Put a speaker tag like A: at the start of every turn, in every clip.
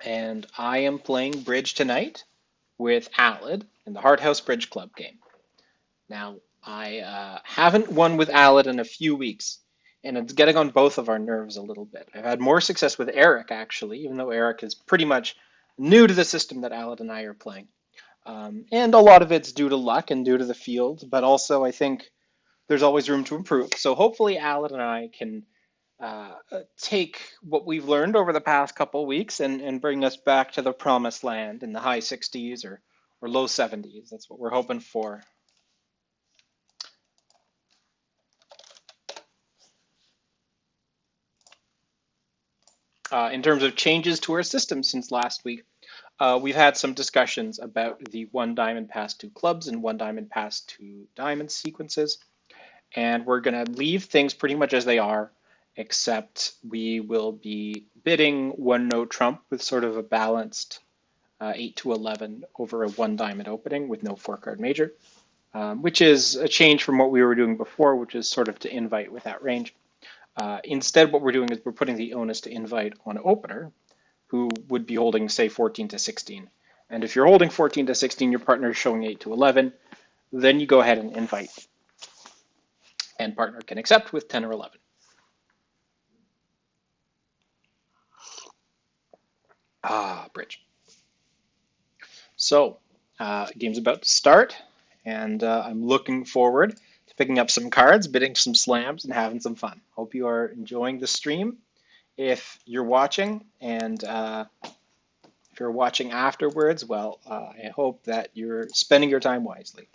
A: and I am playing bridge tonight with Alid in the Hart House Bridge Club game. Now, I haven't won with Alid in a few weeks, and it's getting on both of our nerves a little bit. I've had more success with Eric, actually, even though Eric is pretty much new to the system that Alid and I are playing. And a lot of it's due to luck and due to the field, but also I think there's always room to improve. So hopefully Alid and I can take what we've learned over the past couple of weeks and bring us back to the promised land in the high 60s or low 70s. That's what we're hoping for. In terms of changes to our system since last week, we've had some discussions about the one diamond pass two clubs and one diamond pass two diamond sequences. And we're going to leave things pretty much as they are, except we will be bidding one no trump with sort of a balanced 8 to 11 over a one diamond opening with no four card major, which is a change from what we were doing before, which is sort of to invite with that range. Instead, what we're doing is we're putting the onus to invite on opener, who would be holding, say, 14 to 16. And if you're holding 14 to 16, your partner is showing 8 to 11, then you go ahead and invite. And partner can accept with 10 or 11. Bridge. So, game's about to start, and I'm looking forward to picking up some cards, bidding some slams, and having some fun. Hope you are enjoying the stream. If you're watching, and if you're watching afterwards, well, I hope that you're spending your time wisely.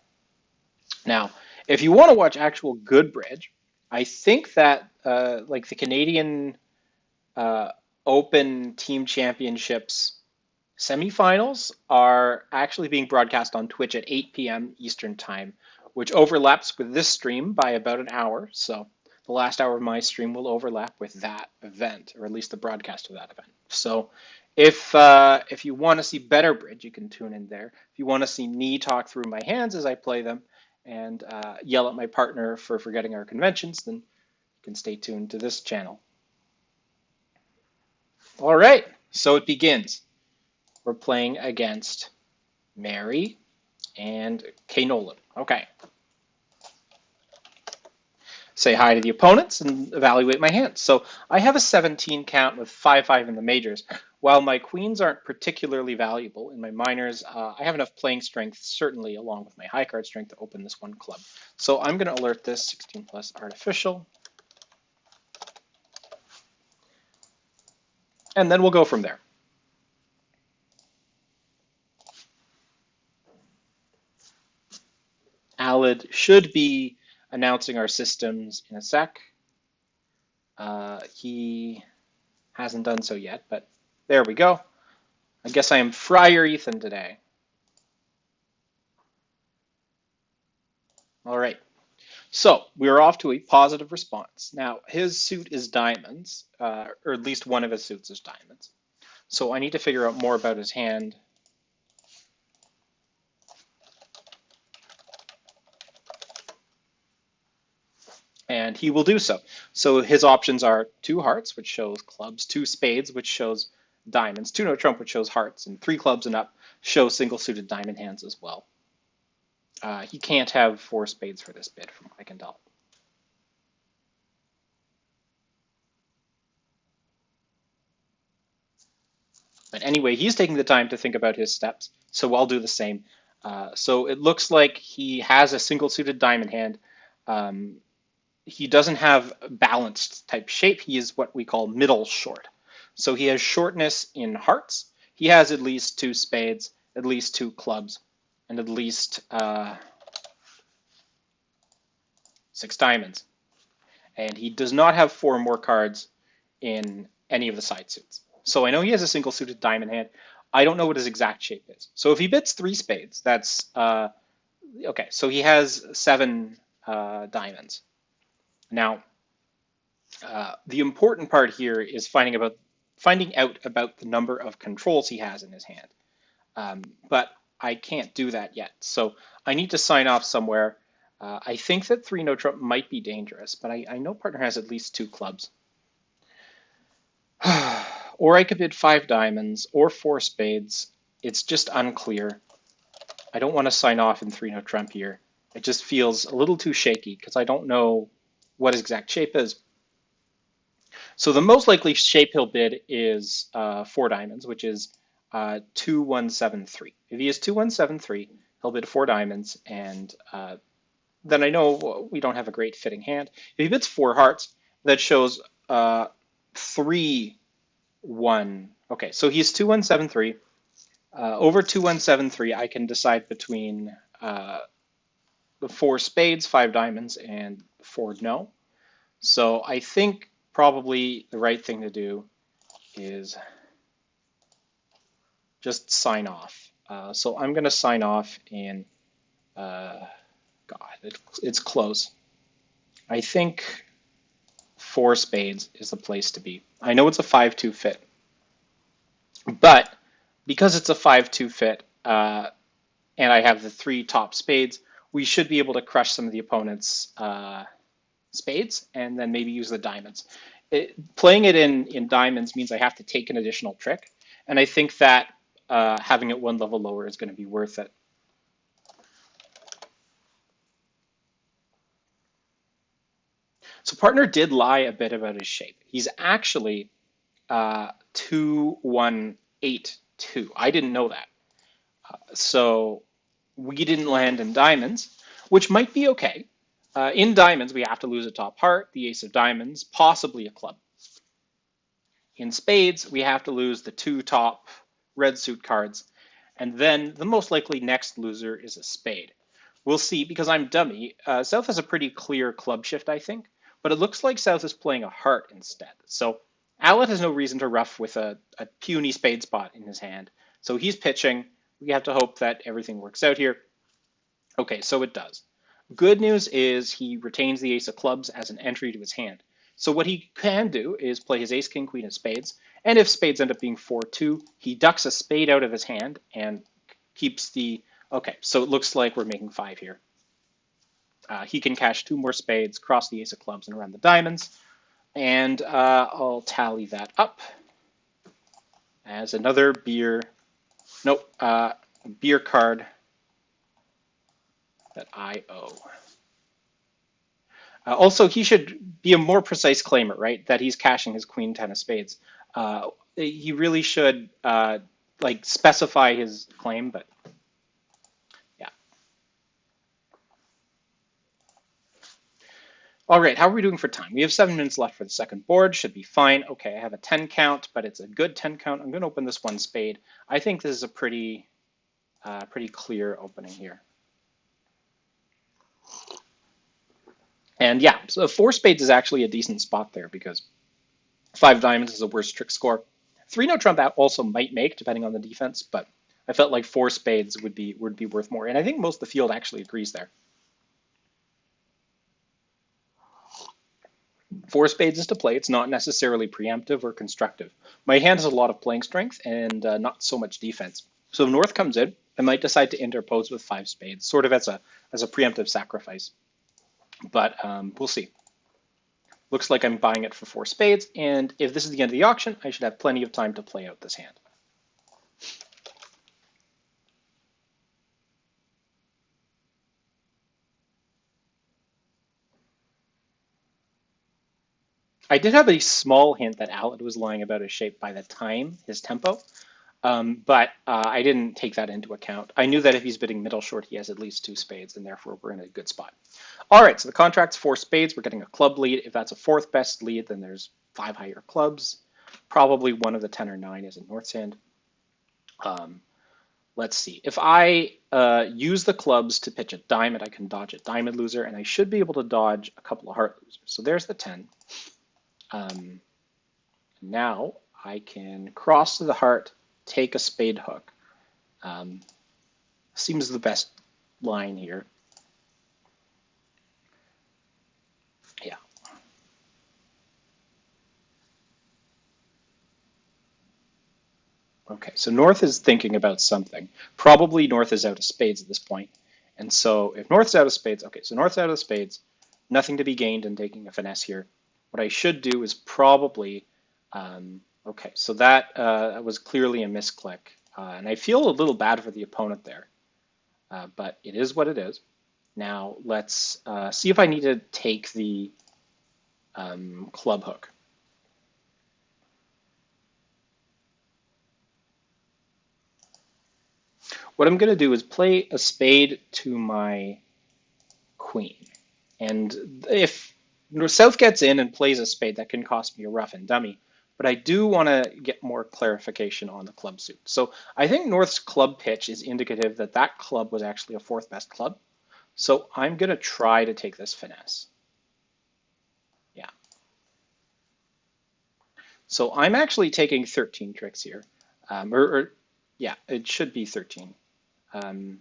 A: Now, if you want to watch actual good bridge, I think that like the Canadian Open Team Championships semifinals are actually being broadcast on Twitch at 8 p.m. Eastern Time, which overlaps with this stream by about an hour. So the last hour of my stream will overlap with that event, or at least the broadcast of that event. So if you want to see better bridge, you can tune in there. If you want to see me talk through my hands as I play them and yell at my partner for forgetting our conventions, then you can stay tuned to this channel. All right, so it begins. We're playing against Mary and K. Nolan. Okay. Say hi to the opponents and evaluate my hands. So I have a 17 count with 5-5 in the majors. While my queens aren't particularly valuable in my minors, I have enough playing strength, certainly along with my high card strength, to open this one club. So I'm going to alert this 16 plus artificial. And then we'll go from there. Alid should be announcing our systems in a sec. He hasn't done so yet, but there we go. I guess I am Friar Ethan today. All right. So we are off to a positive response. Now, his suit is diamonds, or at least one of his suits is diamonds. So I need to figure out more about his hand. And he will do so. So his options are two hearts, which shows clubs, two spades, which shows diamonds, two no trump, which shows hearts, and three clubs and up show single suited diamond hands as well. He can't have four spades for this bid, from what I can tell. But anyway, he's taking the time to think about his steps, so I'll do the same. So it looks like he has a single suited diamond hand. He doesn't have balanced type shape. He is what we call middle short. So he has shortness in hearts. He has at least two spades, at least two clubs, and at least 6 diamonds. And he does not have 4 more cards in any of the side suits. So I know he has a single suited diamond hand. I don't know what his exact shape is. So if he bids 3 spades, that's okay. So he has 7 diamonds. Now, the important part here is finding out about the number of controls he has in his hand. But I can't do that yet. So I need to sign off somewhere. I think that 3 no trump might be dangerous, but I know partner has at least 2 clubs. Or I could bid 5 diamonds or 4 spades. It's just unclear. I don't want to sign off in 3-no trump here. It just feels a little too shaky because I don't know what his exact shape is. So the most likely shape he'll bid is 4 diamonds, which is 2173. If he is 2173, he'll bid 4 diamonds, and then I know we don't have a great fitting hand. If he bids 4 hearts, that shows 3-1. Okay, so he's 2173. Over 2173, I can decide between the 4 spades, 5 diamonds, and 4 no. So I think probably the right thing to do is just sign off. So I'm going to sign off in, God, it's close. I think 4 spades is the place to be. I know it's a 5-2 fit, but because it's a 5-2 fit and I have the 3 top spades, we should be able to crush some of the opponent's spades and then maybe use the diamonds. Playing it in diamonds means I have to take an additional trick, and I think that having it 1 level lower is going to be worth it. So partner did lie a bit about his shape. He's actually 2182. I didn't know that. So we didn't land in diamonds, which might be okay. In diamonds, we have to lose a top heart, the ace of diamonds, possibly a club. In spades, we have to lose the 2 top red suit cards, and then the most likely next loser is a spade. We'll see, because I'm dummy. South has a pretty clear club shift, I think, but it looks like South is playing a heart instead. So Allett has no reason to ruff with a puny spade spot in his hand. So he's pitching. We have to hope that everything works out here. Okay, so it does. Good news is he retains the ace of clubs as an entry to his hand. So what he can do is play his ace, king, queen of spades, and if spades end up being 4-2, he ducks a spade out of his hand and keeps the, okay, so it looks like we're making 5 here. He can cash 2 more spades, cross the ace of clubs, and run the diamonds, and I'll tally that up as another beer, nope, beer card that I owe. Also, he should be a more precise claimer, right? That he's cashing his queen 10 of spades. He really should like specify his claim, but yeah. All right, how are we doing for time? We have 7 minutes left for the second board. Should be fine. Okay, I have a 10 count, but it's a good 10 count. I'm going to open this 1 spade. I think this is a pretty clear opening here. And yeah, so 4 spades is actually a decent spot there because 5 diamonds is a worse trick score. 3-no trump out also might make, depending on the defense, but I felt like 4 spades would be worth more. And I think most of the field actually agrees there. 4 spades is to play. It's not necessarily preemptive or constructive. My hand has a lot of playing strength and not so much defense. So if North comes in, I might decide to interpose with 5 spades, sort of as a preemptive sacrifice. But we'll see. Looks like I'm buying it for 4 spades, and if this is the end of the auction, I should have plenty of time to play out this hand. I did have a small hint that Allett was lying about his shape by the time, his tempo, but I didn't take that into account. I knew that if he's bidding middle short, he has at least 2 spades, and therefore we're in a good spot. All right, so the contract's 4 spades. We're getting a club lead. If that's a 4th best lead, then there's 5 higher clubs. Probably one of the 10 or 9 is in North's hand. Let's see. If I use the clubs to pitch a diamond, I can dodge a diamond loser, and I should be able to dodge a couple of heart losers. So there's the 10. Now I can cross to the heart, take a spade hook. Seems the best line here. Yeah. Okay, so North is thinking about something. Probably North is out of spades at this point. And so if North's out of spades, okay, so North's out of spades, nothing to be gained in taking a finesse here. What I should do is probably Okay, so that was clearly a misclick, and I feel a little bad for the opponent there, but it is what it is. Now let's see if I need to take the club hook. What I'm going to do is play a spade to my queen. And if South gets in and plays a spade, that can cost me a rough and dummy. But I do want to get more clarification on the club suit. So I think North's club pitch is indicative that that club was actually a fourth best club. So I'm going to try to take this finesse. Yeah. So I'm actually taking 13 tricks here. Yeah, it should be 13. Um,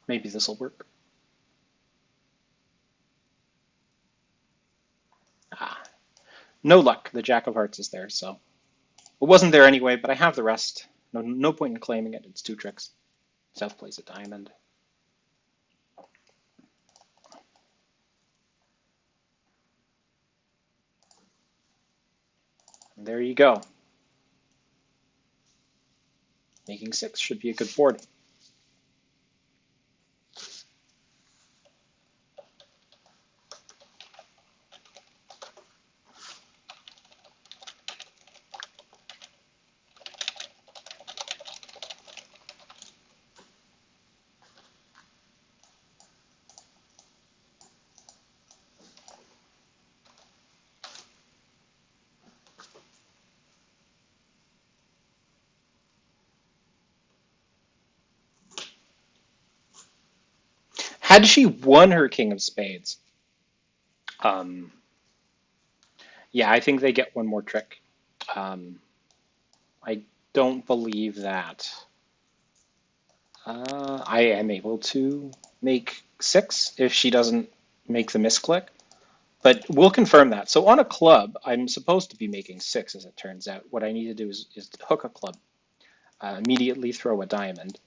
A: Maybe this will work. Ah, no luck. The Jack of Hearts is there, so it wasn't there anyway, but I have the rest. No point in claiming it. It's two tricks. South plays a diamond. And there you go. Making six should be a good board. Had she won her King of Spades, um, yeah, I think they get one more trick. Um, I don't believe that. I am able to make six if she doesn't make the misclick, but we'll confirm that. So on a club, I'm supposed to be making six, as it turns out. What I need to do is hook a club, immediately throw a diamond.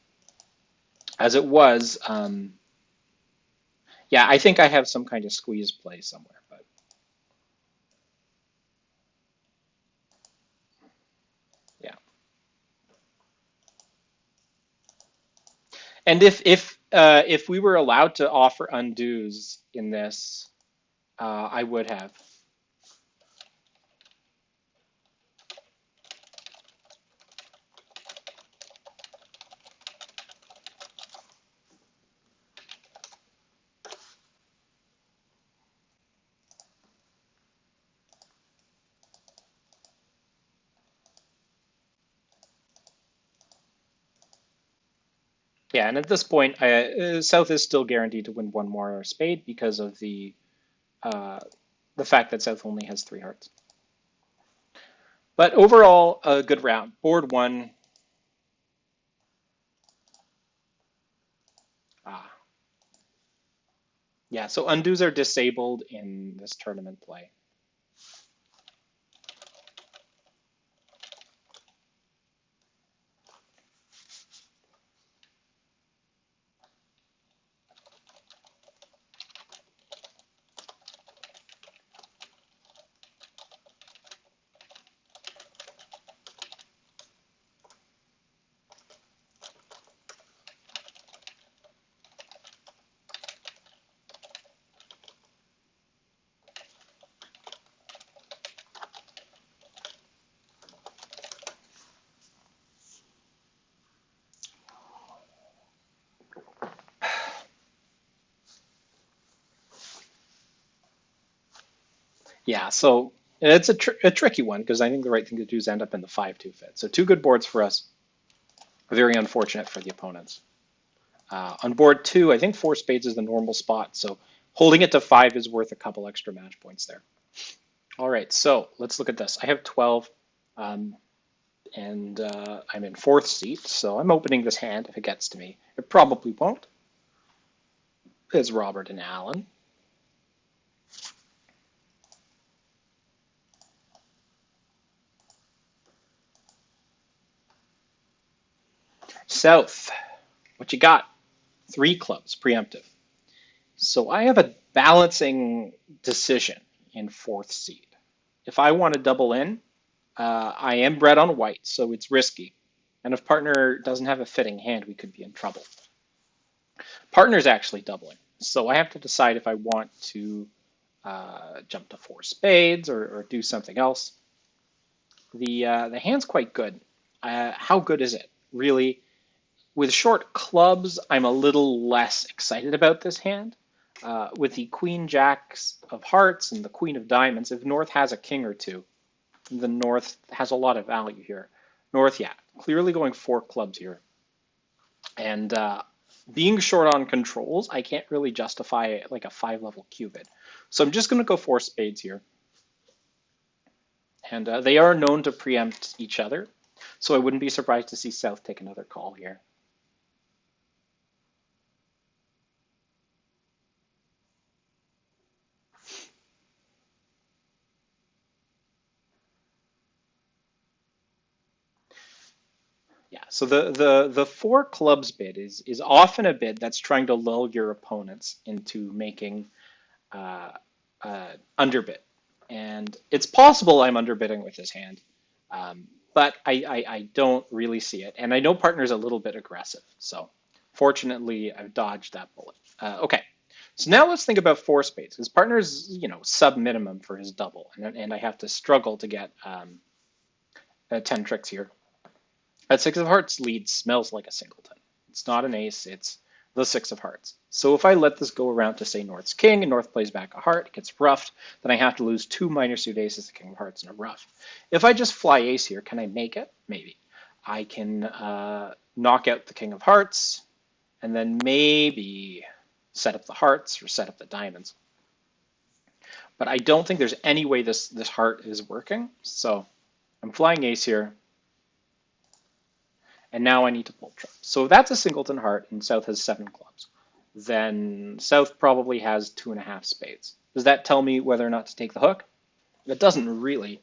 A: As it was, yeah, I think I have some kind of squeeze play somewhere, but yeah. And if we were allowed to offer undos in this, I would have. Yeah, and at this point, South is still guaranteed to win one more spade because of uh, the fact that South only has three hearts. But overall, a good round. Board one. Ah, yeah, so undos are disabled in this tournament play. Yeah, so it's a tricky one because I think the right thing to do is end up in the 5-2 fit. So two good boards for us. Very unfortunate for the opponents. On board two, I think four spades is the normal spot, so holding it to five is worth a couple extra match points there. All right, so let's look at this. I have 12, um, and I'm in fourth seat, so I'm opening this hand if it gets to me. It probably won't. It's Robert and Alan. South, what you got? Three clubs, preemptive. So I have a balancing decision in fourth seed. If I want to double in, I am bred on white, so it's risky. And if partner doesn't have a fitting hand, we could be in trouble. Partner's actually doubling, so I have to decide if I want to jump to four spades or do something else. The hand's quite good. How good is it? Really, with short clubs, I'm a little less excited about this hand. With the queen jacks of hearts and the queen of diamonds, if North has a king or two, the North has a lot of value here. North, yeah, clearly going four clubs here. And being short on controls, I can't really justify like a 5-level cubit. So I'm just going to go four spades here. And they are known to preempt each other. So I wouldn't be surprised to see South take another call here. Yeah, so the four clubs bid is often a bid that's trying to lull your opponents into making uh, underbid. And it's possible I'm underbidding with this hand, but I don't really see it. And I know partner's a little bit aggressive, so fortunately I've dodged that bullet. Okay, so now let's think about four spades. His partner's, sub minimum for his double, and I have to struggle to get 10 tricks here. That six of hearts lead smells like a singleton. It's not an ace, it's the six of hearts. So if I let this go around to say North's king and North plays back a heart, it gets roughed, then I have to lose two minor suit aces, the king of hearts, and a ruff. If I just fly ace here, can I make it? Maybe. I can knock out the king of hearts and then maybe set up the hearts or set up the diamonds. But I don't think there's any way this heart is working. So I'm flying ace here. And now I need to pull trump. So that's a singleton heart, and South has 7 clubs. Then South probably has 2.5 spades. Does that tell me whether or not to take the hook? It doesn't really,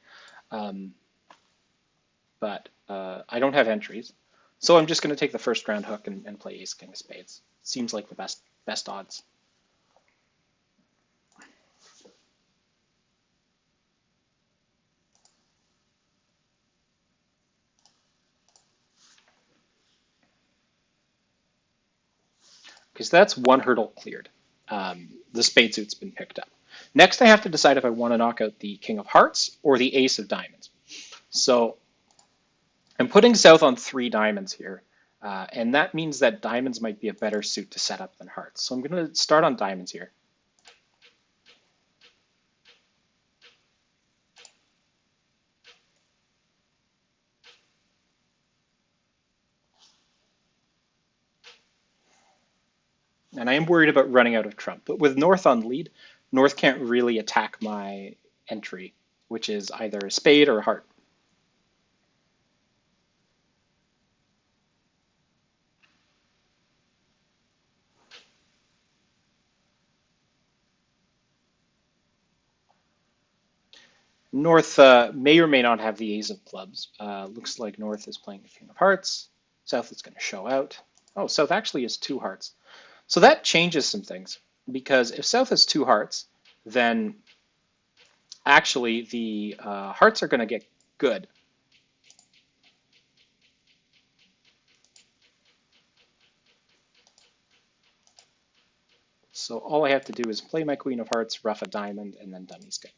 A: but I don't have entries. So I'm just going to take the first round hook and play ace king of spades. Seems like the best odds. Because that's one hurdle cleared. The spade suit's been picked up. Next, I have to decide if I want to knock out the king of hearts or the ace of diamonds. So I'm putting South on 3 diamonds here, and that means that diamonds might be a better suit to set up than hearts. So I'm going to start on diamonds here. And I am worried about running out of trump. But with North on lead, North can't really attack my entry, which is either a spade or a heart. North may or may not have the ace of clubs. Looks like North is playing the king of hearts. South is going to show out. Oh, South actually has 2 hearts. So that changes some things, because if South has 2 hearts, then actually the hearts are going to get good. So all I have to do is play my queen of hearts, ruff a diamond, and then dummy's good.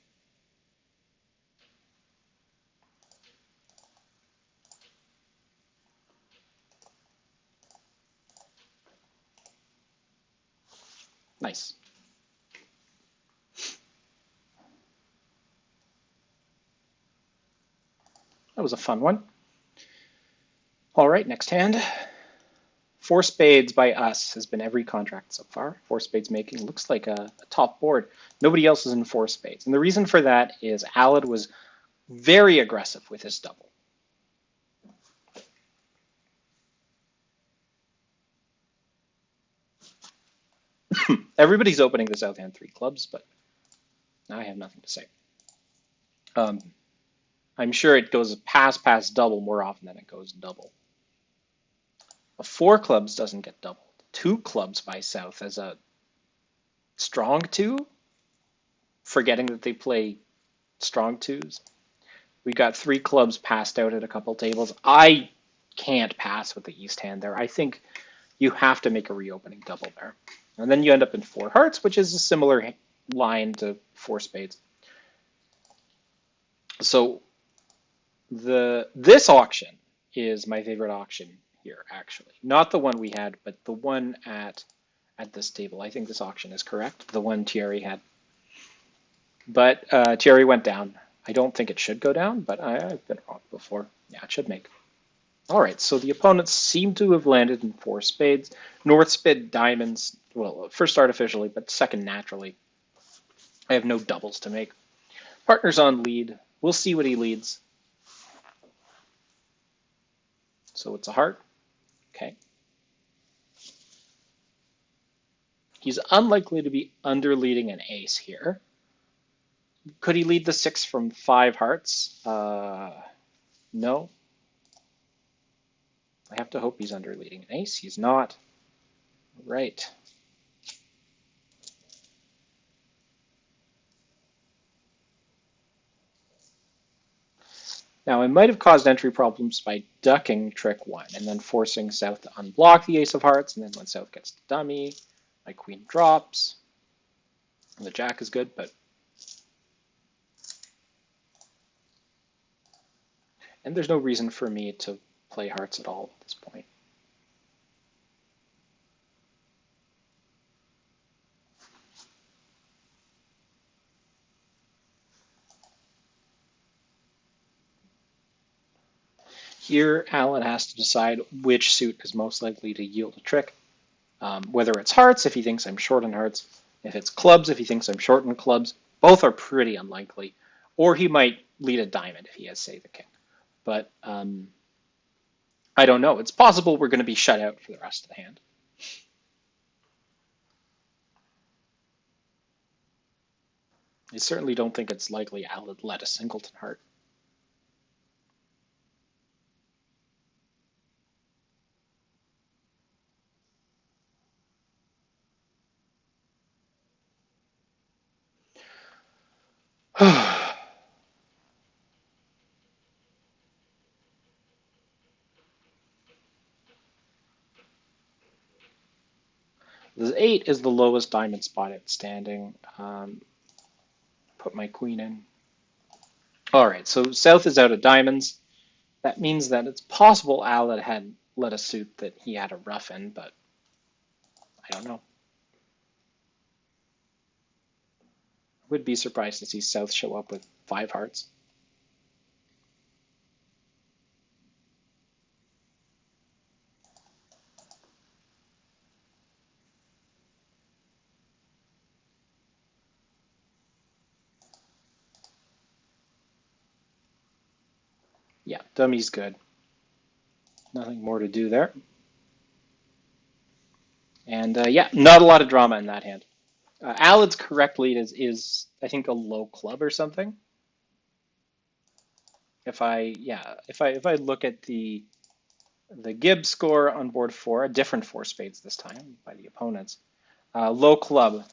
A: Nice. That was a fun one. All right, next hand. Four spades by us has been every contract so far. Four spades making looks like a top board. Nobody else is in four spades. And the reason for that is Alad was very aggressive with his double. Everybody's opening the south hand three clubs, but I have nothing to say. I'm sure it goes pass double more often than it goes double. A four clubs doesn't get doubled. Two clubs by south as a strong two, forgetting that they play strong twos. We got three clubs passed out at a couple tables. I can't pass with the east hand there. I think you have to make a reopening double there. And then you end up in four hearts, which is a similar line to four spades. So this auction is my favorite auction here, actually. Not the one we had, but the one at this table. I think this auction is correct, the one Thierry had. But Thierry went down. I don't think it should go down, but I've been wrong before. Yeah, it should make. All right, so the opponents seem to have landed in four spades. North spade diamonds, well, first artificially, but second naturally. I have no doubles to make. Partner's on lead. We'll see what he leads. So it's a heart. Okay. He's unlikely to be underleading an ace here. Could he lead the six from five hearts? No. I have to hope he's underleading an ace. He's not. Right. Now, I might have caused entry problems by ducking trick one and then forcing south to unblock the ace of hearts, and then when south gets to dummy, my queen drops. And the jack is good, but... And there's no reason for me to play hearts at all at this point. Here, Alan has to decide which suit is most likely to yield a trick. Whether it's hearts, if he thinks I'm short on hearts. If it's clubs, if he thinks I'm short on clubs. Both are pretty unlikely. Or he might lead a diamond if he has, say, the king. But I don't know. It's possible we're going to be shut out for the rest of the hand. I certainly don't think it's likely Alan led a singleton heart. The 8 is the lowest diamond spot outstanding. Put my queen in. All right, so south is out of diamonds. That means that it's possible Alan had led a suit that he had a rough in, but I don't know. Would be surprised to see south show up with 5 hearts. Yeah, dummy's good. Nothing more to do there. And yeah, not a lot of drama in that hand. Alan's correct lead is I think a low club or something. If I look at the Gibbs score on board 4, a different 4 spades this time by the opponents, low club.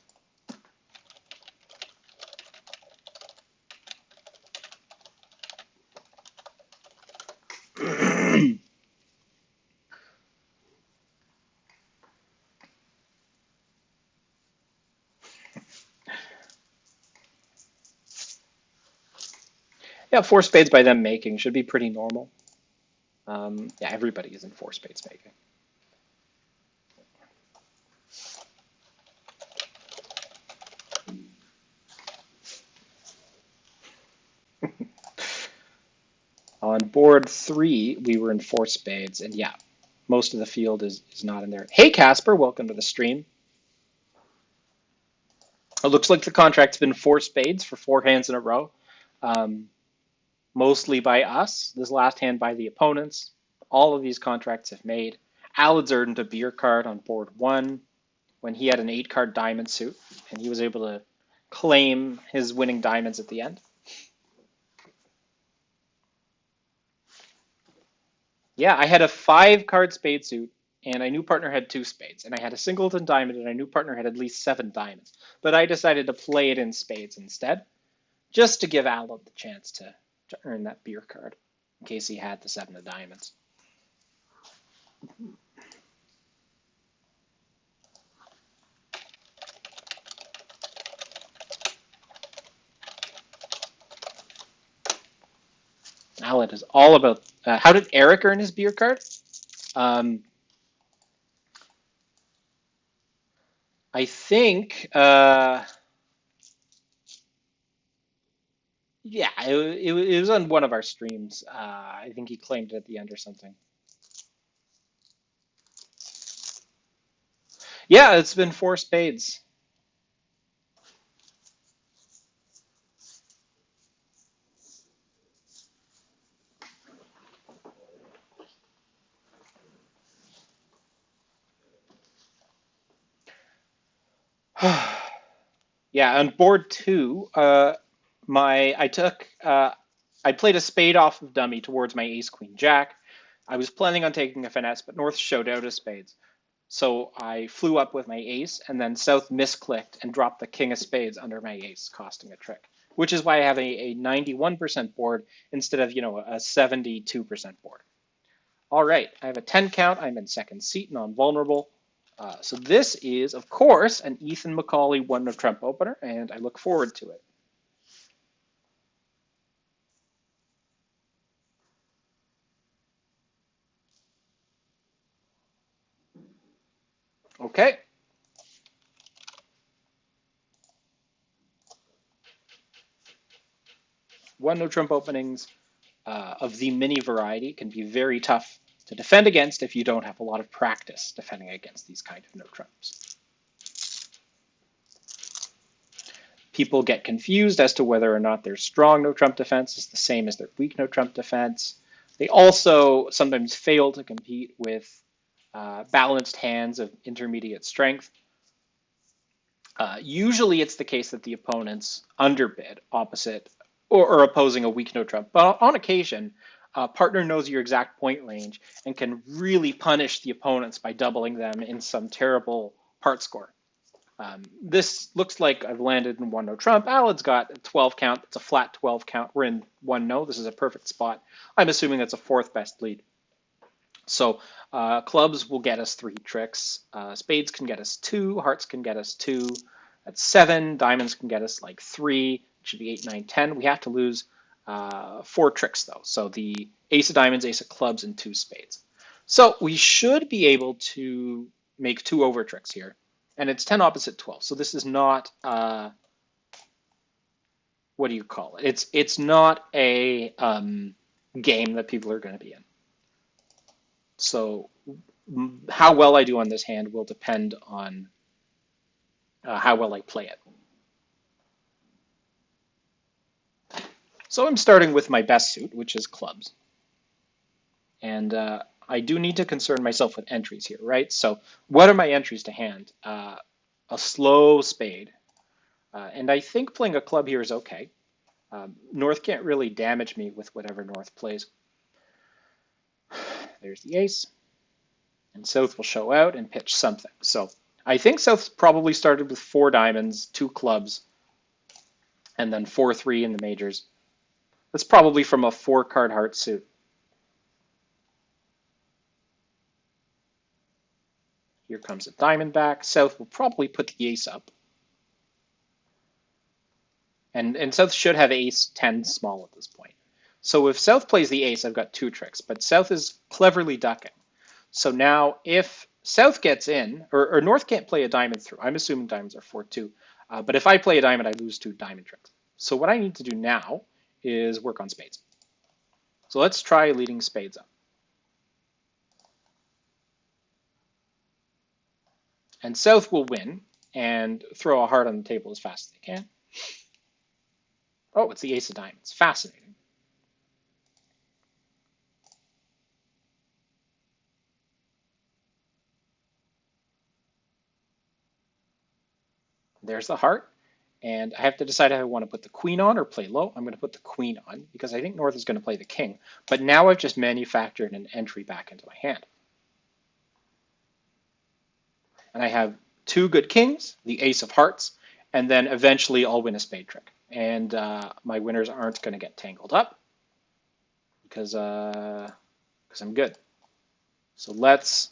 A: Yeah, 4 spades by them making should be pretty normal. Yeah, everybody is in 4 spades making. On board 3, we were in 4 spades, and yeah, most of the field is not in there. Hey, Casper, welcome to the stream. It looks like the contract's been 4 spades for 4 hands in a row, um, mostly by us. This last hand by the opponents. All of these contracts have made. Alad's earned a beer card on board 1 when he had an 8-card diamond suit, and he was able to claim his winning diamonds at the end. Yeah, I had a 5-card spade suit, and I knew partner had 2 spades, and I had a singleton diamond, and I knew partner had at least 7 diamonds. But I decided to play it in spades instead, just to give Alad the chance to earn that beer card, in case he had the 7 of diamonds. Alad is all about. How did Eric earn his beer card? I think. Yeah, it was on one of our streams. I think he claimed it at the end or something. Yeah, it's been 4 spades. Yeah, on board 2, I played a spade off of dummy towards my ace queen jack. I was planning on taking a finesse, but North showed out of spades. So I flew up with my ace, and then South misclicked and dropped the king of spades under my ace, costing a trick. Which is why I have a 91% board instead of, a 72% board. All right, I have a 10 count. I'm in second seat, non-vulnerable. So this is, of course, an Ethan McCauley 1-no-trump opener, and I look forward to it. Okay. One-no-trump openings of the mini variety can be very tough to defend against if you don't have a lot of practice defending against these kind of no-trumps. People get confused as to whether or not their strong no-trump defense is the same as their weak no-trump defense. They also sometimes fail to compete with balanced hands of intermediate strength. Usually it's the case that the opponents underbid opposite or opposing a weak no-trump. But on occasion, partner knows your exact point range and can really punish the opponents by doubling them in some terrible part score. This looks like I've landed in 1-no-trump. Alad's got a 12 count. It's a flat 12 count. We're in 1-no. This is a perfect spot. I'm assuming that's a 4th best lead. So clubs will get us 3 tricks. Spades can get us 2. Hearts can get us 2. That's 7. Diamonds can get us like 3. It should be 8, 9, 10. We have to lose 4 tricks though. So the ace of diamonds, ace of clubs, and 2 spades. So we should be able to make 2 over tricks here. And it's 10 opposite 12. So this is not, what do you call it? It's not a game that people are going to be in. So how well I do on this hand will depend on how well I play it. So I'm starting with my best suit, which is clubs. And I do need to concern myself with entries here, right? So what are my entries to hand? A slow spade. And I think playing a club here is okay. North can't really damage me with whatever North plays. There's the ace. And South will show out and pitch something. So I think South probably started with 4 diamonds, 2 clubs, and then 4-3 in the majors. That's probably from a 4-card heart suit. Here comes a diamond back. South will probably put the ace up. And South should have ace 10 small at this point. So if South plays the ace, I've got 2 tricks, but South is cleverly ducking. So now if South gets in, or North can't play a diamond through, I'm assuming diamonds are 4-2, but if I play a diamond, I lose 2 diamond tricks. So what I need to do now is work on spades. So let's try leading spades up. And South will win and throw a heart on the table as fast as they can. Oh, it's the ace of diamonds. Fascinating. There's the heart. And I have to decide if I want to put the queen on or play low. I'm going to put the queen on because I think North is going to play the king. But now I've just manufactured an entry back into my hand. And I have two good kings, the ace of hearts, and then eventually I'll win a spade trick. And my winners aren't going to get tangled up because I'm good. So let's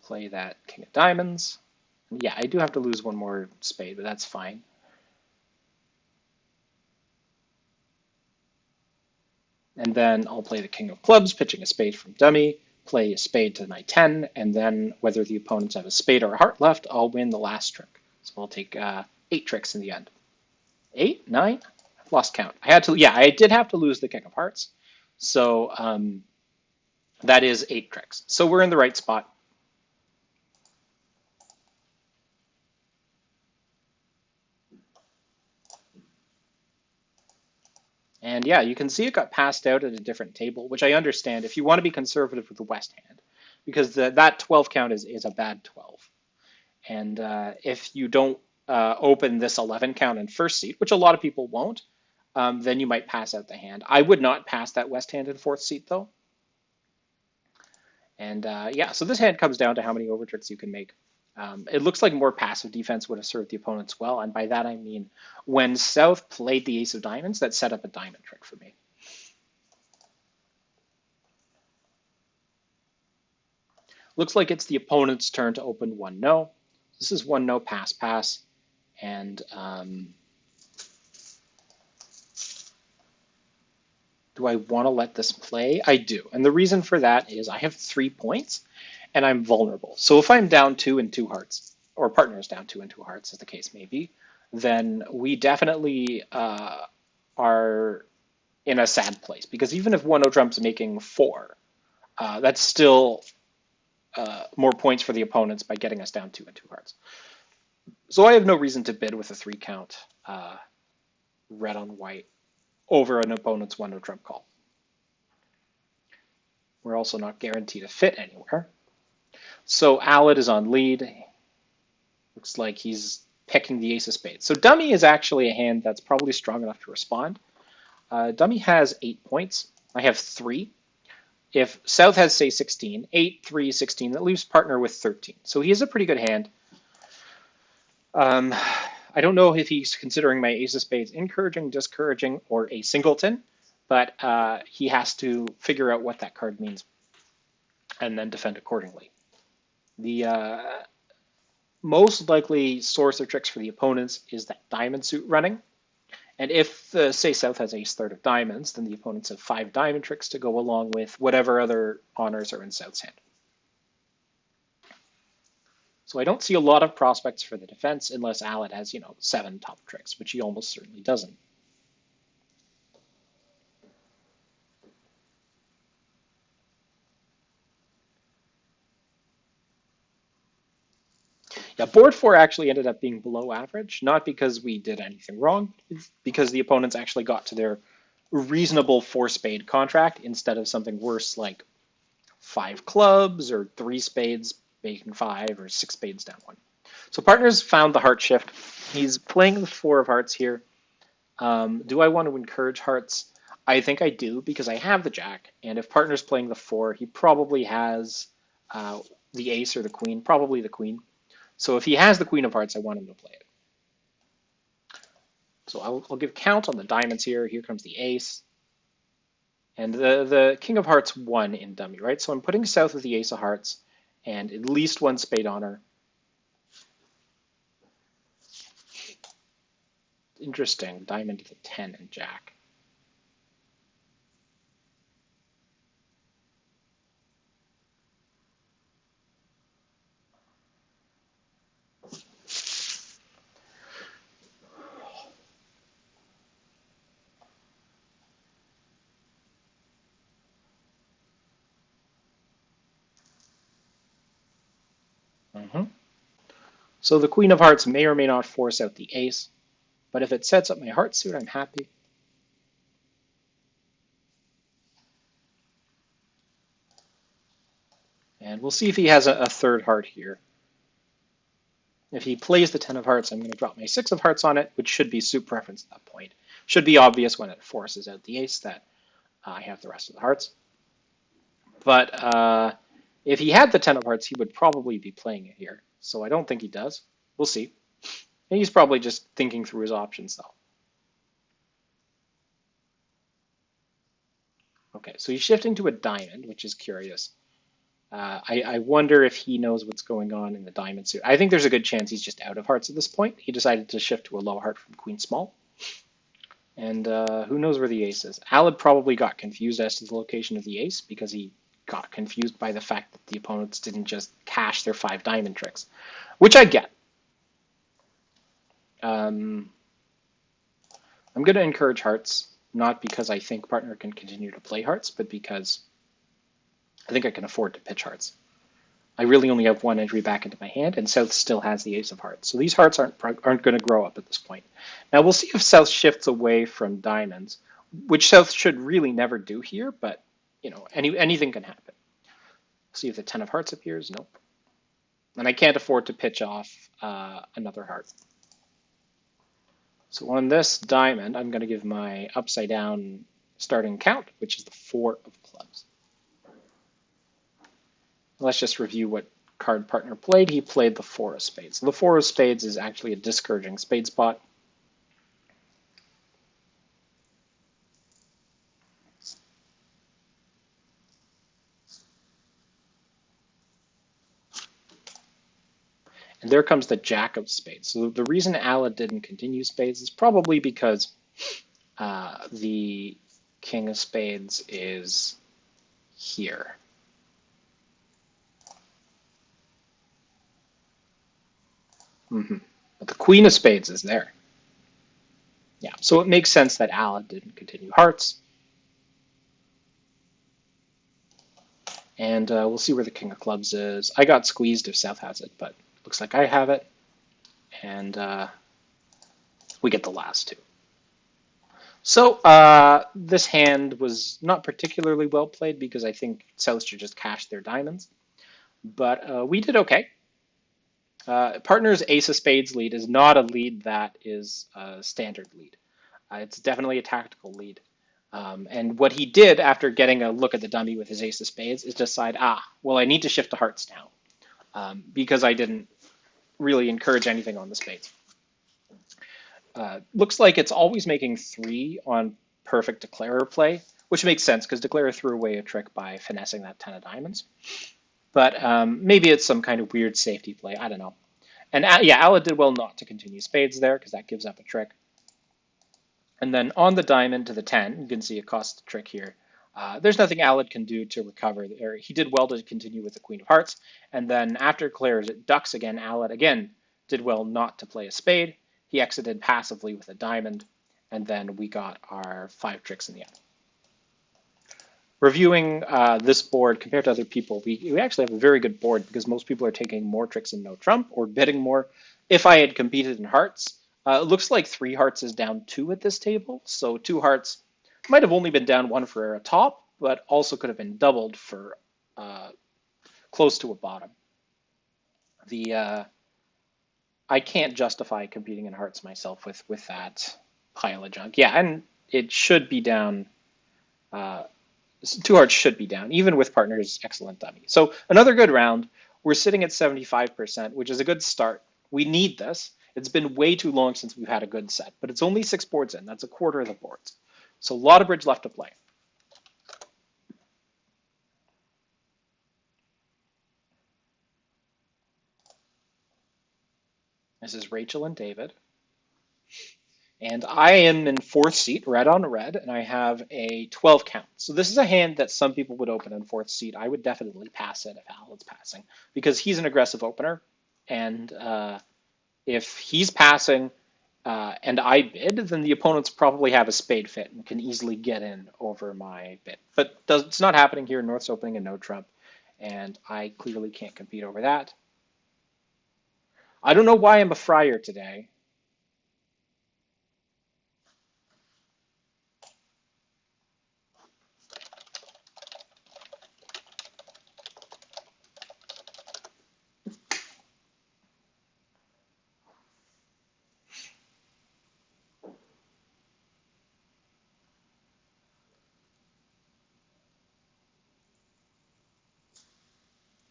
A: play that king of diamonds. Yeah, I do have to lose one more spade, but that's fine. And then I'll play the king of clubs, pitching a spade from dummy, play a spade to my 10, and then whether the opponents have a spade or a heart left, I'll win the last trick. So I'll take 8 tricks in the end. 8, 9? I've lost count. I did have to lose the king of hearts. So that is 8 tricks. So we're in the right spot. And yeah, you can see it got passed out at a different table, which I understand if you want to be conservative with the West hand, because that 12 count is a bad 12. And if you don't open this 11 count in first seat, which a lot of people won't, then you might pass out the hand. I would not pass that West hand in fourth seat, though. And yeah, so this hand comes down to how many over tricks you can make. It looks like more passive defense would have served the opponents well, and by that I mean when South played the ace of diamonds, that set up a diamond trick for me. Looks like it's the opponent's turn to open one no. This is one no pass pass, and do I want to let this play? I do, and the reason for that is I have 3 points, and I'm vulnerable. So if I'm down 2 and 2 hearts, or partners down 2 and 2 hearts, as the case may be, then we definitely are in a sad place, because even if one no trump's making 4, that's still more points for the opponents by getting us down 2 and 2 hearts. So I have no reason to bid with a 3 count red on white over an opponent's one no trump call. We're also not guaranteed a fit anywhere. So Alad is on lead. Looks like he's picking the ace of spades. So dummy is actually a hand that's probably strong enough to respond. Dummy has 8 points. I have 3. If South has, say, 16, 8, 3, 16, that leaves partner with 13. So he is a pretty good hand. I don't know if he's considering my ace of spades encouraging, discouraging, or a singleton, but he has to figure out what that card means and then defend accordingly. The most likely source of tricks for the opponents is that diamond suit running. And if, say, South has ace third of diamonds, then the opponents have 5 diamond tricks to go along with whatever other honors are in South's hand. So I don't see a lot of prospects for the defense unless Alad has, 7 top tricks, which he almost certainly doesn't. Yeah, board 4 actually ended up being below average, not because we did anything wrong, because the opponents actually got to their reasonable 4-spade contract instead of something worse like 5 clubs or 3 spades making 5 or 6 spades down 1. So partners found the heart shift. He's playing the 4 of hearts here. Do I want to encourage hearts? I think I do because I have the jack, and if partner's playing the 4, he probably has the ace or the queen, probably the queen. So if he has the queen of hearts, I want him to play it. So I'll give count on the diamonds here. Here comes the ace. And the king of hearts won in dummy, right? So I'm putting South with the ace of hearts and at least 1 spade honor. Interesting, diamond to the 10 and jack. So the Queen of Hearts may or may not force out the ace, but if it sets up my heart suit, I'm happy. And we'll see if he has a third heart here. If he plays the 10 of hearts, I'm going to drop my 6 of hearts on it, which should be suit preference at that point. Should be obvious when it forces out the ace that I have the rest of the hearts. But if he had the 10 of hearts, he would probably be playing it here. So I don't think he does. We'll see. And he's probably just thinking through his options, though. Okay, so he's shifting to a diamond, which is curious. I wonder if he knows what's going on in the diamond suit. I think there's a good chance he's just out of hearts at this point. He decided to shift to a low heart from queen small. And who knows where the ace is. Alad probably got confused as to the location of the ace because he got confused by the fact that the opponents didn't just cash their 5 diamond tricks, which I get. I'm going to encourage hearts, not because I think partner can continue to play hearts, but because I think I can afford to pitch hearts. I really only have 1 entry back into my hand, and South still has the ace of hearts. So these hearts aren't going to grow up at this point. Now we'll see if South shifts away from diamonds, which South should really never do here, but you know, anything can happen. See if the 10 of hearts appears. Nope. And I can't afford to pitch off another heart. So on this diamond, I'm going to give my upside down starting count, which is the 4 of clubs. Let's just review what card partner played. He played the 4 of spades. So the 4 of spades is actually a discouraging spade spot. And there comes the jack of spades. So the reason Alad didn't continue spades is probably because the king of spades is here. But the queen of spades is there. Yeah, so it makes sense that Alad didn't continue hearts. And we'll see where the king of clubs is. I got squeezed if South has it, but looks like I have it. And we get the last 2. So this hand was not particularly well played because I think South should just cash their diamonds. But we did okay. Partner's ace of spades lead is not a lead that is a standard lead. It's definitely a tactical lead. And what he did after getting a look at the dummy with his ace of spades is decide, well, I need to shift to hearts now because I didn't really encourage anything on the spades. Looks like it's always making 3 on perfect declarer play, which makes sense because declarer threw away a trick by finessing that 10 of diamonds. But maybe it's some kind of weird safety play. I don't know. And yeah, Alad did well not to continue spades there because that gives up a trick. And then on the diamond to the 10, you can see it costs a trick here. There's nothing Alad can do to recover. Or he did well to continue with the queen of hearts. And then after declares it ducks again, Alad again did well not to play a spade. He exited passively with a diamond. And then we got our 5 tricks in the end. Reviewing this board compared to other people, we actually have a very good board because most people are taking more tricks in no trump or bidding more. If I had competed in hearts, it looks like 3 hearts is down 2 at this table. So 2 hearts might have only been down 1 for a top, but also could have been doubled for close to a bottom. I can't justify competing in hearts myself with that pile of junk. Yeah, and it should be down. 2 hearts should be down, even with partner's excellent dummy. So another good round. We're sitting at 75%, which is a good start. We need this. It's been way too long since we've had a good set, but it's only 6 boards in. That's a quarter of the boards. So a lot of bridge left to play. This is Rachel and David. And I am in 4th seat, red on red, and I have a 12 count. So this is a hand that some people would open in 4th seat. I would definitely pass it if Alan's passing, because he's an aggressive opener. And if he's passing and I bid, then the opponents probably have a spade fit and can easily get in over my bid. But it's not happening here. North's opening and no trump, and I clearly can't compete over that. I don't know why I'm a friar today.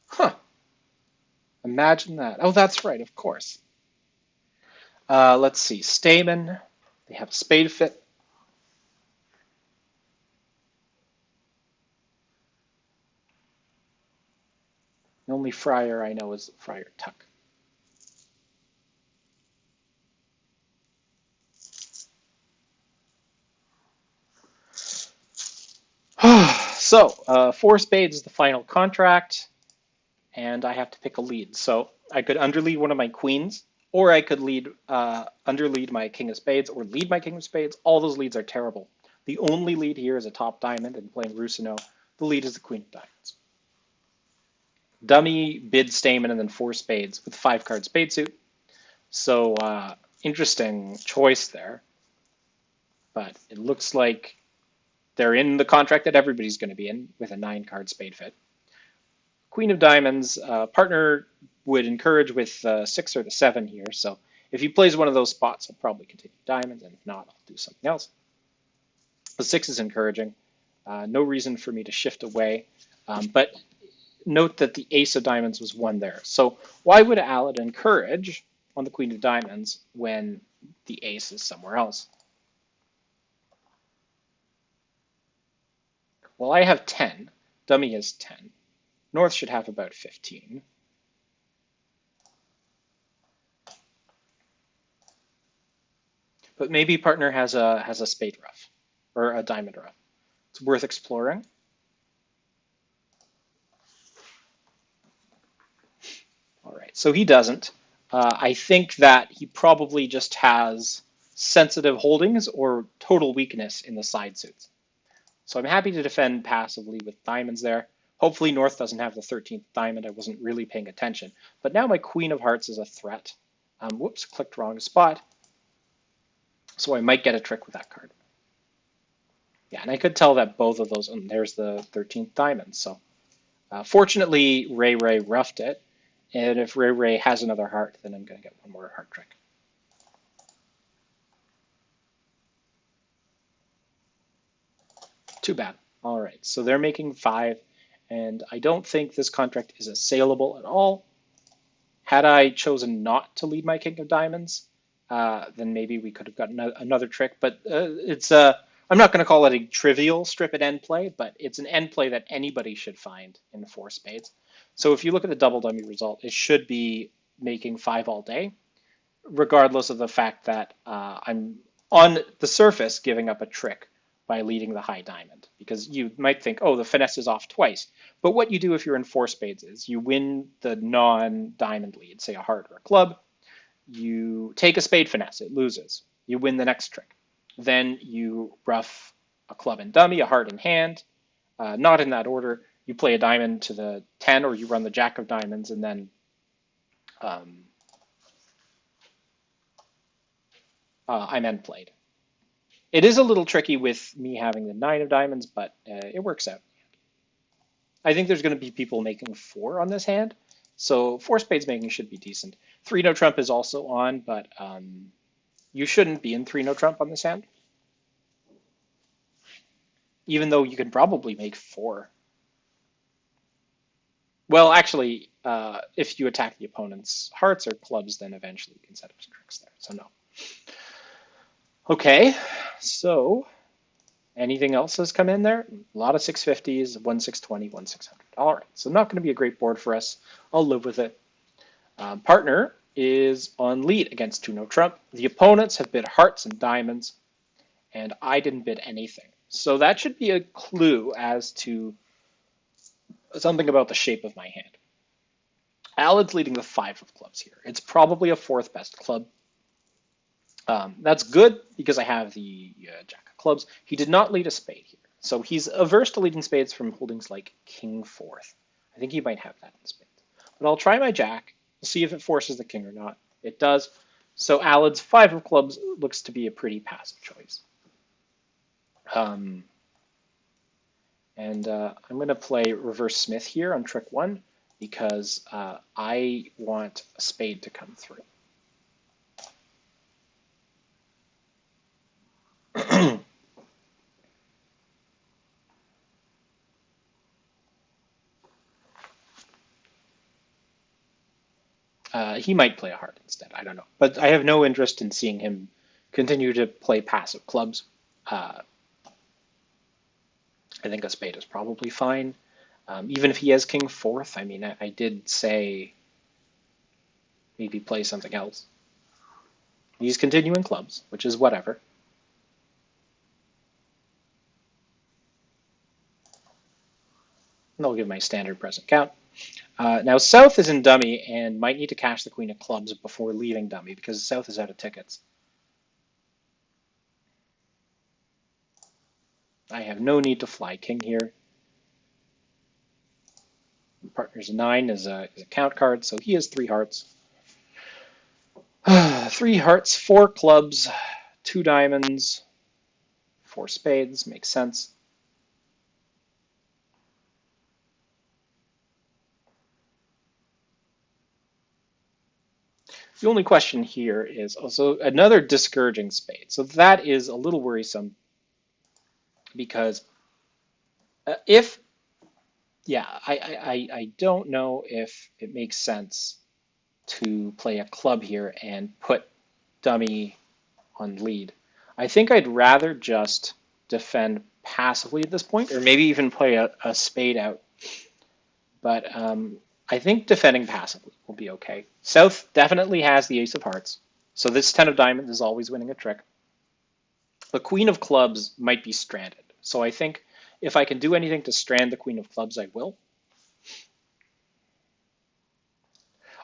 A: Huh. Imagine that. Oh, that's right, of course. Let's see. Stamen. They have a spade fit. The only friar I know is Friar Tuck. So, four spades is the final contract, and I have to pick a lead. So I could underlead one of my queens, or I could underlead my king of spades, or lead my king of spades. All those leads are terrible. The only lead here is a top diamond, and playing Rusino, the lead is the queen of diamonds. Dummy, bid, stamen, and then four spades with 5-card spade suit. So interesting choice there, but it looks like they're in the contract that everybody's going to be in with a 9-card spade fit. Queen of diamonds, partner would encourage with the 6 or the 7 here. So if he plays one of those spots, I'll probably continue diamonds, and if not, I'll do something else. The 6 is encouraging. No reason for me to shift away, but note that the ace of diamonds was 1 there. So why would Alad encourage on the queen of diamonds when the ace is somewhere else? Well, I have 10. Dummy has 10. North should have about 15. But maybe partner has a spade ruff or a diamond ruff. It's worth exploring. All right, so he doesn't. I think that he probably just has sensitive holdings or total weakness in the side suits. So I'm happy to defend passively with diamonds there. Hopefully North doesn't have the 13th diamond. I wasn't really paying attention. But now my queen of hearts is a threat. Whoops, clicked wrong spot. So I might get a trick with that card. Yeah, and I could tell that both of those, and there's the 13th diamond. So fortunately, Ray roughed it. And if Ray has another heart, then I'm going to get one more heart trick. Too bad. All right, so they're making 5, and I don't think this contract is assailable at all. Had I chosen not to lead my king of diamonds, then maybe we could have gotten another trick. But I'm not going to call it a trivial strip at end play, but it's an end play that anybody should find in 4 spades. So if you look at the double dummy result, it should be making 5 all day, regardless of the fact that I'm on the surface giving up a trick by leading the high diamond, because you might think, oh, the finesse is off twice. But what you do if you're in 4 spades is you win the non-diamond lead, say a heart or a club. You take a spade finesse, it loses. You win the next trick. Then you ruff a club and dummy, a heart in hand, not in that order. You play a diamond to the 10, or you run the jack of diamonds, and then I'm end played. It is a little tricky with me having the 9 of diamonds, but it works out. I think there's going to be people making 4 on this hand, so 4 spades making should be decent. 3 no trump is also on, but you shouldn't be in 3 no trump on this hand, even though you can probably make 4. Well, actually, if you attack the opponent's hearts or clubs, then eventually you can set up some tricks there, so no. Okay, so anything else has come in there? A lot of 650s, 1 620, 1 600. All right, so not going to be a great board for us. I'll live with it. Partner is on lead against 2 no trump. The opponents have bid hearts and diamonds, and I didn't bid anything. So that should be a clue as to something about the shape of my hand. Alad's leading the 5 of clubs here. It's probably a 4th best club. That's good because I have the jack of clubs. He did not lead a spade here. So he's averse to leading spades from holdings like king 4th. I think he might have that in spades. But I'll try my jack. We'll see if it forces the king or not. It does. So Alad's 5 of clubs looks to be a pretty passive choice. And I'm going to play reverse Smith here on trick 1 because I want a spade to come through. He might play a heart instead. I don't know. But I have no interest in seeing him continue to play passive clubs. I think a spade is probably fine. Even if he has king fourth, I mean, I did say maybe play something else. He's continuing clubs, which is whatever. And I'll give my standard present count. Now, South is in dummy and might need to cash the queen of clubs before leaving dummy because South is out of tickets. I have no need to fly king here. Partner's 9 is a count card, so he has 3 hearts. 3 hearts, 4 clubs, 2 diamonds, 4 spades, makes sense. The only question here is also another discouraging spade. So that is a little worrisome because I don't know if it makes sense to play a club here and put dummy on lead. I think I'd rather just defend passively at this point, or maybe even play a spade out. But I think defending passively will be okay. South definitely has the ace of hearts, so this 10 of diamonds is always winning a trick. The queen of clubs might be stranded, so I think if I can do anything to strand the queen of clubs, I will.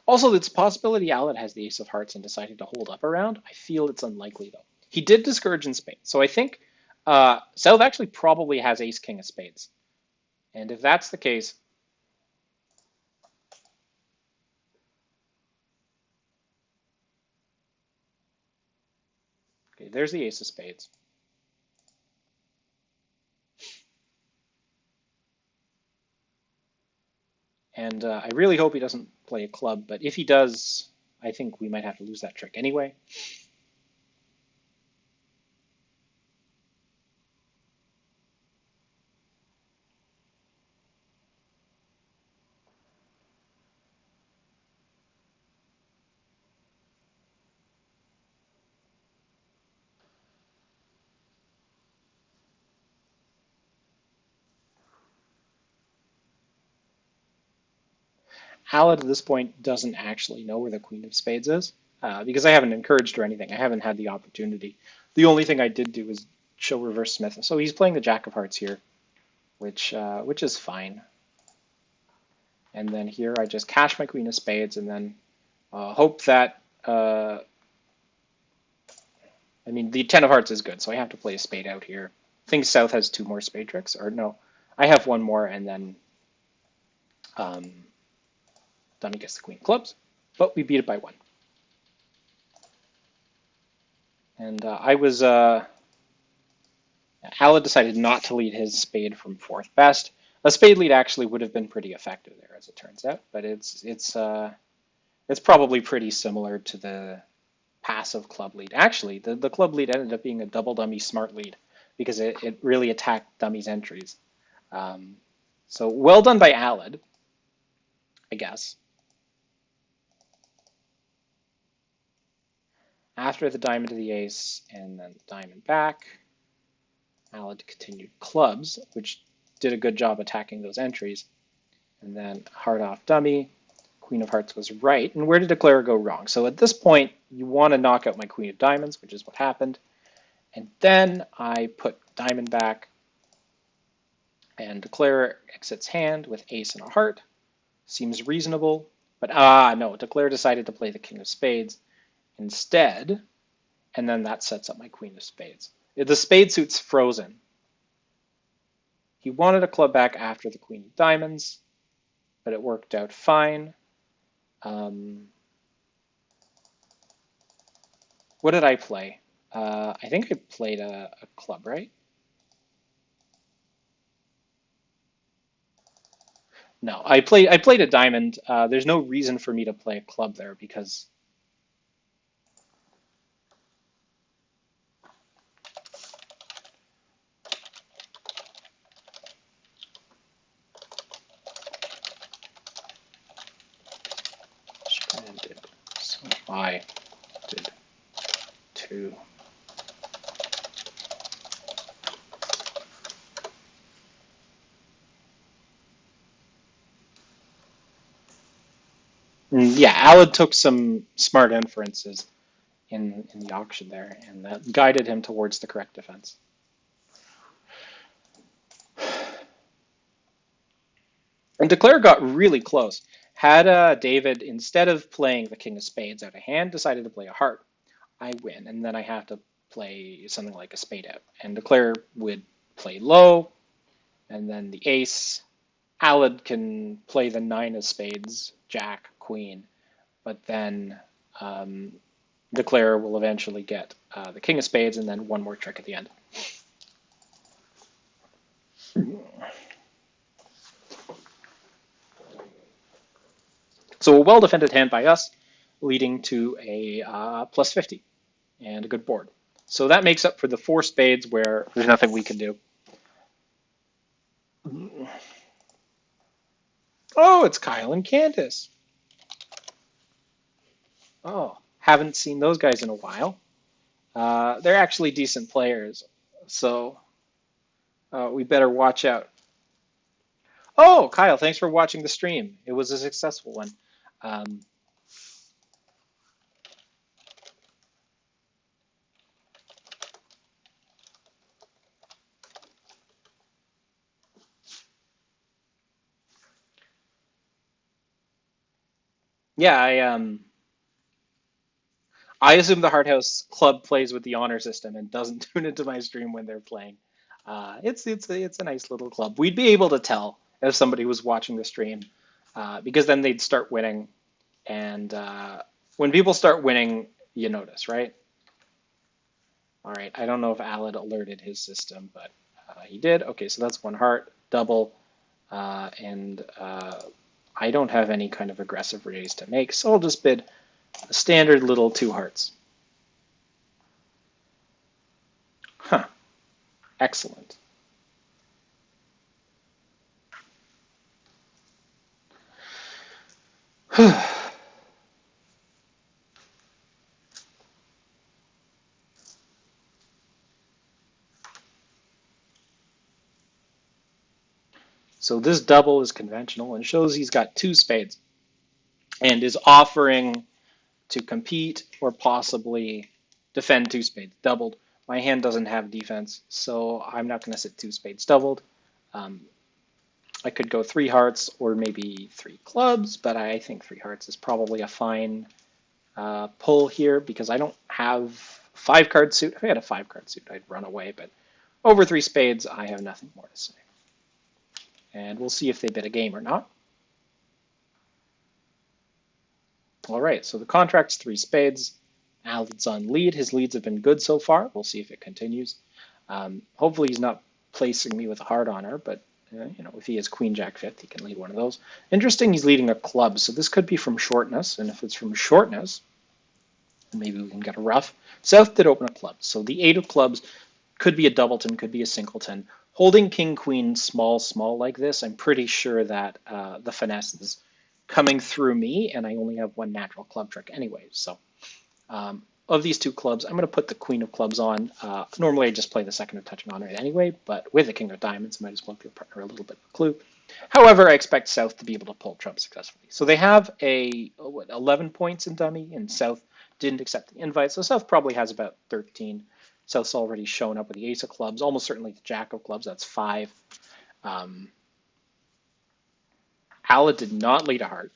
A: Also, it's a possibility Alad has the ace of hearts and decided to hold up around. I feel it's unlikely, though. He did discourage in spades, so I think South actually probably has ace-king of spades. And if that's the case, okay, there's the ace of spades. And I really hope he doesn't play a club, but if he does, I think we might have to lose that trick anyway. Alad at this point doesn't actually know where the queen of spades is because I haven't encouraged or anything. I haven't had the opportunity. The only thing I did do was show reverse Smith. So he's playing the jack of hearts here, which is fine. And then here I just cash my queen of spades and then hope that, I mean, the 10 of hearts is good, so I have to play a spade out here. I think South has 2 more spade tricks, or no, I have 1 more, and then dummy gets the queen of clubs, but we beat it by 1. And Alad decided not to lead his spade from 4th best. A spade lead actually would have been pretty effective there, as it turns out, but it's probably pretty similar to the passive club lead. Actually, the club lead ended up being a double dummy smart lead because it really attacked dummy's entries. So well done by Alad, I guess. After the diamond to the ace and then diamond back, Alad continued clubs, which did a good job attacking those entries. And then heart off dummy, queen of hearts was right. And where did declare go wrong? So at this point, you want to knock out my queen of diamonds, which is what happened. And then I put diamond back, and declare exits hand with ace and a heart. Seems reasonable, but no, declare decided to play the king of spades instead, and then that sets up my queen of spades. The spade suit's frozen. He wanted a club back after the queen of diamonds, but it worked out fine. What did I play? I think I played a club, right? No, I played a diamond. There's no reason for me to play a club there because stranded. So I did two. Yeah, Alad took some smart inferences in the auction there, and that guided him towards the correct defense. And Declare got really close. Had David, instead of playing the King of Spades out of hand, decided to play a heart, I win, and then I have to play something like a spade out. And Declare would play low, and then the ace. Alad can play the nine of spades, jack, queen, but then Declare will eventually get the king of spades and then one more trick at the end. So a well-defended hand by us, leading to a plus 50 and a good board. So that makes up for the four spades where there's nothing we can do. Oh, it's Kyle and Candace. Oh, haven't seen those guys in a while. They're actually decent players, so we better watch out. Oh, Kyle, thanks for watching the stream. It was a successful one. Um, yeah, I assume the Hart House Club plays with the honor system and doesn't tune into my stream when they're playing. It's a nice little club. We'd be able to tell if somebody was watching the stream because then they'd start winning, and when people start winning, you notice, right? All right, I don't know if Alad alerted his system, but he did. Okay, so that's one heart, double, and I don't have any kind of aggressive raise to make, so I'll just bid a standard little two hearts. Huh, excellent. So this double is conventional and shows he's got two spades and is offering to compete or possibly defend two spades doubled. My hand doesn't have defense, so I'm not going to sit two spades doubled. Um, I could go three hearts or maybe three clubs, but I think three hearts is probably a fine pull here because I don't have five card suit. If I had a five card suit, I'd run away, but over three spades, I have nothing more to say. And we'll see if they bid a game or not. All right, so the contract's three spades. Alad's on lead. His leads have been good so far. We'll see if it continues. Hopefully he's not placing me with a heart on her, but if he has queen jack fifth, he can lead one of those. Interesting, he's leading a club, so this could be from shortness, and if it's from shortness, maybe we can get a ruff. South did open a club, so the eight of clubs could be a doubleton, could be a singleton. Holding king queen small like this, I'm pretty sure that the finesse is coming through me, and I only have one natural club trick anyway. So of these two clubs, I'm going to put the queen of clubs on. Normally I just play the second of touching on it anyway, but with the king of diamonds, I might as well give your partner a little bit of a clue. However, I expect South to be able to pull trump successfully. So they have 11 points in dummy, and South didn't accept the invite, so South probably has about 13. South's already shown up with the ace of clubs, almost certainly the jack of clubs, that's 5. Alad did not lead a heart.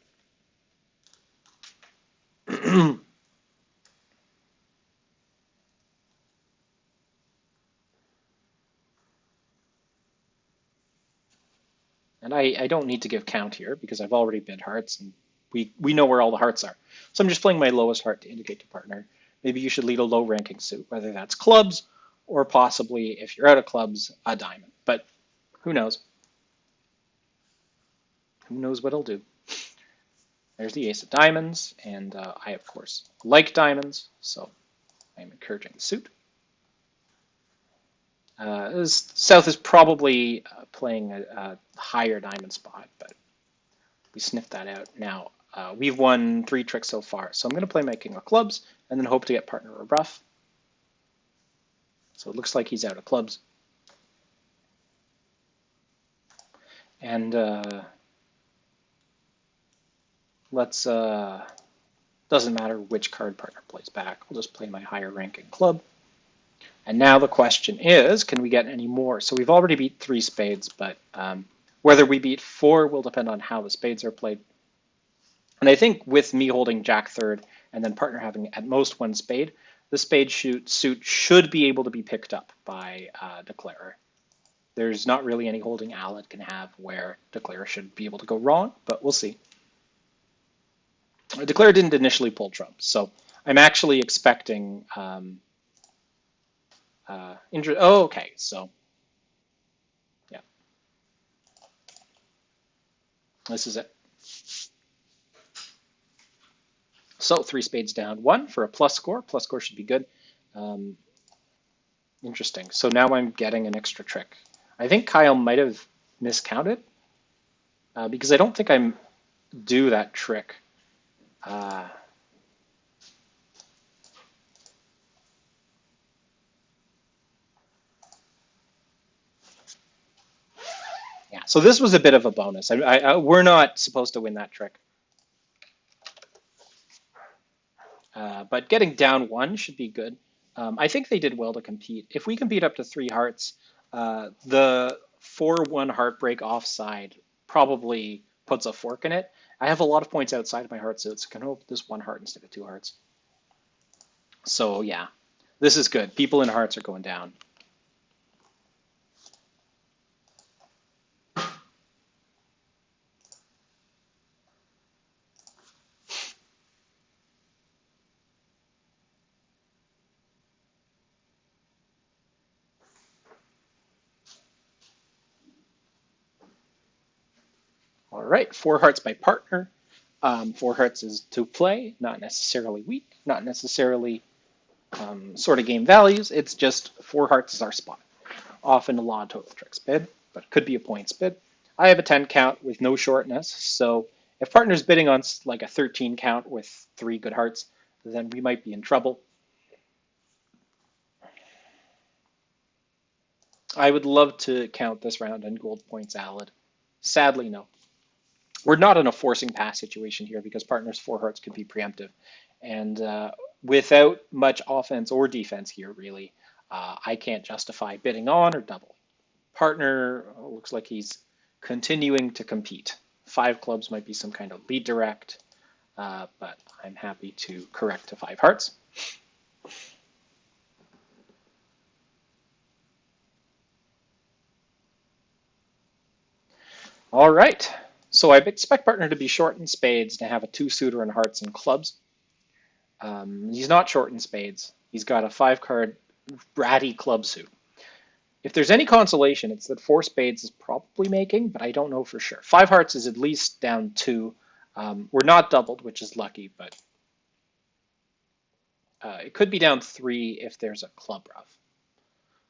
A: And I don't need to give count here because I've already bid hearts and we know where all the hearts are. So I'm just playing my lowest heart to indicate to partner maybe you should lead a low-ranking suit, whether that's clubs or possibly, if you're out of clubs, a diamond. But who knows? Who knows what he'll do? There's the ace of diamonds, and I, of course, like diamonds, so I'm encouraging the suit. South is probably playing a higher diamond spot, but we sniffed that out. Now, we've won 3 tricks so far, so I'm going to play my king of clubs and then hope to get partner or ruff. So it looks like he's out of clubs. And doesn't matter which card partner plays back. I'll just play my higher ranking club. And now the question is, can we get any more? So we've already beat 3 spades, but whether we beat 4 will depend on how the spades are played. And I think with me holding Jack third and then partner having at most 1 spade, the spade suit should be able to be picked up by Declarer. There's not really any holding Alad can have where Declarer should be able to go wrong, but we'll see. Declarer didn't initially pull trump, so I'm actually expecting oh, okay, so yeah, this is it. So 3 spades down 1 for a plus score. Plus score should be good. Interesting. So now I'm getting an extra trick. I think Kyle might have miscounted because I don't think I'm do that trick. Yeah, so this was a bit of a bonus. We're not supposed to win that trick. But getting down 1 should be good. I think they did well to compete. If we compete up to 3 hearts, the 4-1 heartbreak offside probably puts a fork in it. I have a lot of points outside of my heart suits. So I can hope this 1 heart instead of 2 hearts. So yeah, this is good. People in hearts are going down. All right, 4 hearts by partner. 4 hearts is to play, not necessarily weak, not necessarily sort of game values. It's just 4 hearts is our spot. Often a lot of total tricks bid, but could be a points bid. I have a 10 count with no shortness, so if partner's bidding on like a 13 count with 3 good hearts, then we might be in trouble. I would love to count this round on gold points, Alad. Sadly, no. We're not in a forcing pass situation here because partner's 4 hearts could be preemptive. And without much offense or defense here, really, I can't justify bidding on or double. Partner looks like he's continuing to compete. 5 clubs might be some kind of lead direct, but I'm happy to correct to 5 hearts. All right. So I expect partner to be short in spades, to have a 2-suiter in hearts and clubs. He's not short in spades. He's got a 5-card bratty club suit. If there's any consolation, it's that 4 spades is probably making, but I don't know for sure. 5 hearts is at least down 2. We're not doubled, which is lucky, but it could be down 3 if there's a club ruff.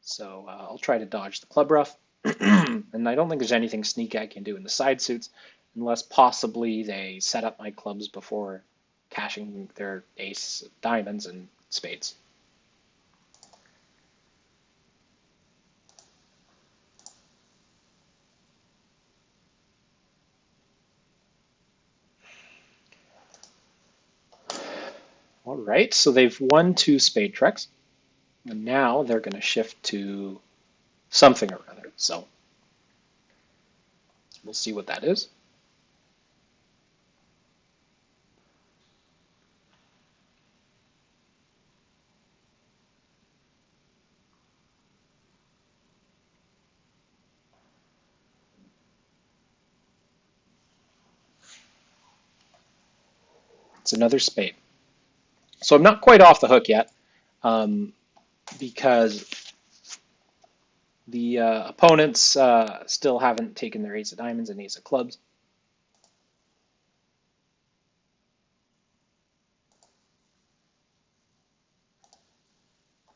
A: So I'll try to dodge the club ruff. And I don't think there's anything sneaky I can do in the side suits, unless possibly they set up my clubs before cashing their ace, diamonds, and spades. All right, so they've won 2 spade tricks, and now they're going to shift to something or other. So we'll see what that is. It's another spade. So I'm not quite off the hook yet, um, because the opponents still haven't taken their ace of diamonds and ace of clubs.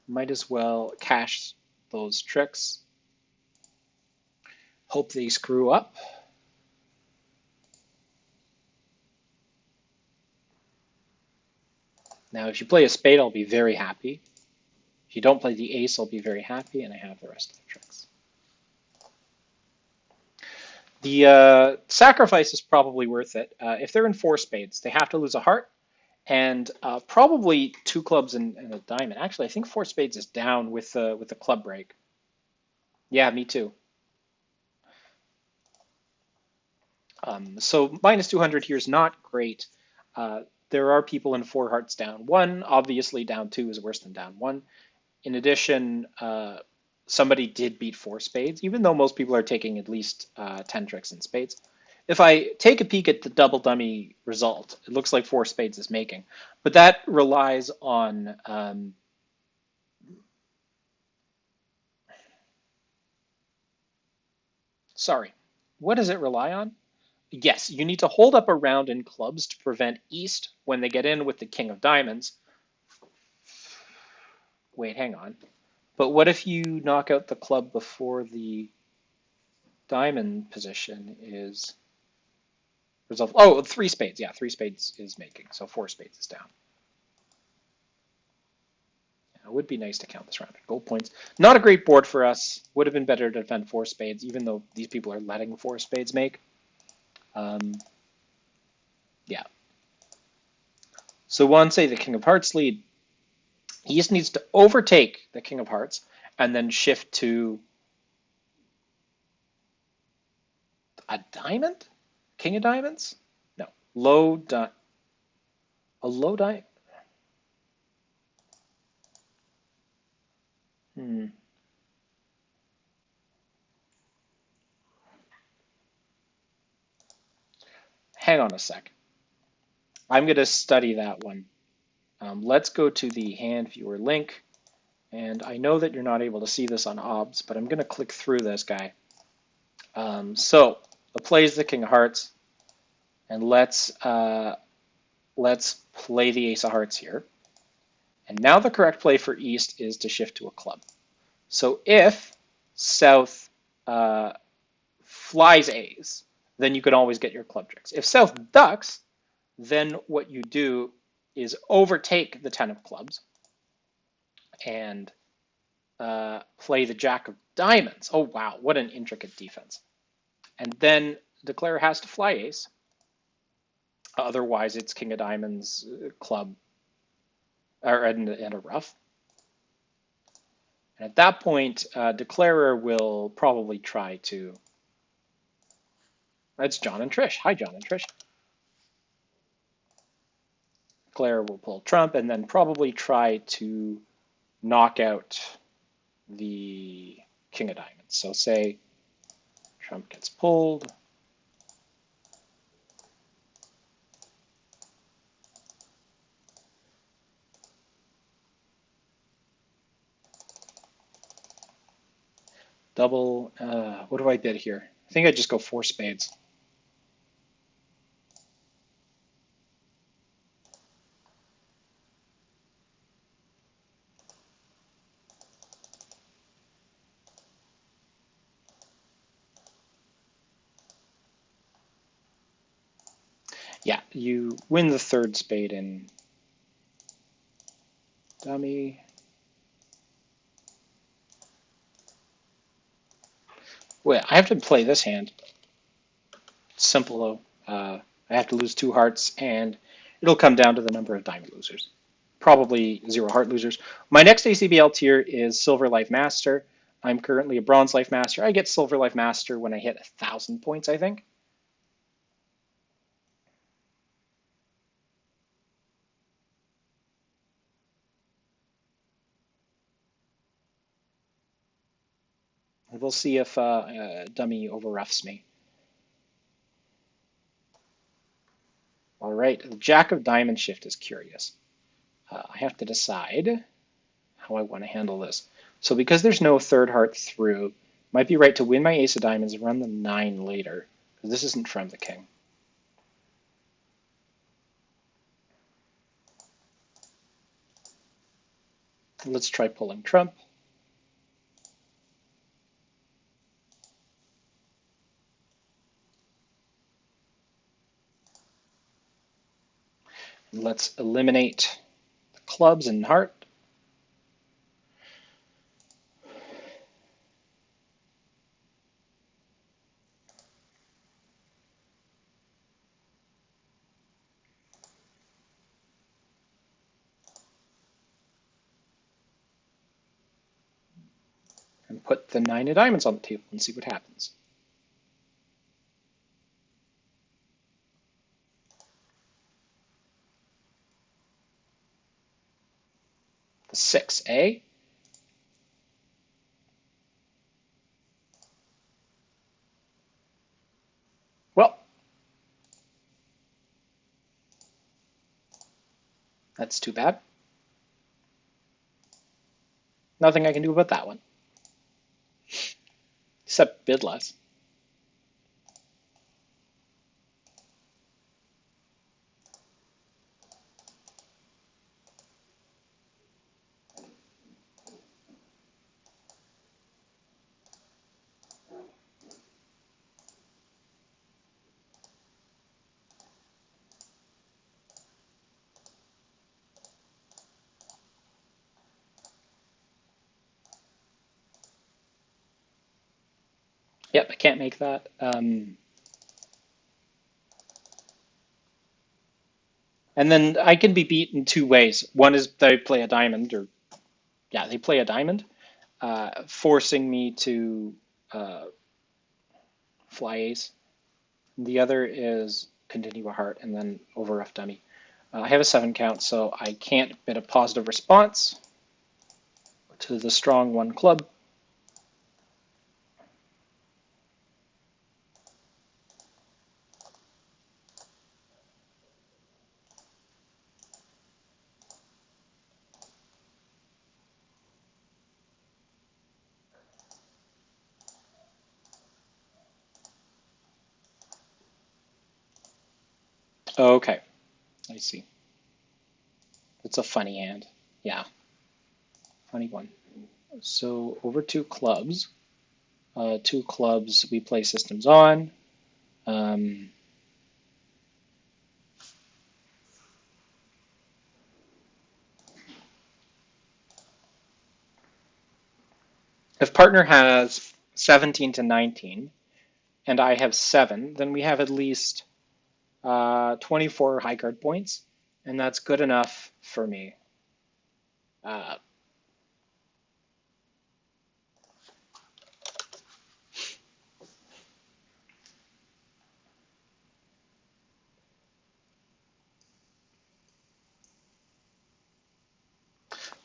A: Might as well cash those tricks. Hope they screw up. Now, if you play a spade, I'll be very happy. If you don't play the ace, I'll be very happy, and I have the rest of the tricks. The sacrifice is probably worth it. If they're in four spades, they have to lose a heart and probably two clubs and a diamond. Actually, I think four spades is down with the club break. Yeah, me too. So minus 200 here is not great. There are people in four hearts down one. Obviously, down two is worse than down one. In addition, somebody did beat four spades, even though most people are taking at least 10 tricks in spades. If I take a peek at the double dummy result, it looks like four spades is making, but that relies on sorry, what does it rely on? Yes, you need to hold up a round in clubs to prevent East when they get in with the king of diamonds. Wait, hang on. But what if you knock out the club before the diamond position is resolved? Oh, three spades. Yeah, three spades is making, so four spades is down. It would be nice to count this round. Gold points. Not a great board for us. Would have been better to defend four spades, even though these people are letting four spades make. Yeah. So one, say the King of Hearts lead. He just needs to overtake the King of Hearts and then shift to a diamond? King of Diamonds? No. A low diamond? Hmm. Hang on a sec. I'm going to study that one. Let's go to the hand viewer link. And I know that you're not able to see this on OBS, but I'm going to click through this guy. So the play is the King of Hearts, and let's play the Ace of Hearts here. And now the correct play for East is to shift to a club. So if South flies Ace, then you can always get your club tricks. If South ducks, then what you do is overtake the 10 of clubs and play the Jack of diamonds. Oh, wow, what an intricate defense. And then declare has to fly Ace. Otherwise, it's King of Diamonds, club, and a ruff. And at that point, Declarer will probably try to. That's John and Trish. Hi, John and Trish. Declarer will pull Trump and then probably try to knock out the King of Diamonds. So say Trump gets pulled. Double, what do I bid here? I think I just go four spades. Yeah, you win the third spade in dummy. Wait, I have to play this hand. Simple though. I have to lose two hearts, and it'll come down to the number of diamond losers. Probably zero heart losers. My next ACBL tier is Silver Life Master. I'm currently a Bronze Life Master. I get Silver Life Master when I hit 1,000 points, I think. We'll see if Dummy overroughs me. All right, the Jack of Diamond shift is curious. I have to decide how I want to handle this. So because there's no third heart through, might be right to win my ace of diamonds and run the 9 later, because this isn't from the king. Let's try pulling trump. Let's eliminate the clubs and heart. And put the 9 of diamonds on the table and see what happens. The 6, eh? Well, that's too bad. Nothing I can do about that one. Except bid less. Yep, I can't make that. And then I can be beat in 2 ways. One is they play a diamond, or yeah, they play a diamond, forcing me to fly ace. The other is continue a heart and then over rough dummy. I have a 7 count, so I can't bid a positive response to the strong 1 club. Okay, I see. It's a funny hand. Yeah, funny one. So over 2 clubs. 2 clubs we play systems on. Um, if partner has 17 to 19 and I have 7, then we have at least 24 high card points, and that's good enough for me. Uh,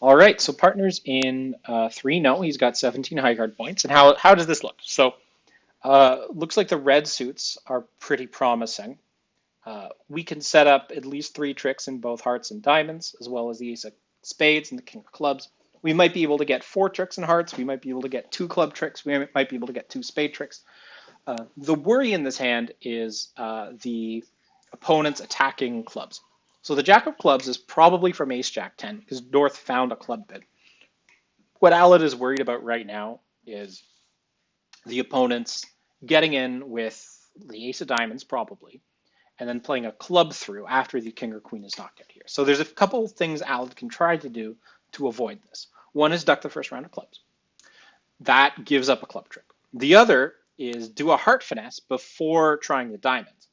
A: all right, so partner's in 3. No, he's got 17 high card points. And how does this look? So looks like the red suits are pretty promising. We can set up at least 3 tricks in both hearts and diamonds, as well as the ace of spades and the king of clubs. We might be able to get 4 tricks in hearts. We might be able to get 2 club tricks. We might be able to get 2 spade tricks. The worry in this hand is the opponent's attacking clubs. So the jack of clubs is probably from ace jack 10 because North found a club bid. What Alad is worried about right now is the opponent's getting in with the ace of diamonds probably, and then playing a club through after the king or queen is knocked out here. So there's a couple things Alad can try to do to avoid this. One is duck the first round of clubs. That gives up a club trick. The other is do a heart finesse before trying the diamonds.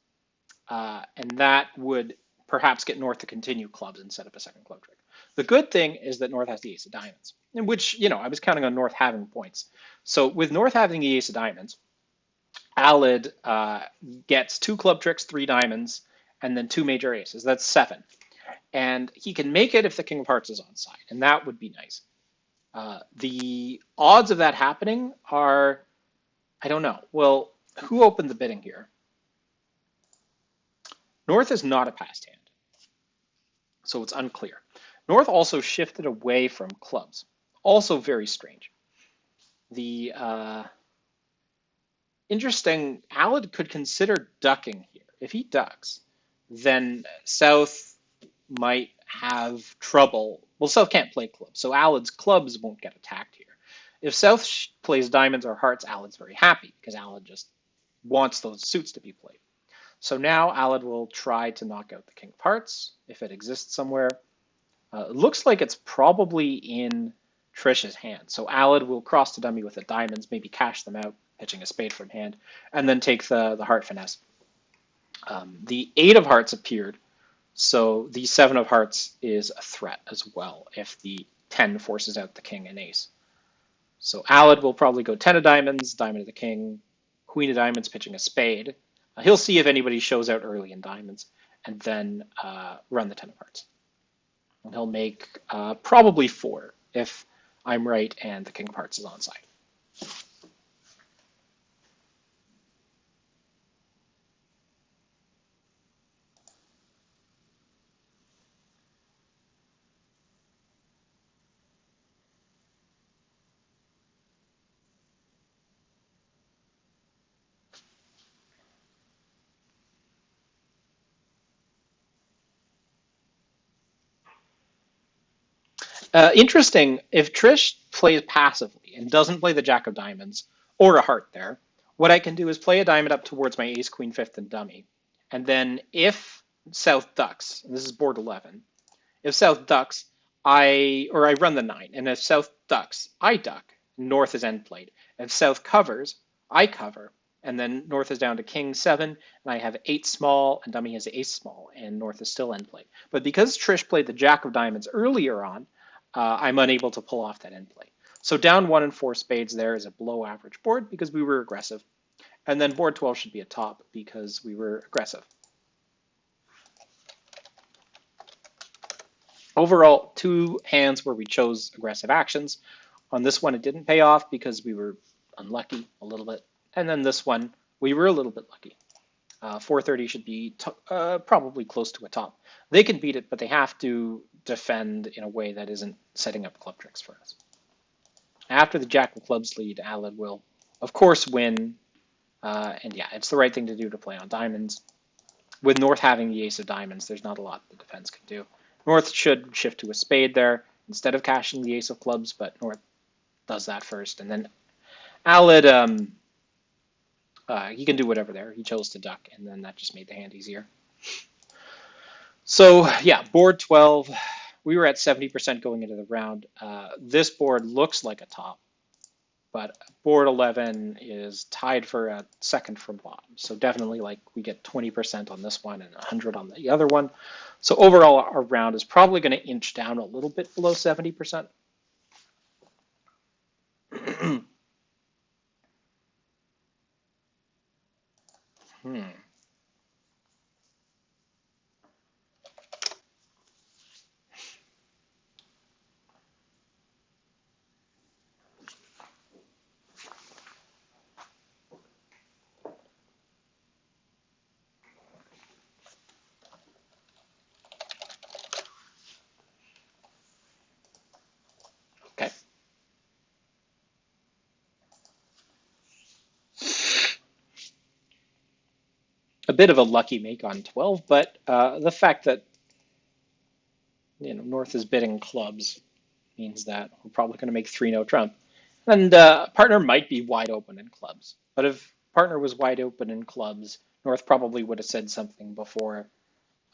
A: And that would perhaps get North to continue clubs and set up a second club trick. The good thing is that North has the ace of diamonds, in which, I was counting on North having points. So with North having the ace of diamonds, Alad gets 2 club tricks, 3 diamonds, and then 2 major aces. That's 7. And he can make it if the king of hearts is on side, and that would be nice. The odds of that happening are, I don't know. Well, who opened the bidding here? North is not a passed hand, so it's unclear. North also shifted away from clubs. Also very strange. The interesting, Alad could consider ducking here. If he ducks, then South might have trouble. Well, South can't play clubs, so Alad's clubs won't get attacked here. If South plays diamonds or hearts, Alad's very happy because Alad just wants those suits to be played. So now Alad will try to knock out the king of hearts if it exists somewhere. It looks like it's probably in Trish's hand. So Alad will cross the dummy with the diamonds, maybe cash them out, pitching a spade from hand, and then take the heart finesse. The 8 of hearts appeared, so the 7 of hearts is a threat as well if the 10 forces out the king and ace. So Alad will probably go 10 of diamonds, diamond of the king, queen of diamonds pitching a spade. He'll see if anybody shows out early in diamonds, and then run the 10 of hearts. And he'll make probably 4 if I'm right and the king of hearts is onside. Interesting, if Trish plays passively and doesn't play the jack of diamonds or a heart there, what I can do is play a diamond up towards my ace, queen, fifth, and dummy. And then if South ducks, and this is board 11, if South ducks, I run the 9. And if South ducks, I duck. North is end played. If South covers, I cover. And then North is down to king 7, and I have 8 small, and dummy has ace small, and North is still end played. But because Trish played the jack of diamonds earlier on, I'm unable to pull off that end play. So down 1 and 4 spades there is a below average board because we were aggressive. And then board 12 should be a top because we were aggressive. Overall, 2 hands where we chose aggressive actions. On this one, it didn't pay off because we were unlucky a little bit. And then this one, we were a little bit lucky. 430 should be probably close to a top. They can beat it, but they have to defend in a way that isn't setting up club tricks for us. After the jack of clubs lead, Alad will, of course, win. And yeah, it's the right thing to do to play on diamonds. With North having the ace of diamonds, there's not a lot the defense can do. North should shift to a spade there instead of cashing the ace of clubs, but North does that first. And then Alad, he can do whatever there. He chose to duck, and then that just made the hand easier. So yeah, board 12, we were at 70% going into the round. This board looks like a top, but board 11 is tied for a second from bottom. So definitely like we get 20% on this one and 100 on the other one. So overall, our round is probably going to inch down a little bit below 70%. Okay. A bit of a lucky make on 12, but the fact that North is bidding clubs means that we're probably going to make 3-0 trump. And partner might be wide open in clubs. But if partner was wide open in clubs, North probably would have said something before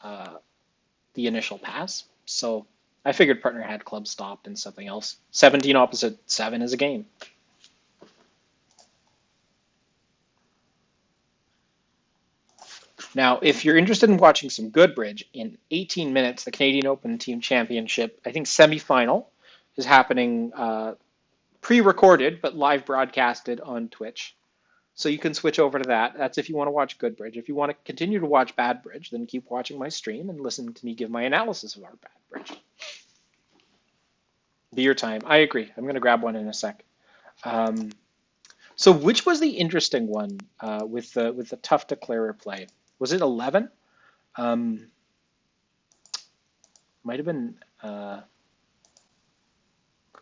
A: the initial pass. So I figured partner had club stopped and something else. 17 opposite 7 is a game. Now, if you're interested in watching some good bridge, in 18 minutes, the Canadian Open Team Championship, I think semifinal, is happening pre-recorded but live broadcasted on Twitch. So you can switch over to that. That's if you want to watch good bridge. If you want to continue to watch bad bridge, then keep watching my stream and listen to me give my analysis of our bad bridge. Be your time. I agree. I'm going to grab one in a sec. So which was the interesting one with the tough declarer play? Was it 11? Might have been Uh,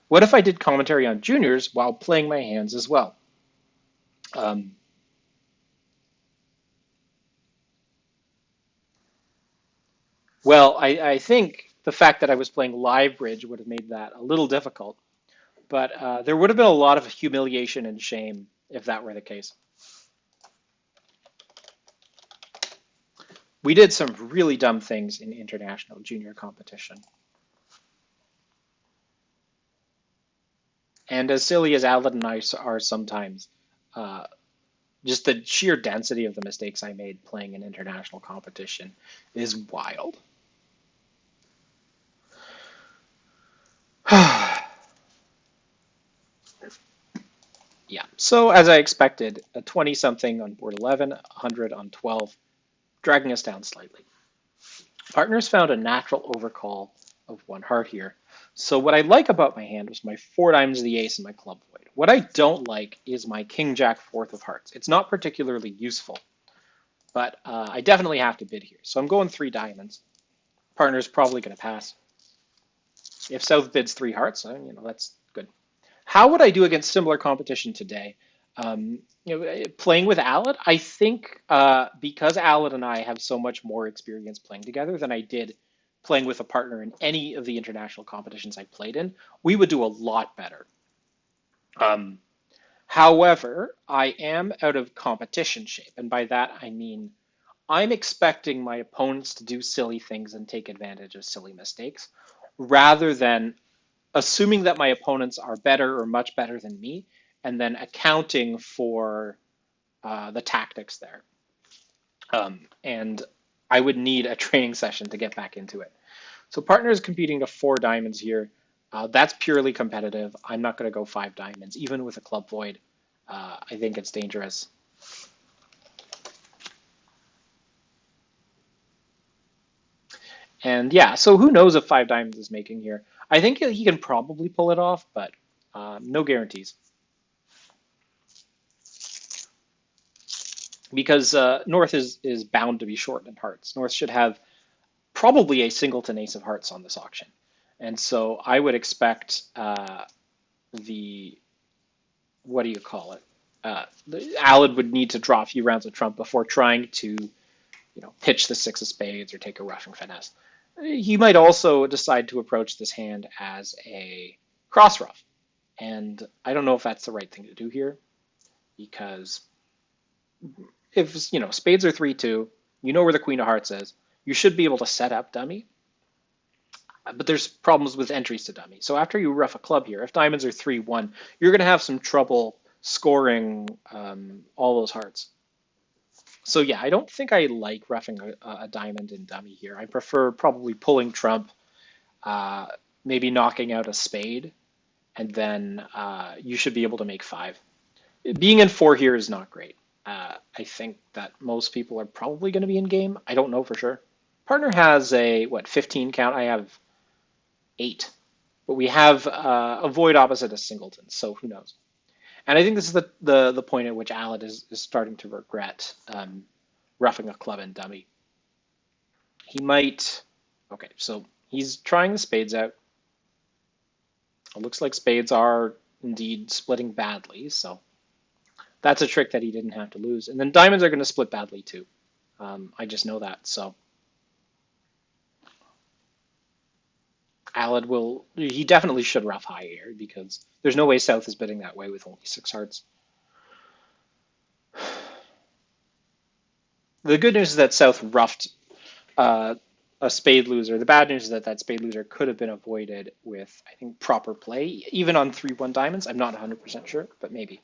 A: what if I did commentary on juniors while playing my hands as well? Um, well, I think the fact that I was playing live bridge would have made that a little difficult, but there would have been a lot of humiliation and shame if that were the case. We did some really dumb things in international junior competition. And as silly as Alan and I are sometimes, uh, just the sheer density of the mistakes I made playing in international competition is wild. Yeah, so as I expected, a 20 something on board 11, 100 on 12, dragging us down slightly. Partners found a natural overcall of one heart here. So what I like about my hand was my four diamonds, the ace, and my club void. What I don't like is my king jack fourth of hearts. It's not particularly useful, but I definitely have to bid here. So I'm going three diamonds. Partner's probably going to pass. If South bids three hearts, that's good. How would I do against similar competition today? Playing with Alad, I think because Alad and I have so much more experience playing together than I did playing with a partner in any of the international competitions I played in, we would do a lot better. Um, However, I am out of competition shape, and by that I mean I'm expecting my opponents to do silly things and take advantage of silly mistakes, rather than assuming that my opponents are better or much better than me, and then accounting for the tactics there. And I would need a training session to get back into it. So partner is competing to four diamonds here. That's purely competitive. I'm not going to go five diamonds, even with a club void. I think it's dangerous. And yeah, so who knows if five diamonds is making here? I think he can probably pull it off, but no guarantees. Because North is bound to be short in hearts. North should have probably a singleton ace of hearts on this auction. And so I would expect the, what do you call it? Alad would need to draw a few rounds of trump before trying to, pitch the six of spades or take a rushing finesse. He might also decide to approach this hand as a cross ruff. And I don't know if that's the right thing to do here, because if, spades are 3-2, you know where the queen of hearts is, you should be able to set up dummy, but there's problems with entries to dummy. So after you rough a club here, if diamonds are 3-1, you're going to have some trouble scoring all those hearts. So yeah, I don't think I like roughing a diamond in dummy here. I prefer probably pulling trump, uh, maybe knocking out a spade, and then you should be able to make five. Being in four here is not great. I think that most people are probably going to be in game. I don't know for sure. Partner has a, 15 count? I have 8. But we have a void opposite a singleton, so who knows? And I think this is the point at which Alad is starting to regret roughing a club and dummy. He might. Okay, so he's trying the spades out. It looks like spades are indeed splitting badly, so that's a trick that he didn't have to lose. And then diamonds are going to split badly too. I just know that, so. Alad he definitely should rough high here because there's no way South is bidding that way with only 6 hearts. The good news is that South roughed a spade loser. The bad news is that that spade loser could have been avoided with, I think, proper play, even on 3-1 diamonds. I'm not 100% sure, but maybe.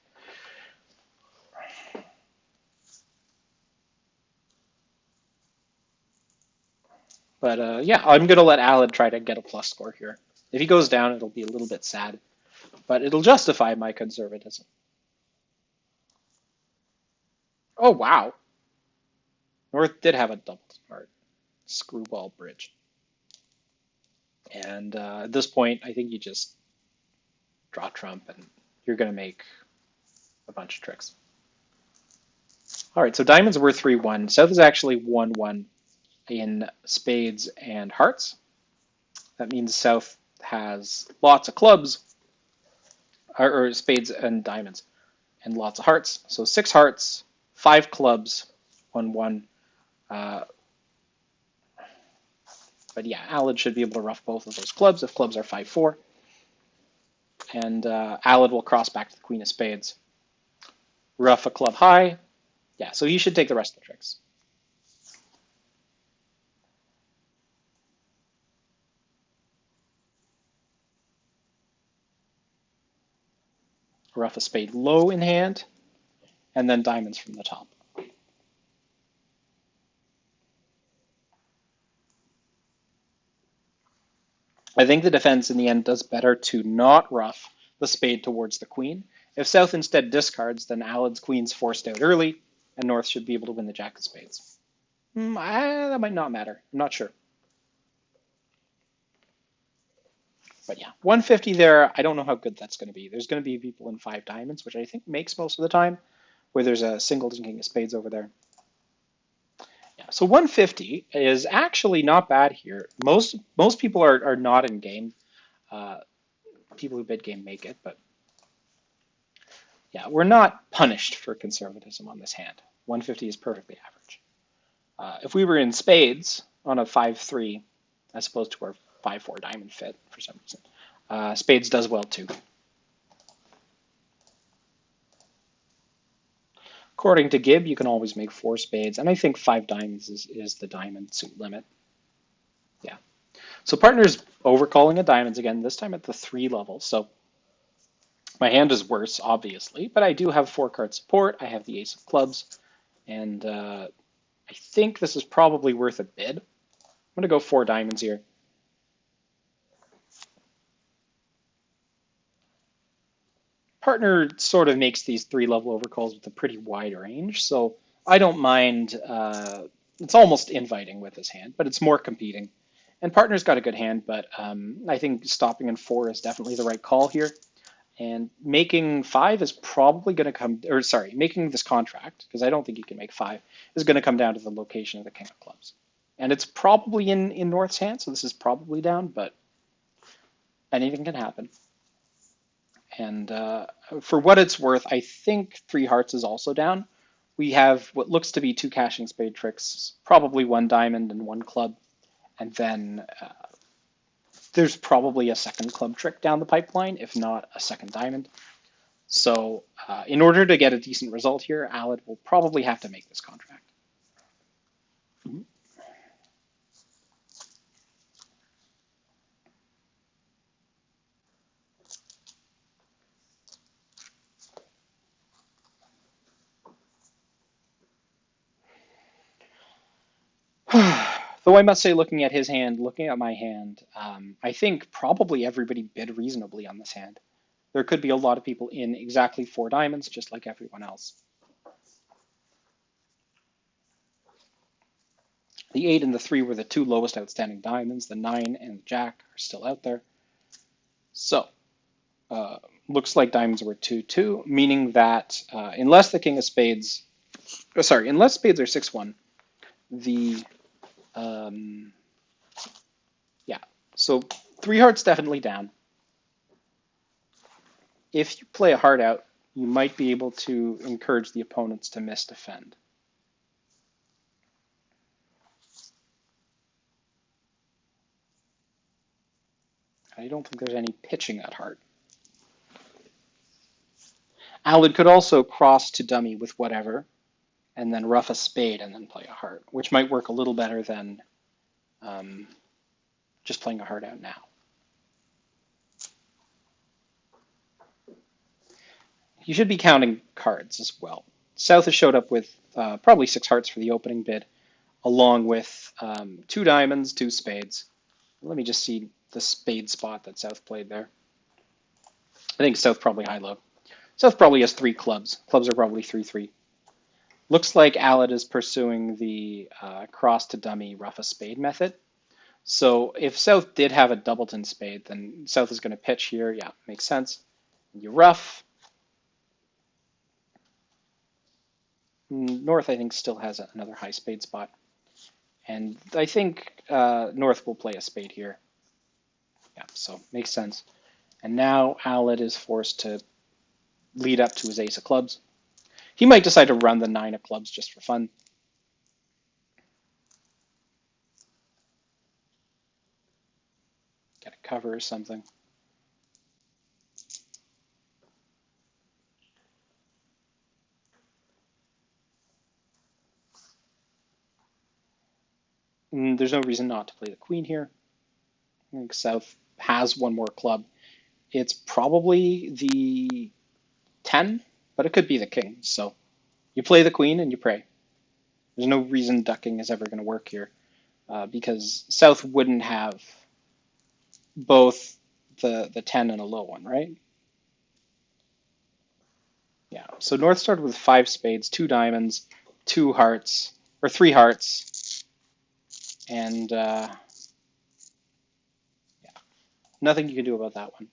A: But yeah, I'm going to let Alad try to get a plus score here. If he goes down, it'll be a little bit sad, but it'll justify my conservatism. Oh, wow. North did have a double heart. Screwball bridge. And at this point, I think you just draw trump and you're going to make a bunch of tricks. All right, so diamonds were 3-1. South is actually 1-1 in spades and hearts. That means South has lots of clubs, or spades and diamonds, and lots of hearts. So 6 hearts, 5 clubs, 1-1. Uh, but yeah, Alad should be able to ruff both of those clubs if clubs are 5-4. And Alad will cross back to the queen of spades. Ruff a club high. Yeah, so he should take the rest of the tricks. Ruff a spade low in hand, and then diamonds from the top. I think the defense in the end does better to not ruff the spade towards the queen. If South instead discards, then Alad's queen's forced out early, and North should be able to win the jack of spades. That might not matter. I'm not sure. But yeah, 150 there, I don't know how good that's going to be. There's going to be people in 5 diamonds, which I think makes most of the time, where there's a singleton king of spades over there. Yeah, so 150 is actually not bad here. Most people are not in game. Uh, People who bid game make it, but yeah, we're not punished for conservatism on this hand. 150 is perfectly average. If we were in spades on a 5-3, as opposed to our 5-4 diamond fit for some reason, spades does well too. According to Gibb, you can always make 4 spades, and I think 5 diamonds is the diamond suit limit. Yeah. So partner's overcalling a diamonds again, this time at the 3 level. So my hand is worse, obviously, but I do have 4-card support. I have the ace of clubs, and I think this is probably worth a bid. I'm going to go 4 diamonds here. Partner sort of makes these 3-level overcalls with a pretty wide range, so I don't mind. It's almost inviting with his hand, but it's more competing. And partner's got a good hand, but I think stopping in 4 is definitely the right call here. And making 5 is probably going to come, or sorry, making this contract, because I don't think you can make 5, is going to come down to the location of the king of clubs. And it's probably in North's hand, so this is probably down, but anything can happen. And for what it's worth, I think 3 hearts is also down. We have what looks to be 2 cashing spade tricks, probably 1 diamond and 1 club, and then there's probably a second club trick down the pipeline, if not a second diamond. So in order to get a decent result here, Alad will probably have to make this contract. Though I must say, looking at his hand, looking at my hand, I think probably everybody bid reasonably on this hand. There could be a lot of people in exactly 4 diamonds, just like everyone else. The 8 and the 3 were the 2 lowest outstanding diamonds. The 9 and the jack are still out there. So, looks like diamonds were 2-2, meaning that unless the king of spades, unless spades are 6-1, the, yeah, so 3 hearts definitely down. If you play a heart out, you might be able to encourage the opponents to misdefend. I don't think there's any pitching at heart. Alad could also cross to dummy with whatever, and then ruff a spade and then play a heart, which might work a little better than just playing a heart out now. You should be counting cards as well. South has showed up with probably 6 hearts for the opening bid, along with 2 diamonds, 2 spades. Let me just see the spade spot that South played there. I think South probably high-low. South probably has 3 clubs. Clubs are probably 3-3. Looks like Alad is pursuing the cross to dummy ruff a spade method. So if South did have a doubleton spade, then South is going to pitch here. Yeah, makes sense. You ruff. North, I think, still has another high spade spot. And I think North will play a spade here. Yeah, so makes sense. And now Aled is forced to lead up to his ace of clubs. He might decide to run the nine of clubs just for fun. Get a cover or something. And there's no reason not to play the queen here. I think South has one more club. It's probably the 10, but it could be the king. So you play the queen and you pray. There's no reason ducking is ever going to work here because South wouldn't have both the 10 and a low one, right? Yeah. So North started with 5 spades, 2 diamonds, 2 hearts, or 3 hearts, and yeah, nothing you can do about that one.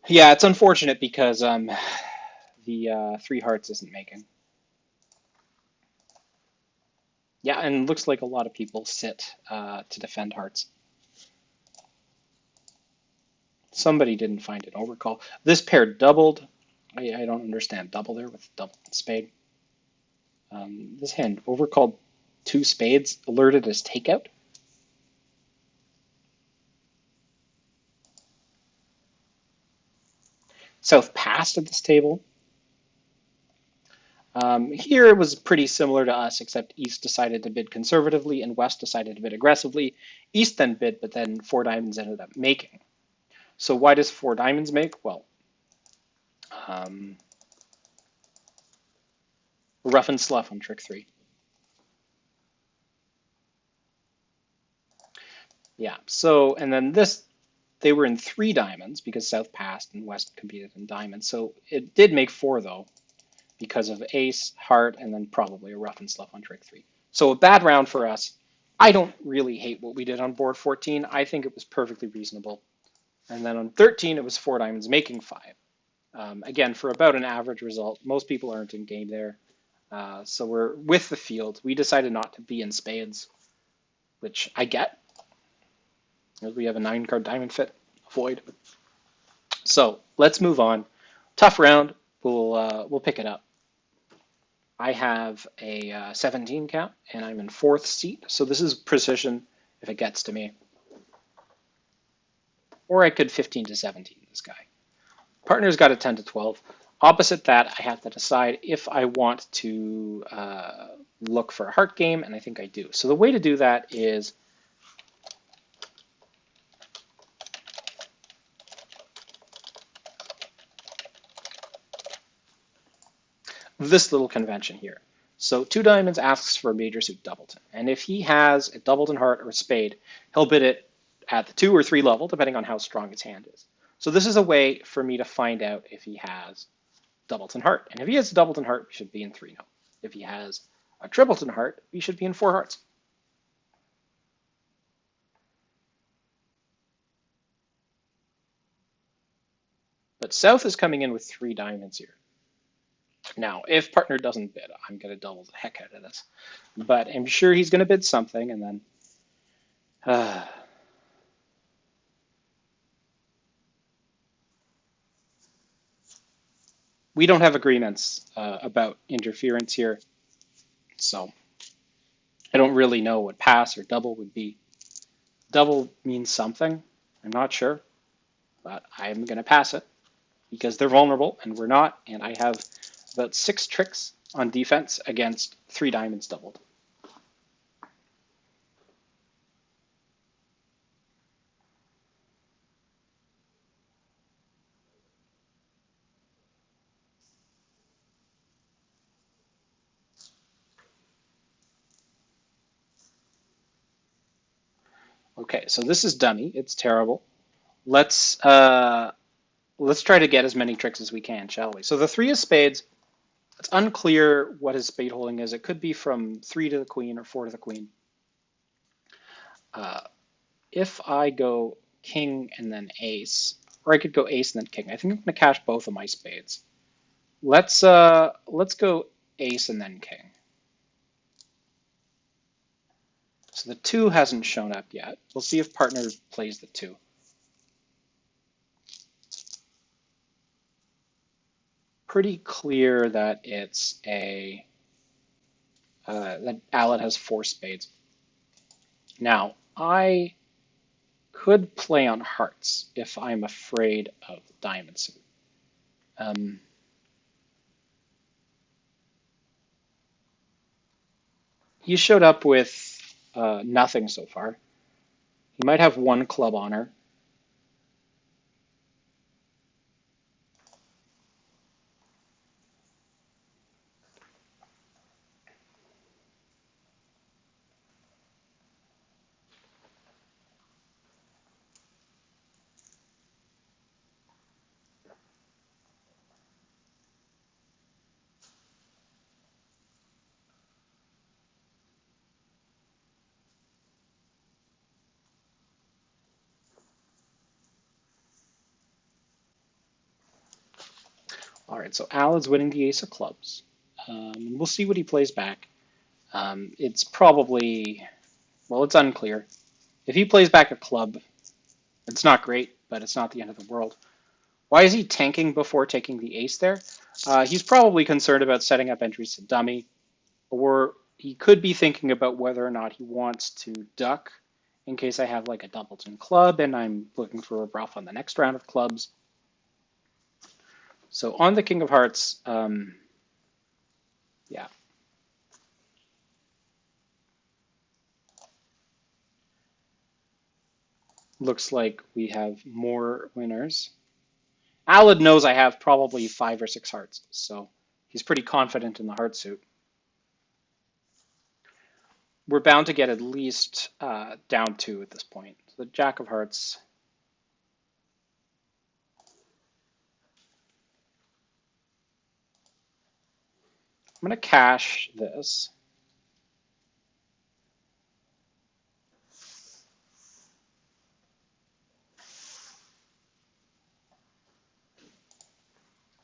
A: Yeah, it's unfortunate because the 3 hearts isn't making. Yeah, and looks like a lot of people sit to defend hearts. Somebody didn't find an overcall. This pair doubled. I don't understand double there with double spade. This hand overcalled 2 spades, alerted as takeout. South passed at this table. Here it was pretty similar to us, except East decided to bid conservatively and West decided to bid aggressively. East then bid, but then 4 diamonds ended up making. So why does 4 diamonds make? Well, rough and slough on trick 3. Yeah, so, and then this, they were in 3 diamonds because South passed and West competed in diamonds. So it did make 4 though, because of ace, heart, and then probably a rough and slough on trick 3. So a bad round for us. I don't really hate what we did on board 14. I think it was perfectly reasonable. And then on 13, it was 4 diamonds making 5. Again, for about an average result, most people aren't in game there. So we're with the field. We decided not to be in spades, which I get. We have a 9-card diamond fit, void. So let's move on. Tough round. We'll pick it up. I have a 17 count, and I'm in 4th seat. So this is precision if it gets to me. Or I could 15 to 17 this guy. Partner's got a 10 to 12. Opposite that, I have to decide if I want to look for a heart game, and I think I do. So the way to do that is this little convention here. So 2 diamonds asks for a major suit doubleton. And if he has a doubleton heart or a spade, he'll bid it at the 2 or 3 level, depending on how strong his hand is. So this is a way for me to find out if he has doubleton heart. And if he has a doubleton heart, we should be in 3 no. If he has a tripleton heart, we should be in 4 hearts. But South is coming in with 3 diamonds here. Now, if partner doesn't bid, I'm going to double the heck out of this. But I'm sure he's going to bid something, and then we don't have agreements about interference here, so I don't really know what pass or double would be. Double means something. I'm not sure, but I'm going to pass it because they're vulnerable and we're not, and I have about 6 tricks on defense against 3 diamonds doubled. Okay, so this is dummy. It's terrible. Let's try to get as many tricks as we can, shall we? So the 3 of spades. It's unclear what his spade holding is. It could be from 3 to the queen or 4 to the queen. If I go king and then ace, or I could go ace and then king. I think I'm going to cash both of my spades. Let's go ace and then king. So the 2 hasn't shown up yet. We'll see if partner plays the 2. Pretty clear that it's that Alad has 4 spades. Now, I could play on hearts if I'm afraid of the diamond suit. He showed up with nothing so far. He might have 1 club honor. All right, so Alad's winning the ace of clubs. We'll see what he plays back. It's probably, well, it's unclear. If he plays back a club, it's not great, but it's not the end of the world. Why is he tanking before taking the ace there? He's probably concerned about setting up entries to dummy, or he could be thinking about whether or not he wants to duck in case I have like a doubleton club and I'm looking for a bluff on the next round of clubs. So on the King of Hearts, yeah. Looks like we have more winners. Alad knows I have probably 5 or 6 hearts, so he's pretty confident in the heart suit. We're bound to get at least down 2 at this point. So the Jack of Hearts. I'm going to cash this.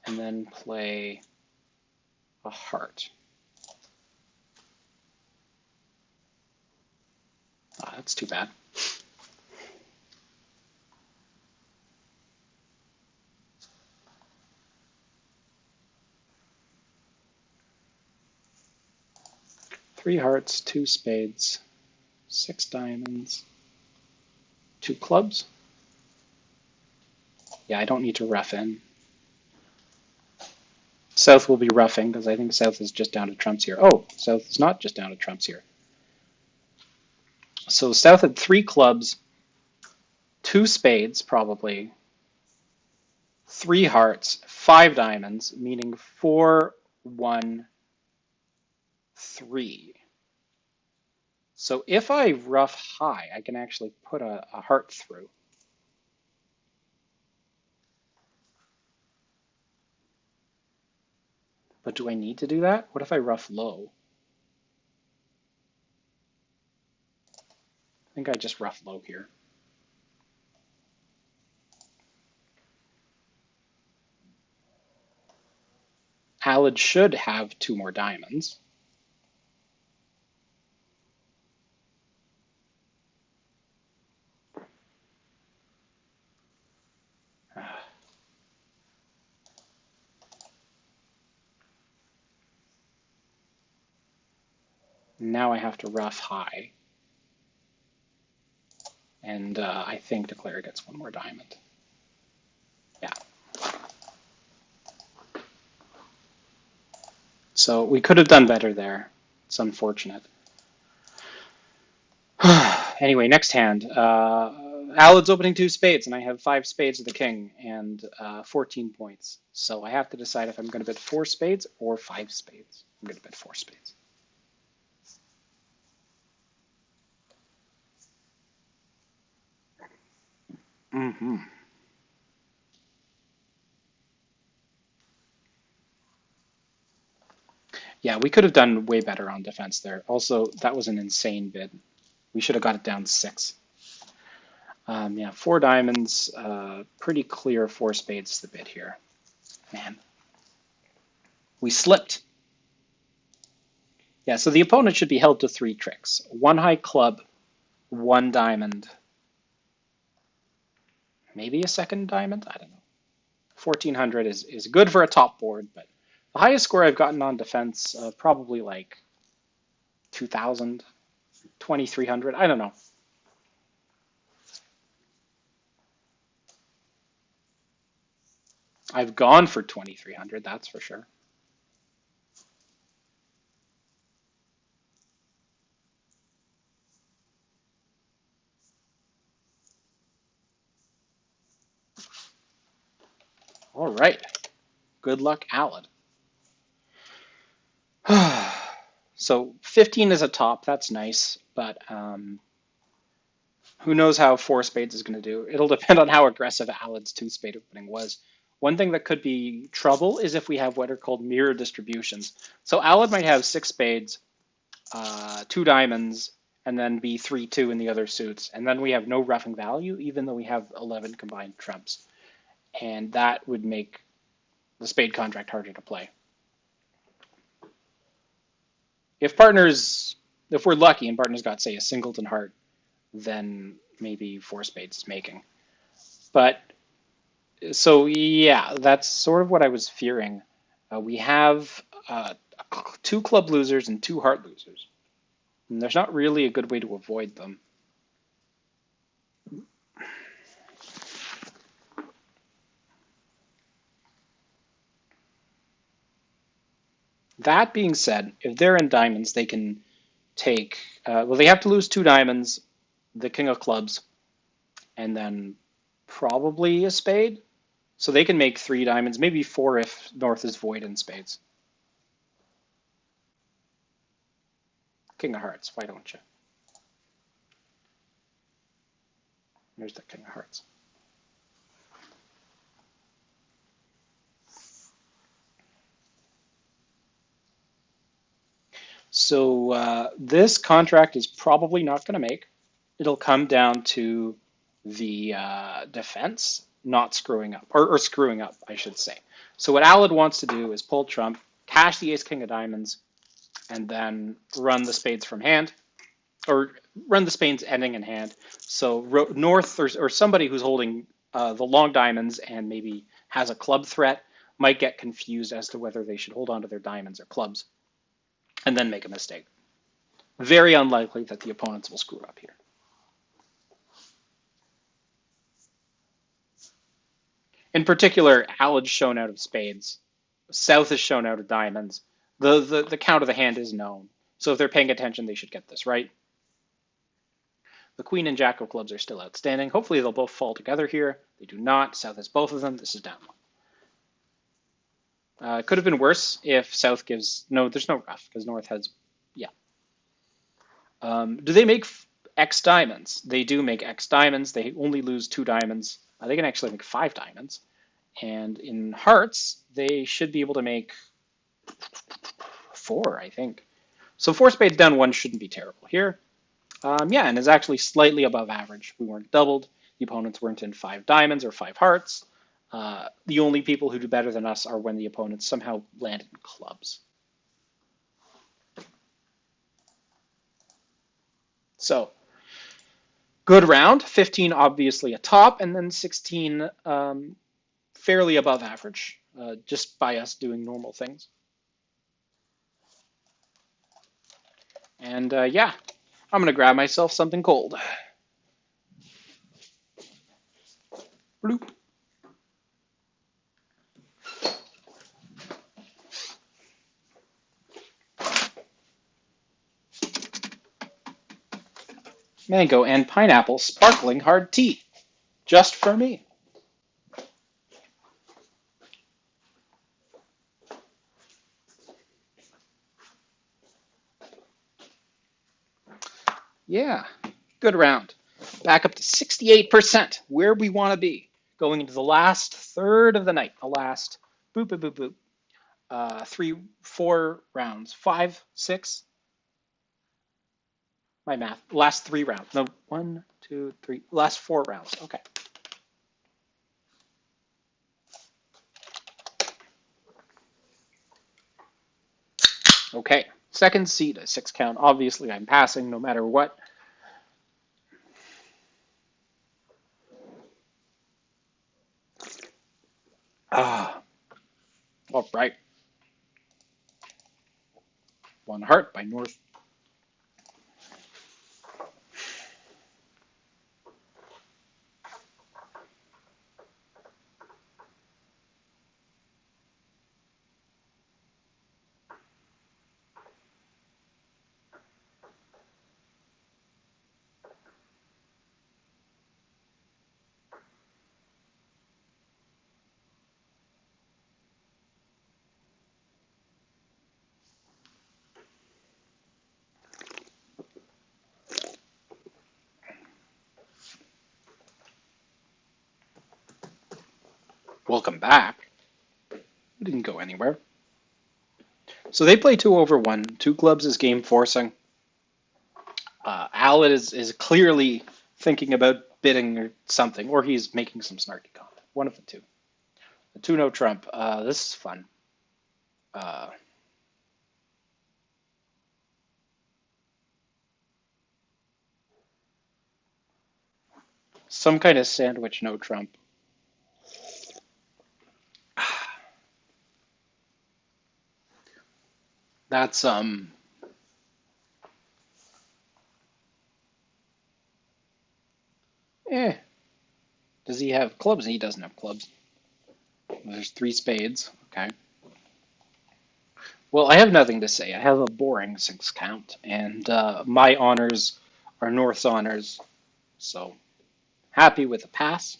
A: And then play a heart. Oh, that's too bad. Three hearts, 2 spades, 6 diamonds, 2 clubs. Yeah, I don't need to rough in. South will be roughing because I think South is just down to trumps here. Oh, South is not just down to trumps here. So South had 3 clubs, 2 spades probably, 3 hearts, 5 diamonds, meaning 4, 1, 3. So if I rough high, I can actually put a heart through. But do I need to do that? What if I rough low? I think I just rough low here. Alad should have 2 more diamonds. Now I have to rough high. And I think declare gets 1 more diamond. Yeah. So we could have done better there. It's unfortunate. Anyway, next hand. Alad's opening 2 spades, and I have 5 spades of the king and 14 points. So I have to decide if I'm going to bet 4 spades or 5 spades. I'm going to bet 4 spades. Mm-hmm. Yeah, we could have done way better on defense there. Also, that was an insane bid. We should have got it down 6. Yeah, 4 diamonds, pretty clear 4 spades is the bid here. Man, we slipped. Yeah, so the opponent should be held to 3 tricks. 1 high club, 1 diamond, maybe a second diamond? I don't know. 1400 is good for a top board, but the highest score I've gotten on defense, probably like 2000, 2300. I don't know. I've gone for 2300, that's for sure. All right. Good luck, Alad. So 15 is a top. That's nice, but who knows how 4 spades is going to do. It'll depend on how aggressive Alad's 2 spade opening was. One thing that could be trouble is if we have what are called mirror distributions. So Alad might have 6 spades, 2 diamonds, and then be 3-2 in the other suits. And then we have no roughing value, even though we have 11 combined trumps. And that would make the spade contract harder to play. If we're lucky and partner's got, say, a singleton heart, then maybe 4 spades is making. But so yeah, that's sort of what I was fearing. We have 2 club losers and 2 heart losers. And there's not really a good way to avoid them. That being said, if they're in diamonds, they can take, well, they have to lose 2 diamonds, the king of clubs, and then probably a spade. So they can make 3 diamonds, maybe 4 if North is void in spades. King of hearts, why don't you? There's the king of hearts. So this contract is probably not going to make. It'll come down to the defense not screwing up, or screwing up, I should say. So what Alad wants to do is pull trump, cash the ace king of diamonds, and then run the spades from hand, or run the spades ending in hand. So North or somebody who's holding the long diamonds and maybe has a club threat might get confused as to whether they should hold on to their diamonds or clubs, and then make a mistake. Very unlikely that the opponents will screw up here. In particular, Alad's shown out of spades. South is shown out of diamonds. The count of the hand is known. So if they're paying attention, they should get this right. The queen and jack of clubs are still outstanding. Hopefully they'll both fall together here. They do not. South has both of them. This is down one. It could have been worse if South gives, no, there's no rough because North has, yeah. Do they make X diamonds? They do make X diamonds. They only lose 2 diamonds. They can actually make 5 diamonds. And in hearts, they should be able to make 4, I think. So 4 spades down 1 shouldn't be terrible here. Yeah, and is actually slightly above average. We weren't doubled. The opponents weren't in 5 diamonds or 5 hearts. The only people who do better than us are when the opponents somehow land in clubs. So, good round. 15 obviously a top, and then 16 fairly above average, just by us doing normal things. And yeah, I'm going to grab myself something cold. Bloop. Mango and pineapple sparkling hard tea, just for me. Yeah, good round. Back up to 68%, where we want to be. Going into the last third of the night, the last boop, boop, boop, boop. 3, 4 rounds. 5, 6. My math. Last 3 rounds. No, 1, 2, 3. Last 4 rounds. Okay. Okay. Second seat, a 6 count. Obviously, I'm passing no matter what. Ah, all right. One Hart by North. Welcome back. We didn't go anywhere. So they play 2/1. Two clubs is game forcing. Allen is clearly thinking about bidding or something, or he's making some snarky comment. One of the two. The 2 no trump. This is fun. Uh, some kind of sandwich no trump. That's eh. Does he have clubs? He doesn't have clubs. There's 3 spades. Okay. Well, I have nothing to say. I have a boring 6 count, and my honors are North's honors. So happy with a pass.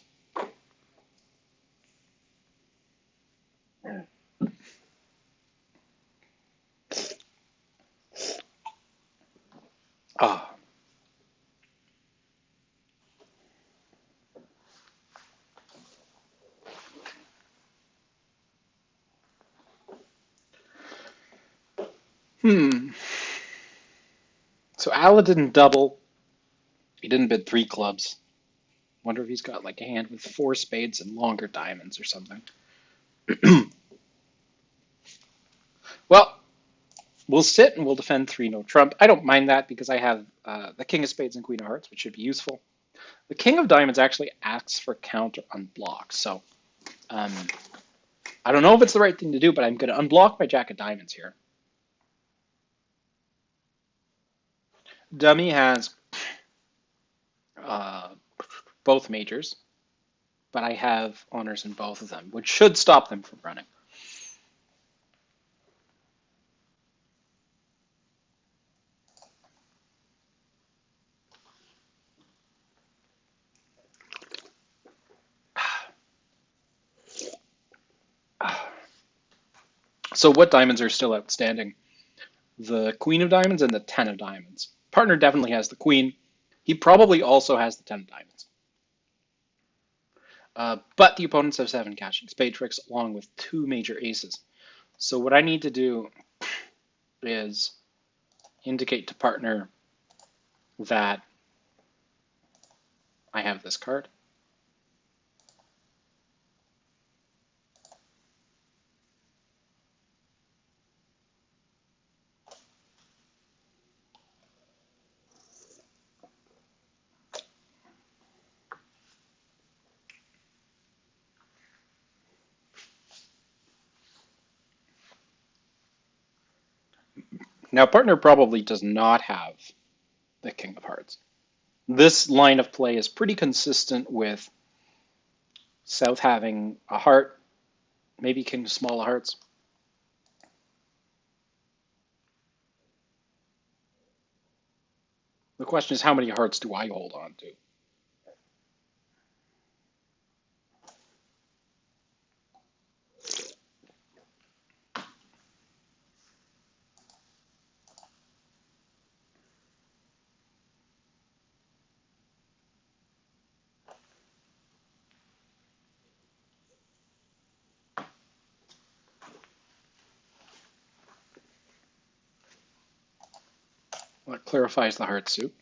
A: Ah. Hmm. So Ala didn't double. He didn't bid 3 clubs. Wonder if he's got like a hand with 4 spades and longer diamonds or something. Well, we'll sit and we'll defend 3 no trump. I don't mind that because I have the king of spades and queen of hearts, which should be useful. The king of diamonds actually asks for counter unblock. So um, I don't know if it's the right thing to do, but I'm going to unblock my jack of diamonds here. Dummy has uh, both majors, but I have honors in both of them, which should stop them from running. So what diamonds are still outstanding? The queen of diamonds and the 10 of diamonds. Partner definitely has the queen. He probably also has the 10 of diamonds. But the opponents have 7 cashing spade tricks along with 2 major aces. So what I need to do is indicate to partner that I have this card. Now partner probably does not have the king of hearts. This line of play is pretty consistent with South having a heart, maybe king of small hearts. The question is, how many hearts do I hold on to? Well, that clarifies the heart suit.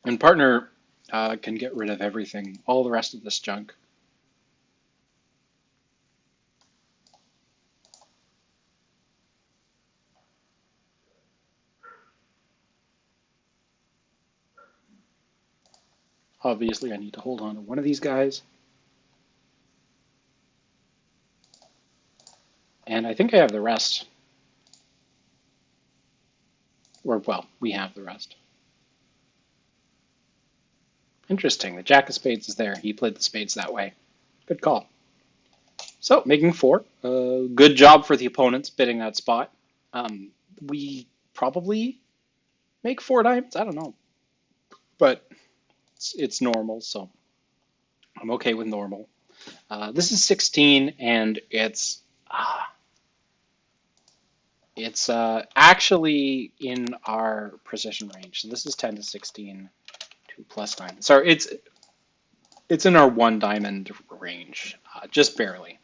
A: And partner can get rid of everything, all the rest of this junk. Obviously, I need to hold on to one of these guys. And I think I have the rest. Or, well, we have the rest. Interesting. The jack of spades is there. He played the spades that way. Good call. So, making 4. Good job for the opponents bidding that spot. We probably make 4 diamonds. I don't know. But it's normal, so I'm okay with normal. This is 16, and it's actually in our precision range. So this is 10 to 16, 2 plus 9. Sorry, it's in our 1 diamond range, just barely.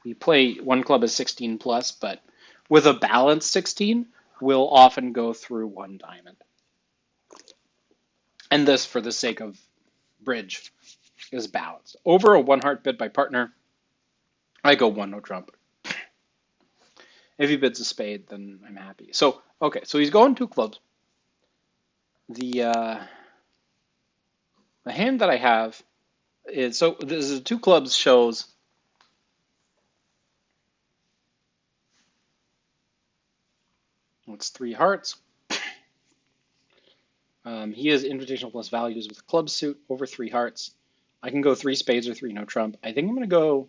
A: We play one club as 16 plus, but with a balanced 16, we'll often go through 1 diamond. And this, for the sake of bridge, is balanced. Over a 1 heart bid by partner, I go 1 no trump. If he bids a spade, then I'm happy. So, okay, so he's going 2 clubs. The hand that I have is, so this is 2 clubs shows it's 3 hearts. He has invitational plus values with a club suit over 3 hearts. I can go 3 spades or 3 no trump. I think I'm going to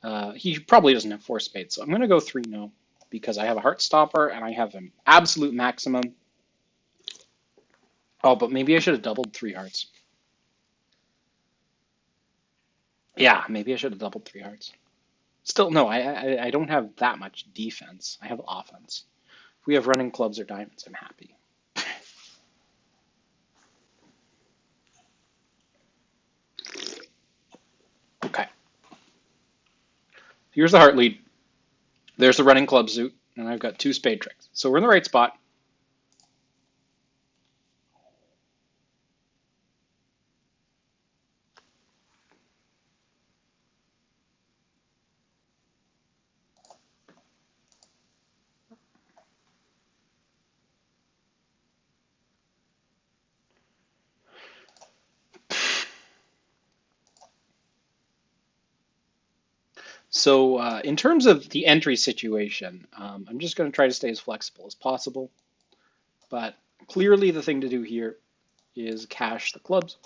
A: go, he probably doesn't have 4 spades, so I'm going to go 3 no because I have a heart stopper and I have an absolute maximum. Oh, but maybe I should have doubled 3 hearts. Yeah, maybe I should have doubled 3 hearts. Still, no, I don't have that much defense. I have offense. If we have running clubs or diamonds, I'm happy. Okay. Here's the heart lead. There's the running club suit, and I've got 2 spade tricks. So we're in the right spot. So in terms of the entry situation, I'm just going to try to stay as flexible as possible. But clearly the thing to do here is cash the clubs.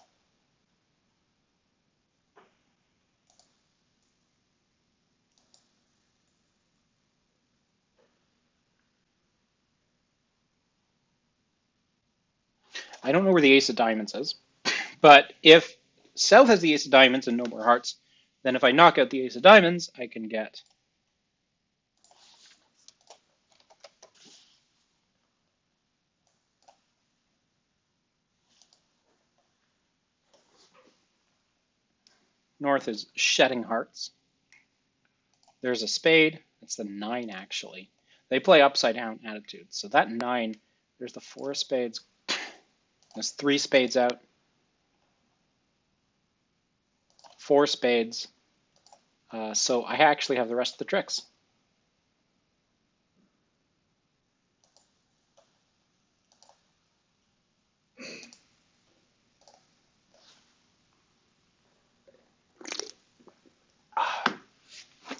A: I don't know where the ace of diamonds is, but if South has the ace of diamonds and no more hearts, then if I knock out the ace of diamonds, I can get North is shedding hearts. There's a spade. It's the 9, actually. They play upside down attitudes. So that 9, there's the 4 of spades. There's 3 spades out. 4 spades. So I actually have the rest of the tricks.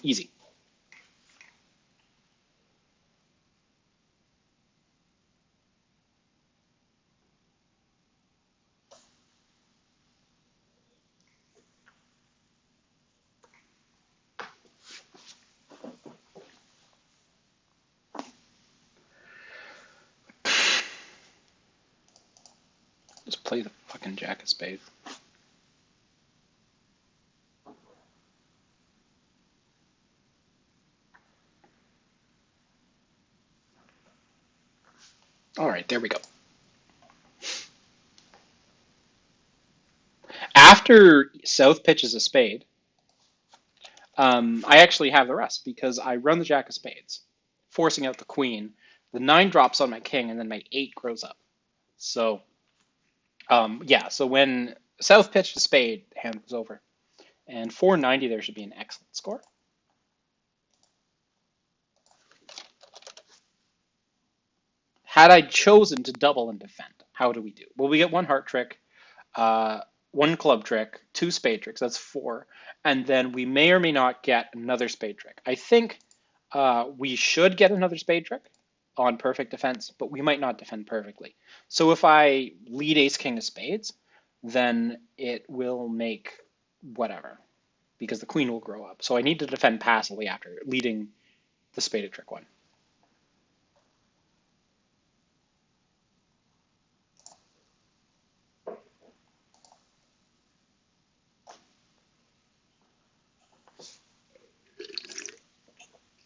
A: Easy. Just play the fucking jack of spades. All right, there we go. After South pitches a spade, I actually have the rest because I run the jack of spades, forcing out the queen. The 9 drops on my king, and then my 8 grows up. So Yeah, so when South pitched a spade, hand was over. And 490 there should be an excellent score. Had I chosen to double and defend, how do we do? Well, we get one heart trick, uh, one club trick, two spade tricks. That's four. And then we may or may not get another spade trick. I think we should get another spade trick on perfect defense, but we might not defend perfectly. So if I lead ace king of spades, then it will make whatever, because the queen will grow up. So I need to defend passively after leading the spaded trick one.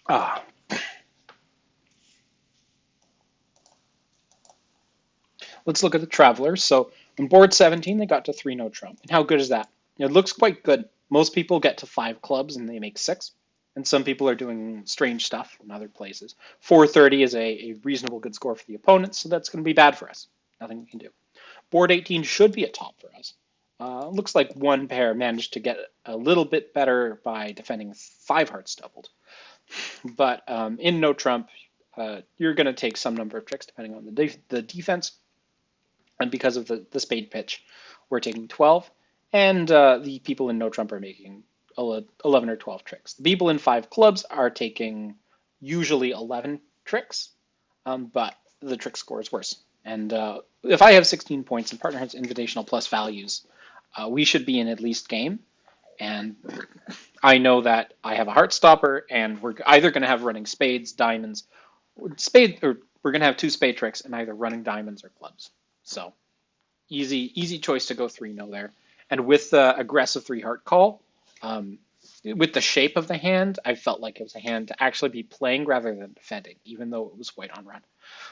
A: Ah, let's look at the travelers. So on board 17, they got to 3 no trump. And how good is that? It looks quite good. Most people get to 5 clubs and they make 6. And some people are doing strange stuff in other places. 430 is a reasonable good score for the opponent, so that's going to be bad for us. Nothing we can do. Board 18 should be a top for us. Looks like one pair managed to get a little bit better by defending 5 hearts doubled. But in no trump, you're going to take some number of tricks depending on the defense. And because of the spade pitch, we're taking 12. And the people in no trump are making 11 or 12 tricks. The people in 5 clubs are taking usually 11 tricks, but the trick score is worse. And if I have 16 points and partner has invitational plus values, we should be in at least game. And I know that I have a heart stopper, and we're either going to have running spades, diamonds, or we're going to have 2 spade tricks and either running diamonds or clubs. So easy choice to go 3-no there. And with the aggressive 3 heart call, with the shape of the hand, I felt like it was a hand to actually be playing rather than defending, even though it was white on red.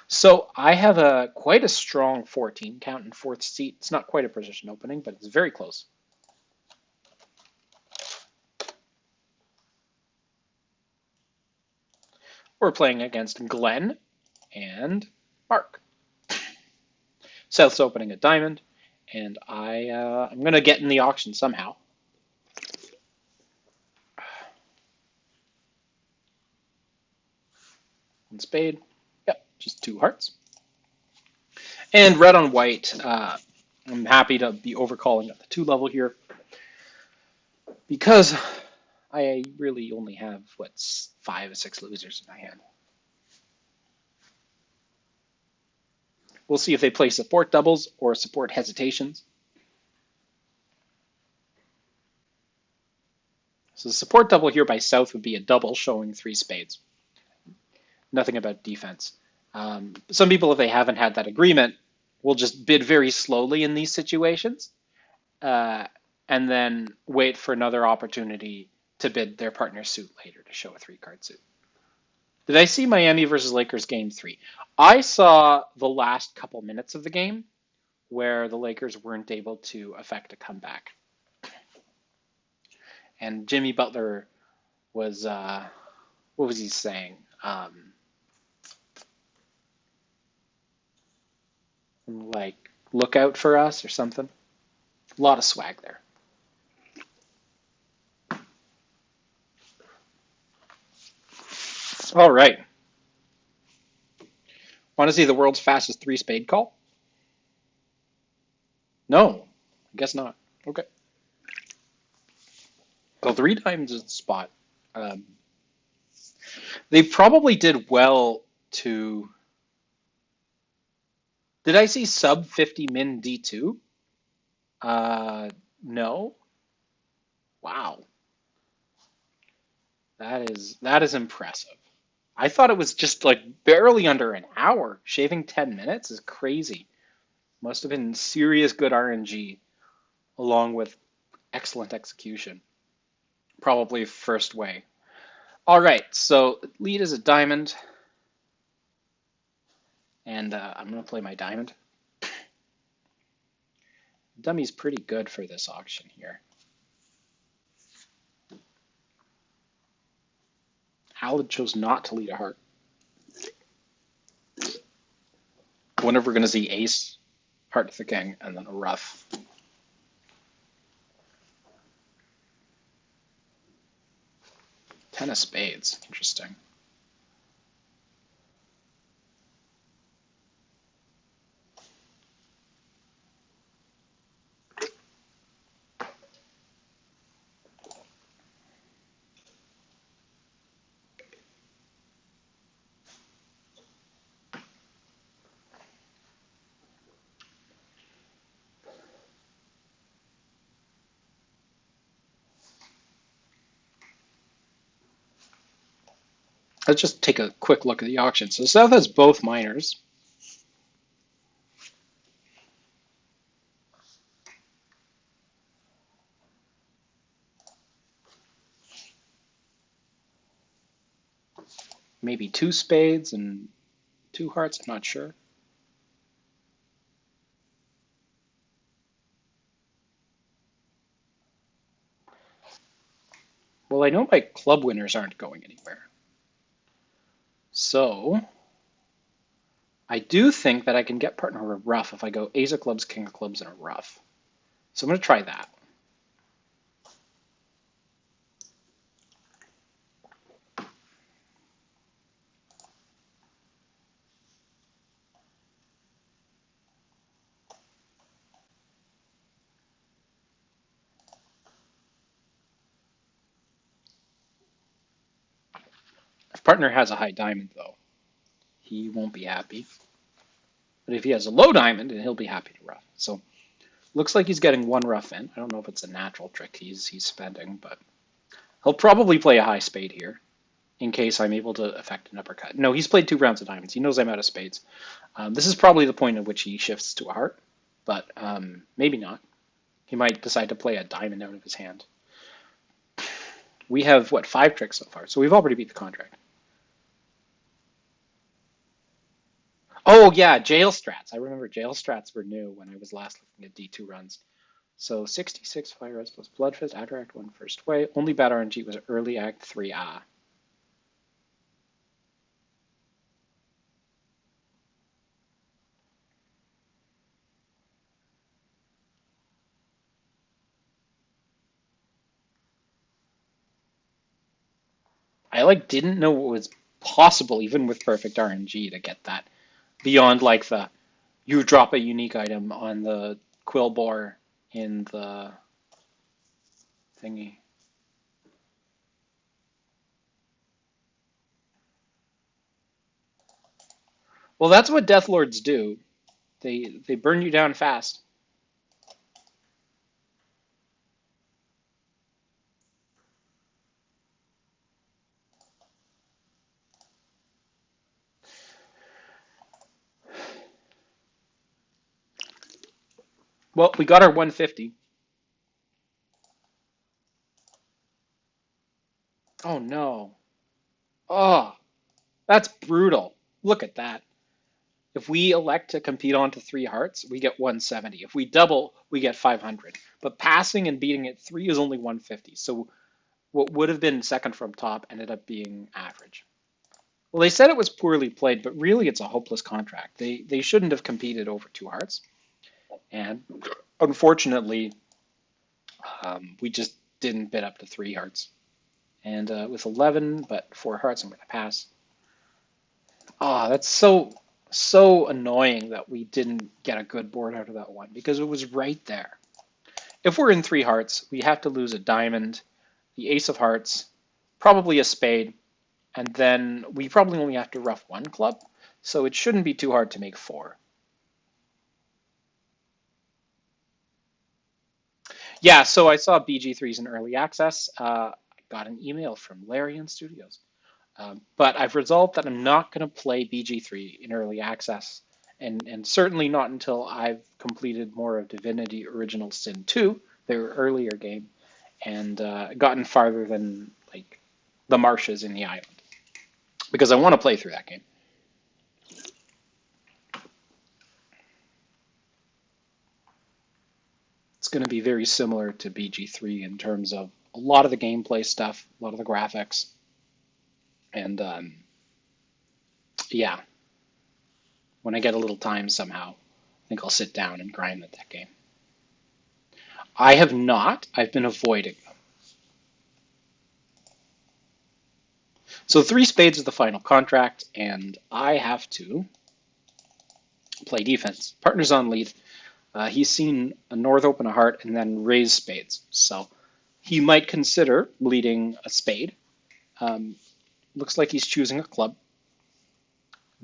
A: So I have quite a strong 14 count in 4th seat. It's not quite a position opening, but it's very close. We're playing against Glenn and Mark. South's opening a diamond, and I'm going to get in the auction somehow. One spade. Yep, just 2 hearts. And red on white. I'm happy to be overcalling at the 2 level here because I really only have, 5 or 6 losers in my hand. We'll see if they play support doubles or support hesitations. So the support double here by South would be a double showing 3 spades. Nothing about defense. Some people, if they haven't had that agreement, will just bid very slowly in these situations and then wait for another opportunity to bid their partner's suit later to show a 3-card suit. Did I see Miami versus Lakers game 3? I saw the last couple minutes of the game where the Lakers weren't able to effect a comeback. And Jimmy Butler was, what was he saying? Like, look out for us or something. A lot of swag there. All right. Want to see the world's fastest 3 spade call? No, I guess not. Okay. Well, 3 times is the spot. They probably did well to. Did I see sub 50 min D2? No. Wow. That is impressive. I thought it was just like barely under an hour. Shaving 10 minutes is crazy. Must have been serious good RNG along with excellent execution. Probably first way. All right, so lead is a diamond. And I'm going to play my diamond. Dummy's pretty good for this auction here. Alan chose not to lead a heart. I wonder if we're going to see ace heart to the king, and then a ruff. Ten of spades. Interesting. Let's just take a quick look at the auction. So South has both minors. Maybe two spades and two hearts, I'm not sure. Well, I know my club winners aren't going anywhere. So I do think that I can get partner with a ruff if I go ace of clubs, king of clubs, and a ruff. So I'm going to try that. If partner has a high diamond, though, he won't be happy. But if he has a low diamond, then he'll be happy to ruff. So looks like he's getting one ruff in. I don't know if it's a natural trick he's spending, but he'll probably play a high spade here in case I'm able to effect an uppercut. No, he's played 2 rounds of diamonds. He knows I'm out of spades. This is probably the point at which he shifts to a heart, but maybe not. He might decide to play a diamond out of his hand. We have, what, 5 tricks so far, so we've already beat the contract. Oh, yeah, jail strats. I remember jail strats were new when I was last looking at D2 runs. So 66 Fire Res plus Bloodfist, after Act 1 first way. Only bad RNG was early Act 3. Ah. I didn't know what was possible even with perfect RNG to get that beyond the you drop a unique item on the quill bore in the thingy. Well, that's what Death Lords do. They burn you down fast. Well, we got our 150. Oh no. Oh, that's brutal. Look at that. If we elect to compete onto 3 hearts, we get 170. If we double, we get 500. But passing and beating at 3 is only 150. So what would have been second from top ended up being average. Well, they said it was poorly played, but really it's a hopeless contract. They shouldn't have competed over 2 hearts. And unfortunately, we just didn't bid up to 3 hearts. And with 11, but 4 hearts, I'm going to pass. Oh, that's so annoying that we didn't get a good board out of that one because it was right there. If we're in 3 hearts, we have to lose a diamond, the ace of hearts, probably a spade, and then we probably only have to ruff 1 club, so it shouldn't be too hard to make 4. Yeah, so I saw BG3s in early access. I got an email from Larian Studios. But I've resolved that I'm not going to play BG3 in early access, and certainly not until I've completed more of Divinity Original Sin 2, their earlier game, and gotten farther than the marshes in the island, because I want to play through that game. It's going to be very similar to BG3 in terms of a lot of the gameplay stuff, a lot of the graphics, and yeah, when I get a little time somehow, think I'll sit down and grind that game. I have not. I've been avoiding them. So three spades is the final contract, and I have to play defense. Partner's on lead. He's seen a North open a heart and then raise spades. So he might consider leading a spade. Looks like he's choosing a club.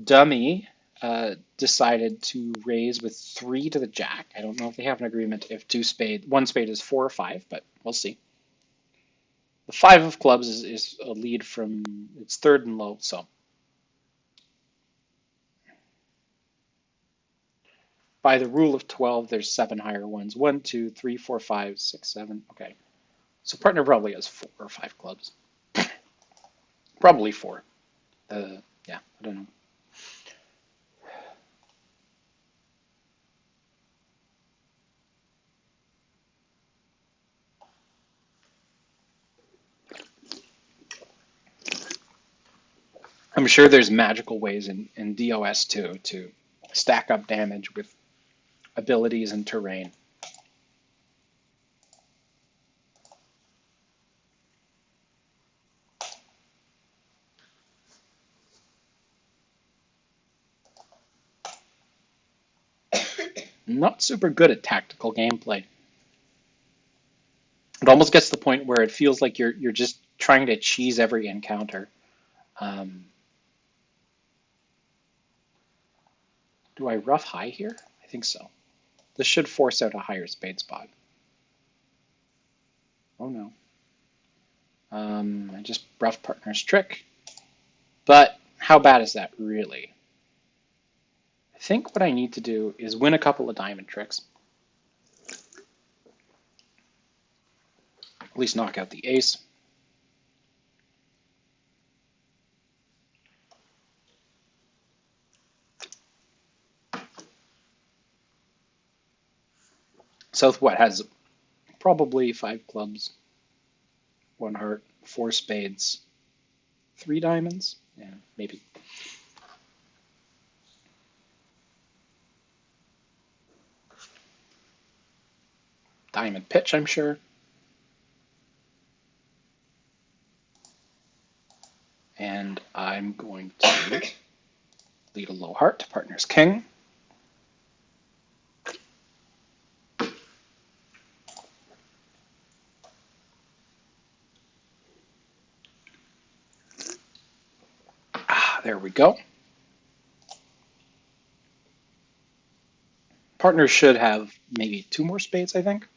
A: Dummy decided to raise with three to the jack. I don't know if they have an agreement if one spade is 4 or 5, but we'll see. The 5 of clubs is a lead from its third and low, so by the rule of 12, there's 7 higher ones. 1, 2, 3, 4, 5, 6, 7. Okay. So partner probably has 4 or 5 clubs. Probably 4. Yeah, I don't know. I'm sure there's magical ways in DOS too to stack up damage with abilities and terrain. Not super good at tactical gameplay. It almost gets to the point where it feels like you're just trying to cheese every encounter. Do I rough high here? I think so. This should force out a higher spade spot. Oh no. I just rough partner's trick. But how bad is that really? I think what I need to do is win a couple of diamond tricks. At least knock out the ace. South what has probably 5 clubs, 1 heart, 4 spades, 3 diamonds. Yeah, maybe. Diamond pitch, I'm sure. And I'm going to lead a low heart. Partner's king. There we go. Partner should have maybe 2 more spades, I think.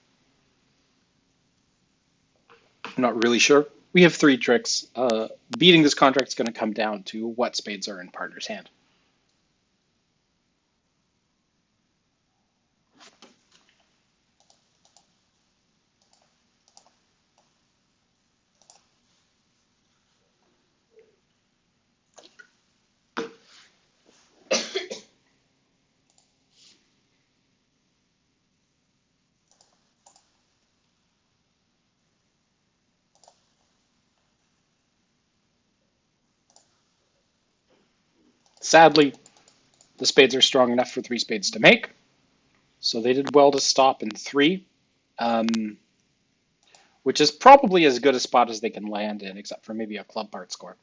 A: I'm not really sure. We have 3 tricks. Beating this contract is going to come down to what spades are in partner's hand. Sadly, the spades are strong enough for 3 spades to make. So they did well to stop in 3, which is probably as good a spot as they can land in, except for maybe a club part score.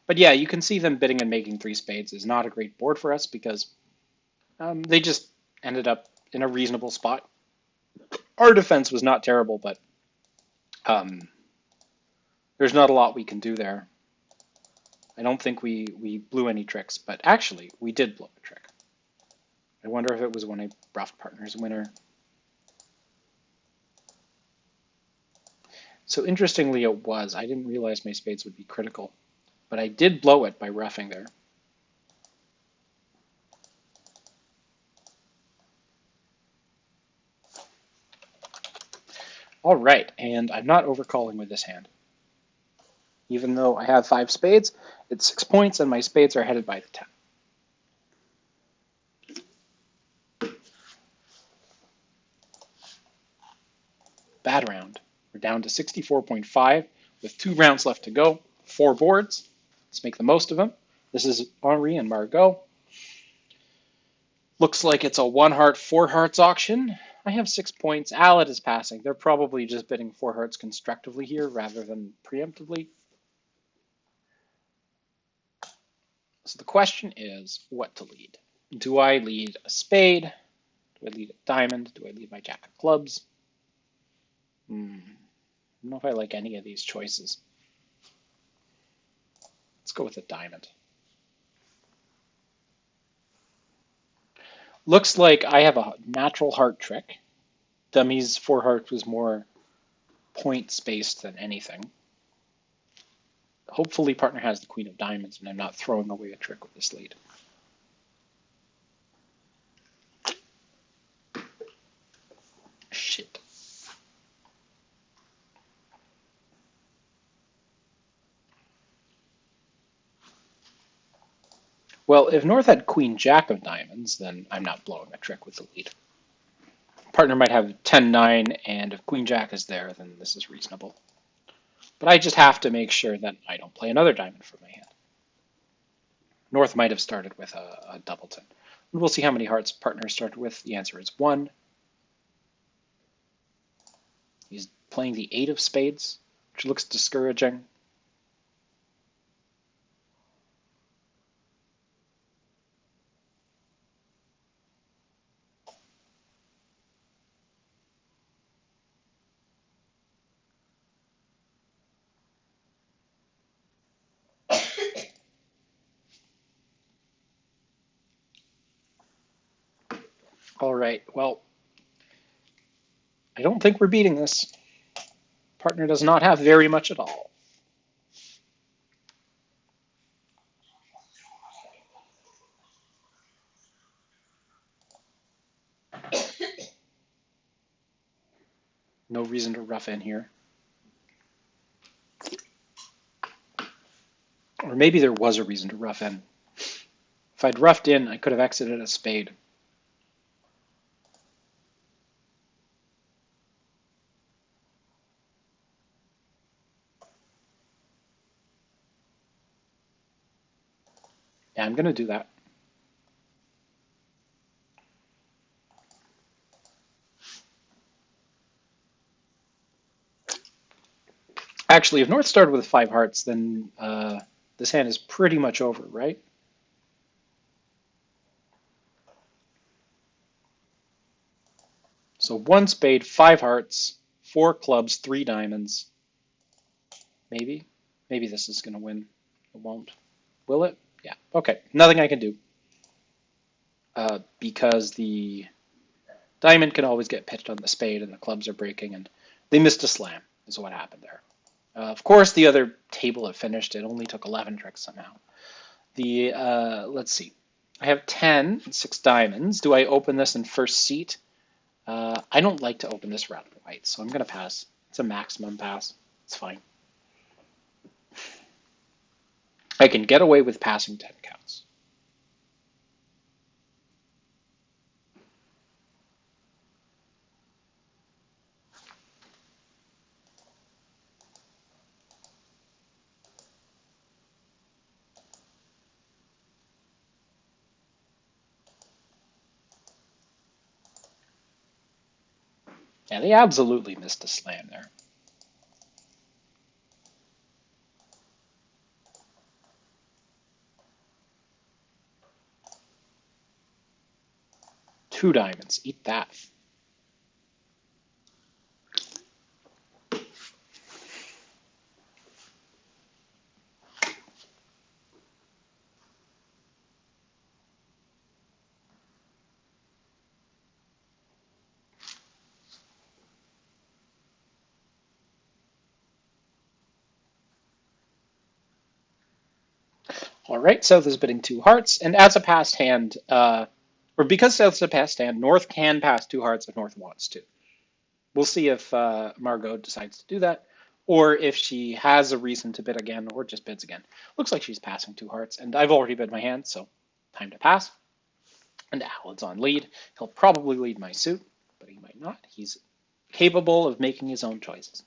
A: But yeah, you can see them bidding and making 3 spades is not a great board for us because they just ended up in a reasonable spot. Our defense was not terrible, but there's not a lot we can do there. I don't think we blew any tricks, but actually we did blow a trick. I wonder if it was when I roughed partner's winner. So interestingly it was. I didn't realize my spades would be critical, but I did blow it by roughing there. All right, and I'm not overcalling with this hand. Even though I have 5 spades, it's 6 points and my spades are headed by the 10. Bad round. We're down to 64.5 with 2 rounds left to go, 4 boards. Let's make the most of them. This is Henri and Margot. Looks like it's a 1 heart, 4 hearts auction. I have 6 points. Alad is passing. They're probably just bidding 4 hearts constructively here rather than preemptively. So the question is what to lead. Do I lead a spade? Do I lead a diamond? Do I lead my jack of clubs? I don't know if I like any of these choices. Let's go with a diamond. Looks like I have a natural heart trick. Dummy's 4 hearts was more points-based than anything. Hopefully partner has the queen of diamonds and I'm not throwing away a trick with this lead. Shit. Well, if North had queen jack of diamonds, then I'm not blowing a trick with the lead. Partner might have 10-9, and if queen jack is there, then this is reasonable. But I just have to make sure that I don't play another diamond from my hand. North might have started with a doubleton. We'll see how many hearts partner started with. The answer is 1. He's playing the 8 of spades, which looks discouraging. All right, well, I don't think we're beating this. Partner does not have very much at all. No reason to rough in here. Or maybe there was a reason to rough in. If I'd roughed in, I could have exited a spade. Yeah, I'm going to do that. Actually, if North started with 5 hearts, then this hand is pretty much over, right? So 1 spade, 5 hearts, 4 clubs, 3 diamonds. Maybe. Maybe this is going to win. It won't. Will it? Yeah. Okay. Nothing I can do. Because the diamond can always get pitched on the spade and the clubs are breaking, and they missed a slam is what happened there. Of course, the other table had finished. It only took 11 tricks somehow. Let's see. I have 10 and 6 diamonds. Do I open this in first seat? I don't like to open this round of white, so I'm going to pass. It's a maximum pass. It's fine. I can get away with passing 10 counts. Yeah, they absolutely missed a slam there. Two diamonds. Eat that. All right, South is bidding 2 hearts, and as a passed hand, or because South's a passed hand, North can pass 2 hearts if North wants to. We'll see if Margot decides to do that, or if she has a reason to bid again, or just bids again. Looks like she's passing 2 hearts, and I've already bid my hand, so time to pass. And Alan's on lead. He'll probably lead my suit, but he might not. He's capable of making his own choices.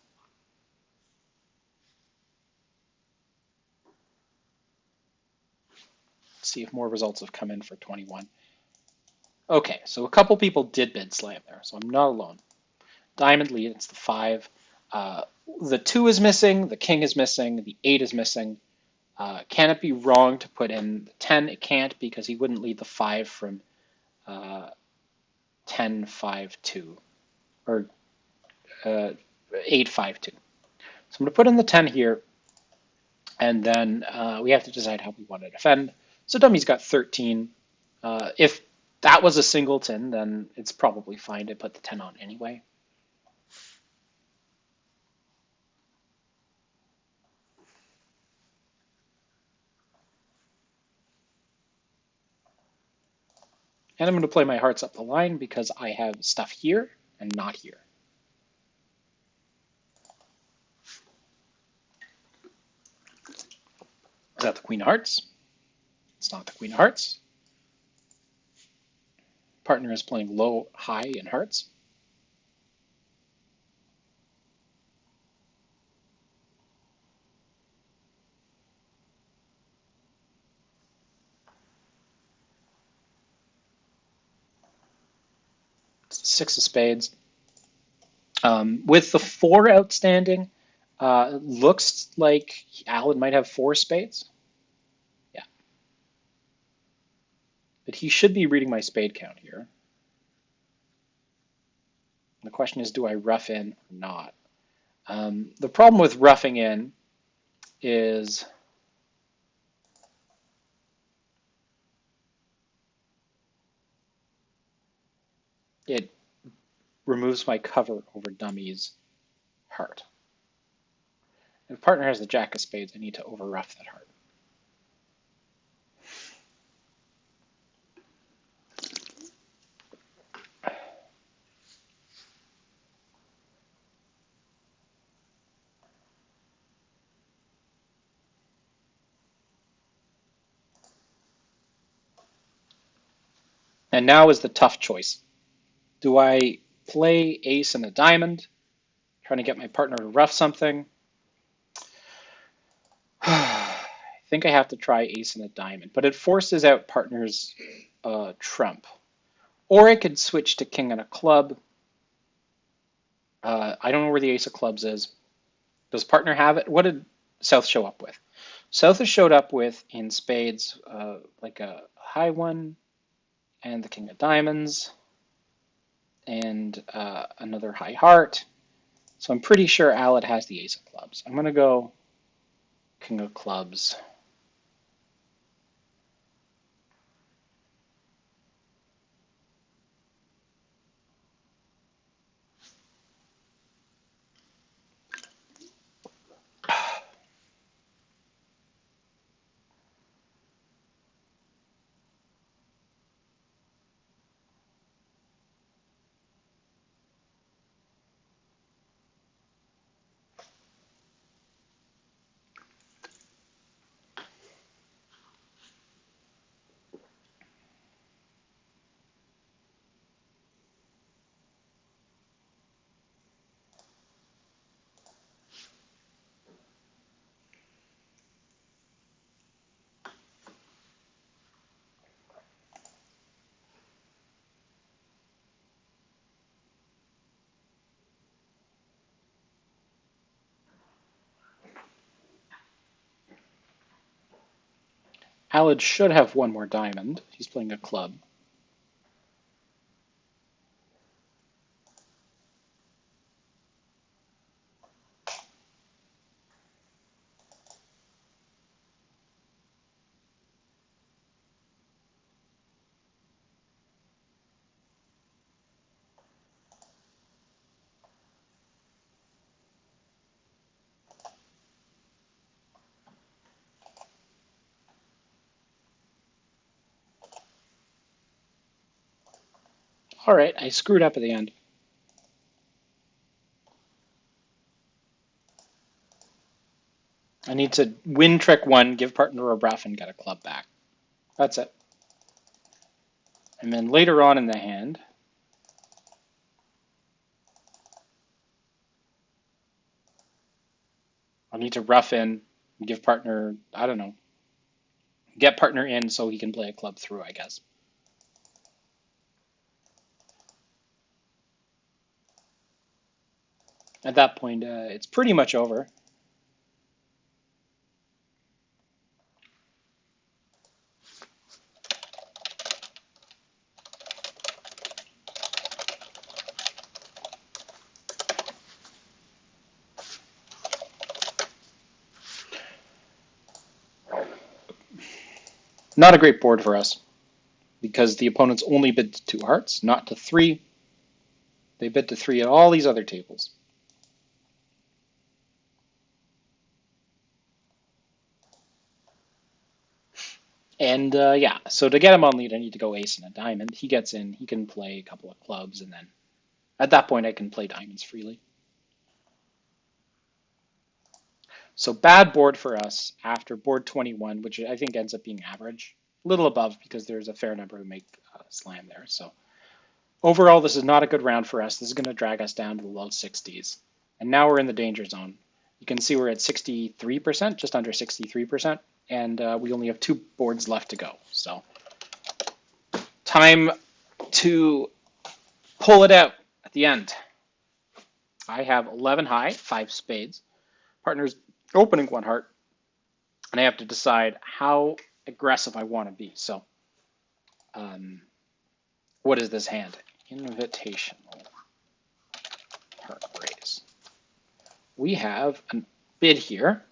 A: Let's see if more results have come in for 21. Okay, so a couple people did bid slam there, so I'm not alone. Diamond lead, it's the 5. Uh, the 2 is missing, the king is missing, the 8 is missing. Can it be wrong to put in the 10? It can't because he wouldn't lead the 5 from uh, 10, 5, 2, or uh, 8, 5, 2. So I'm going to put in the 10 here, and then we have to decide how we want to defend. So dummy's got 13. If that was a singleton, then it's probably fine to put the 10 on anyway. And I'm going to play my hearts up the line because I have stuff here and not here. Is that the Queen of Hearts? It's not the Queen of Hearts. Partner is playing low, high in hearts. It's the 6 of spades. With the 4 outstanding, looks like Alan might have 4 spades. Yeah, but he should be reading my spade count here. The question is, do I rough in or not? The problem with roughing in is it removes my cover over dummy's heart. If partner has the jack of spades, I need to over rough that heart. And now is the tough choice. Do I play ace and a diamond, trying to get my partner to rough something? I think I have to try ace and a diamond, but it forces out partner's trump. Or I could switch to king and a club. I don't know where the ace of clubs is. Does partner have it? What did South show up with? South has showed up with in spades like a high one and the king of diamonds and another high heart. So I'm pretty sure Alad has the ace of clubs. I'm going to go king of clubs. Alad should have one more diamond. He's playing a club. All right, I screwed up at the end. I need to win trick 1, give partner a rough, and get a club back. That's it. And then later on in the hand, I'll need to rough in and give partner, I don't know, get partner in so he can play a club through, I guess. At that point, it's pretty much over. Not a great board for us because the opponents only bid to 2 hearts, not to 3. They bid to 3 at all these other tables. And yeah, so to get him on lead, I need to go ace and a diamond. He gets in, he can play a couple of clubs, and then at that point I can play diamonds freely. So bad board for us after board 21, which I think ends up being average. A little above because there's a fair number who make slam there. So overall, this is not a good round for us. This is going to drag us down to the low 60s. And now we're in the danger zone. You can see we're at 63%, just under 63%, and we only have 2 boards left to go. So time to pull it out at the end. I have 11 high, 5 spades. Partner's opening 1 heart, and I have to decide how aggressive I want to be. So what is this hand? Invitational heart raise. We have a bid here,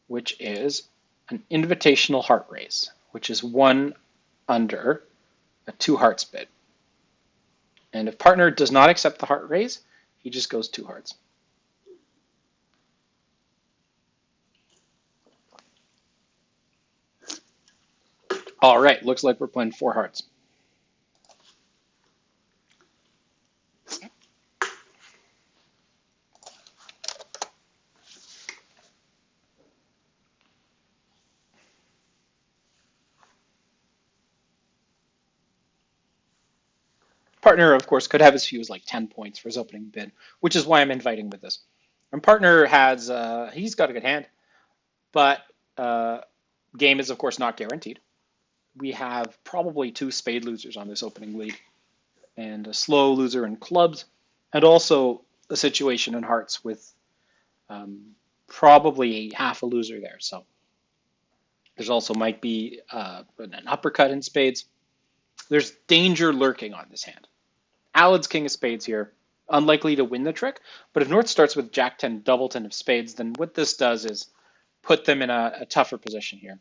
A: which is an invitational heart raise, which is 1 under a 2 hearts bid. And if partner does not accept the heart raise, he just goes 2 hearts. All right, looks like we're playing 4 hearts. Partner, of course, could have as few as like 10 points for his opening bid, which is why I'm inviting with this. And partner has, he's got a good hand, but game is, of course, not guaranteed. We have probably 2 spade losers on this opening lead, and a slow loser in clubs, and also a situation in hearts with probably half a loser there. So there's also might be an uppercut in spades. There's danger lurking on this hand. Allad's king of spades here, unlikely to win the trick, but if North starts with Jack 10 doubleton of spades, then what this does is put them in a tougher position here.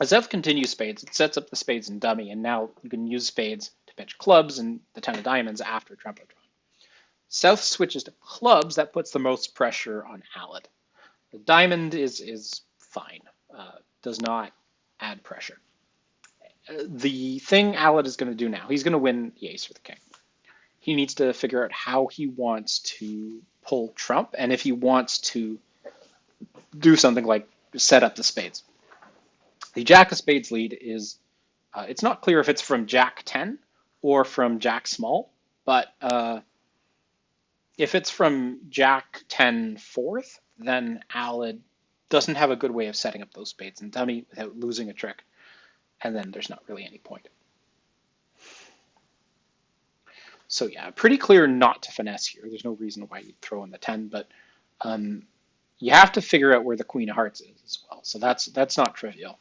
A: As F continues spades, it sets up the spades and dummy, and now you can use spades to pitch clubs and the 10 of diamonds after trumpo draw. South switches to clubs, that puts the most pressure on Allad. The diamond is fine, does not add pressure. The thing Allad is going to do now, he's going to win the ace or the king. He needs to figure out how he wants to pull trump, and if he wants to do something like set up the spades. The Jack of Spades lead is, it's not clear if it's from Jack 10 or from Jack small, but if it's from Jack 10 fourth, then Allad doesn't have a good way of setting up those spades and dummy without losing a trick, and then there's not really any point. So yeah, pretty clear not to finesse here. There's no reason why you'd throw in the 10, but you have to figure out where the Queen of Hearts is as well. So that's not trivial.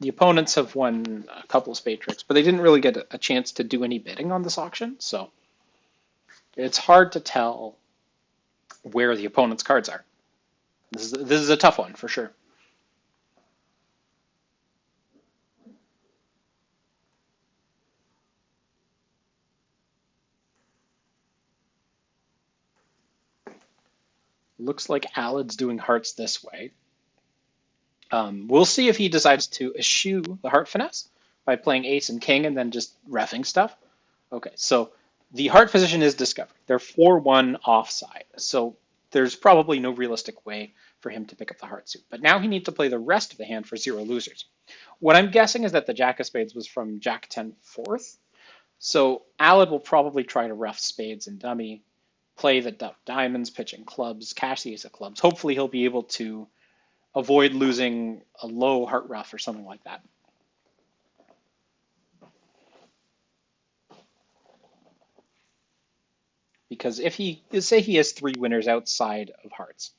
A: The opponents have won a couple of spade tricks, but they didn't really get a chance to do any bidding on this auction. So it's hard to tell where the opponent's cards are. This is a tough one for sure. Looks like Allad's doing hearts this way. We'll see if he decides to eschew the heart finesse by playing ace and king and then just reffing stuff. Okay, so the heart position is discovered. They're 4-1 offside, so there's probably no realistic way for him to pick up the heart suit. But now he needs to play the rest of the hand for 0 losers. What I'm guessing is that the Jack of Spades was from Jack 10 fourth. So Allad will probably try to rough spades and dummy, play the diamonds, pitching clubs, cash the ace of clubs. Hopefully he'll be able to avoid losing a low heart rough or something like that. Because if he, say he has 3 winners outside of hearts,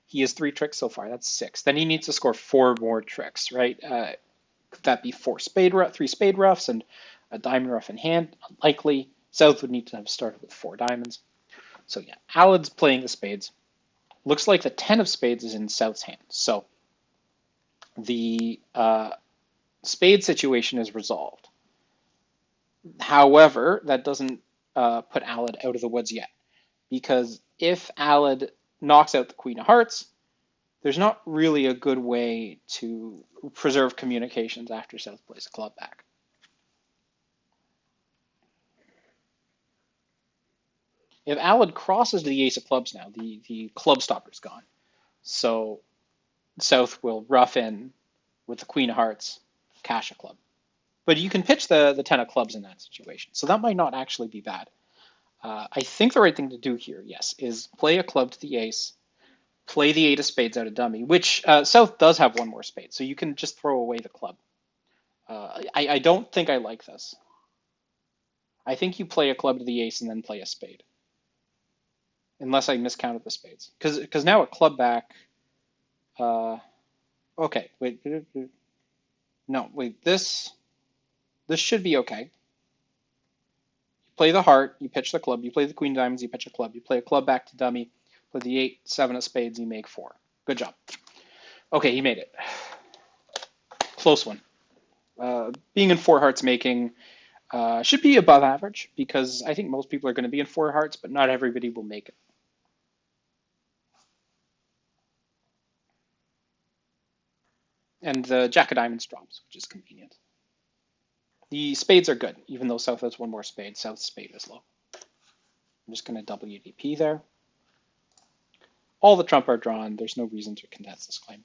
A: he has 3 tricks so far, that's 6. Then he needs to score 4 more tricks, right? Could that be 3 spade roughs and a diamond rough in hand? Unlikely. South would need to have started with 4 diamonds. So yeah, Alad's playing the spades. Looks like the 10 of spades is in South's hand. So the spade situation is resolved. However, that doesn't put Alad out of the woods yet. Because if Alad knocks out the Queen of Hearts, there's not really a good way to preserve communications after South plays a club back. If Alad crosses the ace of clubs now, the club stopper's gone. So South will rough in with the Queen of Hearts, cash a club. But you can pitch the 10 of clubs in that situation. So that might not actually be bad. I think the right thing to do here, yes, is play a club to the ace, play the 8 of spades out of dummy, which South does have 1 more spade, so you can just throw away the club. I don't think I like this. I think you play a club to the ace and then play a spade. Unless I miscounted the spades. Because now a club back... okay, wait. No, wait, this should be okay. You play the heart, you pitch the club, you play the queen of diamonds, you pitch a club, you play a club back to dummy, play the 8, 7 of spades, you make 4. Good job. Okay, he made it. Close one. Being in 4 hearts making should be above average, because I think most people are going to be in 4 hearts, but not everybody will make it. And the jack of diamonds drops, which is convenient. The spades are good, even though South has 1 more spade. South's spade is low. I'm just going to WDP there. All the trump are drawn. There's no reason to contest this claim.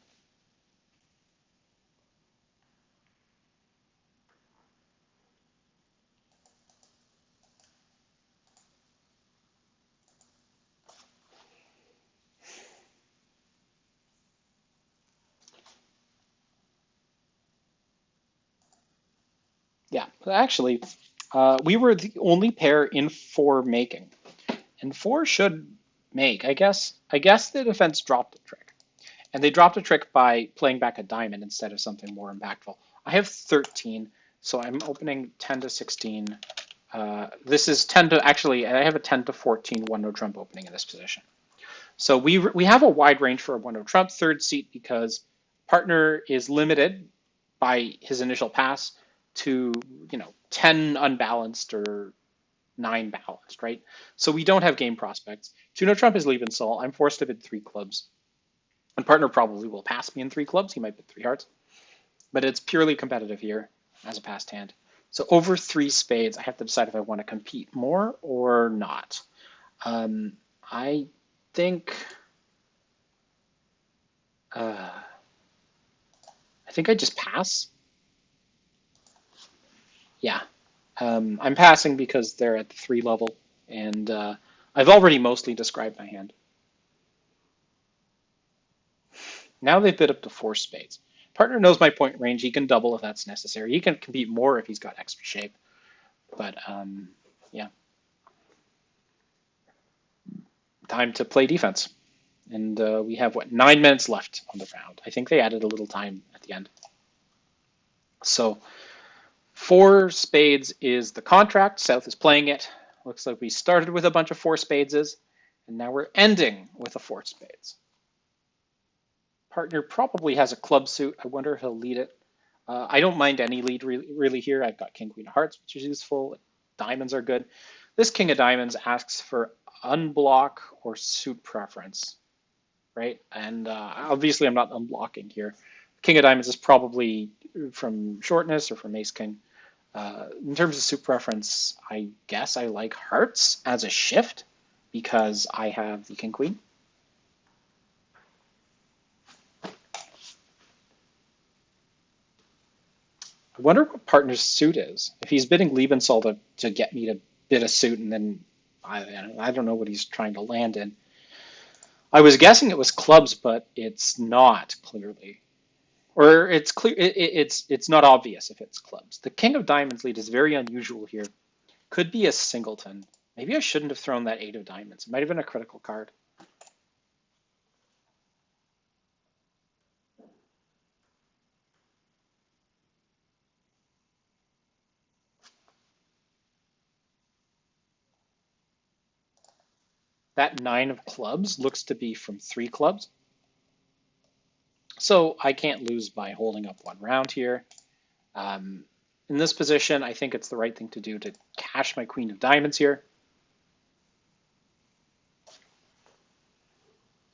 A: Yeah, actually, we were the only pair in 4 making. And 4 should make, I guess. I guess the defense dropped a trick. And they dropped a trick by playing back a diamond instead of something more impactful. I have 13, so I'm opening 10 to 16. This is 10 to, actually, I have a 10 to 14 1-no trump opening in this position. So we have a wide range for a 1-no trump third seat because partner is limited by his initial pass to 10 unbalanced or 9 balanced, right? So we don't have game prospects. 2-no trump is leave and soul. I'm forced to bid 3 clubs. And partner probably will pass me in 3 clubs. He might bid 3 hearts. But it's purely competitive here as a passed hand. So over 3 spades, I have to decide if I want to compete more or not. I think I just pass. Yeah, I'm passing because they're at the 3 level, and I've already mostly described my hand. Now they've bid up to 4 spades. Partner knows my point range. He can double if that's necessary. He can compete more if he's got extra shape. But yeah, time to play defense. And we have, 9 minutes left on the round. I think they added a little time at the end. So 4 spades is the contract. South is playing it. Looks like we started with a bunch of 4 spadeses, and now we're ending with a 4 spades. Partner probably has a club suit. I wonder if he'll lead it. I don't mind any lead really here. I've got king, queen of hearts, which is useful. Diamonds are good. This king of diamonds asks for unblock or suit preference, right? And obviously I'm not unblocking here. King of diamonds is probably from shortness or from ace king. In terms of suit preference, I guess I like hearts as a shift because I have the king queen. I wonder what partner's suit is. If he's bidding Liebensoll to get me to bid a suit, and then I don't know what he's trying to land in. I was guessing it was clubs, but it's not clearly. Or it's clear it's not obvious if it's clubs. The king of diamonds lead is very unusual here. Could be a singleton. Maybe I shouldn't have thrown that 8 of diamonds. It might have been a critical card. That 9 of clubs looks to be from 3 clubs. So I can't lose by holding up 1 round here. In this position, I think it's the right thing to do to cash my queen of diamonds here.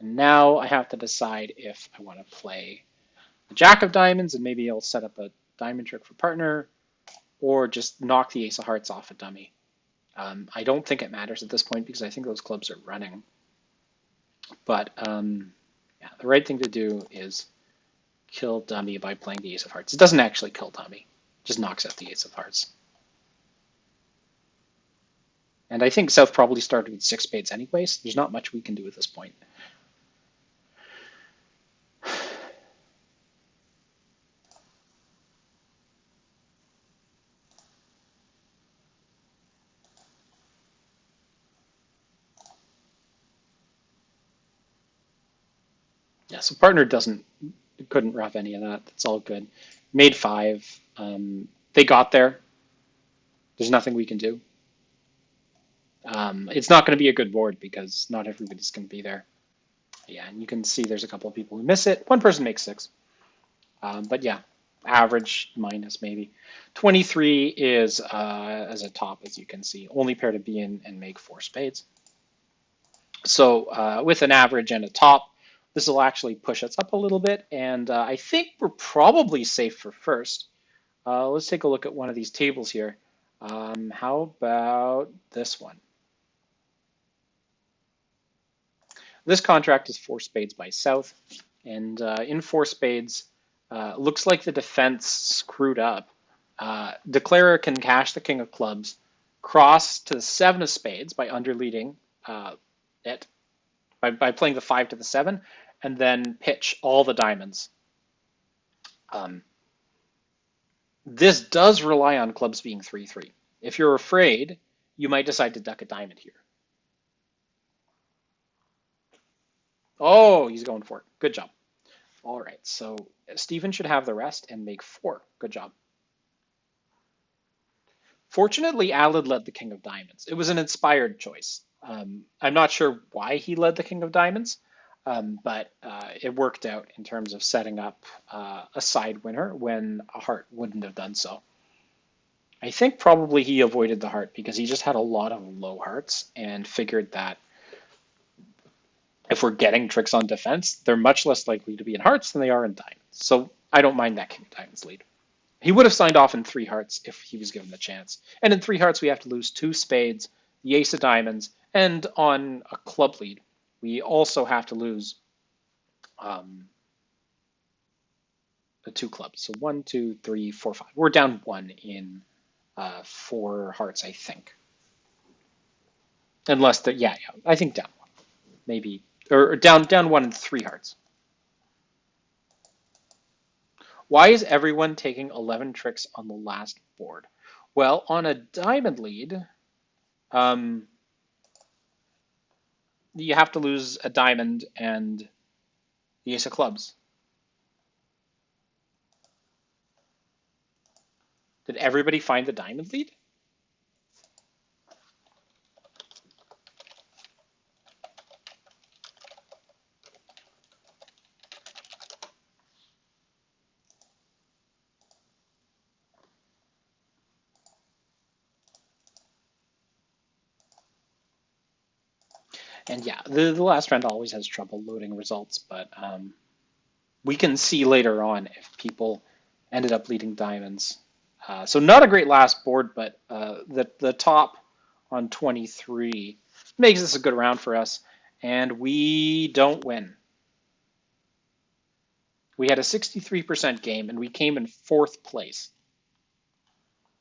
A: And now I have to decide if I want to play the jack of diamonds and maybe I'll set up a diamond trick for partner, or just knock the ace of hearts off a dummy. I don't think it matters at this point because I think those clubs are running. But yeah, the right thing to do is kill dummy by playing the ace of hearts. It doesn't actually kill dummy, it just knocks out the ace of hearts. And I think South probably started with 6 spades anyways. So there's not much we can do at this point. Yeah, so partner couldn't rough any of that. It's all good. Made 5. They got there. There's nothing we can do. It's not going to be a good board because not everybody's going to be there. Yeah, and you can see there's a couple of people who miss it. One person makes 6. But yeah, average minus maybe. 23 is as a top, as you can see. Only pair to be in and make 4 spades. So with an average and a top, this will actually push us up a little bit. And I think we're probably safe for first. Let's take a look at one of these tables here. How about this one? This contract is 4 spades by South, and in 4 spades, looks like the defense screwed up. Declarer can cash the king of clubs, cross to the 7 of spades by underleading it, by playing the 5 to the 7, and then pitch all the diamonds. This does rely on clubs being 3-3. If you're afraid, you might decide to duck a diamond here. Oh, he's going for it. Good job. All right, so Steven should have the rest and make 4. Good job. Fortunately, Alad led the king of diamonds. It was an inspired choice. I'm not sure why he led the king of diamonds, but it worked out in terms of setting up a side winner when a heart wouldn't have done so. I think probably he avoided the heart because he just had a lot of low hearts and figured that if we're getting tricks on defense, they're much less likely to be in hearts than they are in diamonds. So I don't mind that king of diamonds lead. He would have signed off in 3 hearts if he was given the chance. And in 3 hearts, we have to lose 2 spades, the ace of diamonds, and on a club lead, we also have to lose the 2 clubs. So 1, 2, 3, 4, 5. We're down 1 in 4 hearts, I think. Unless the yeah, I think down 1, maybe, or down 1 in 3 hearts. Why is everyone taking 11 tricks on the last board? Well, on a diamond lead, you have to lose a diamond and the ace of clubs. Did everybody find the diamond lead? And yeah, the last round always has trouble loading results, but we can see later on if people ended up leading diamonds. So not a great last board, but the top on 23 makes this a good round for us, and we don't win. We had a 63% game, and we came in 4th place.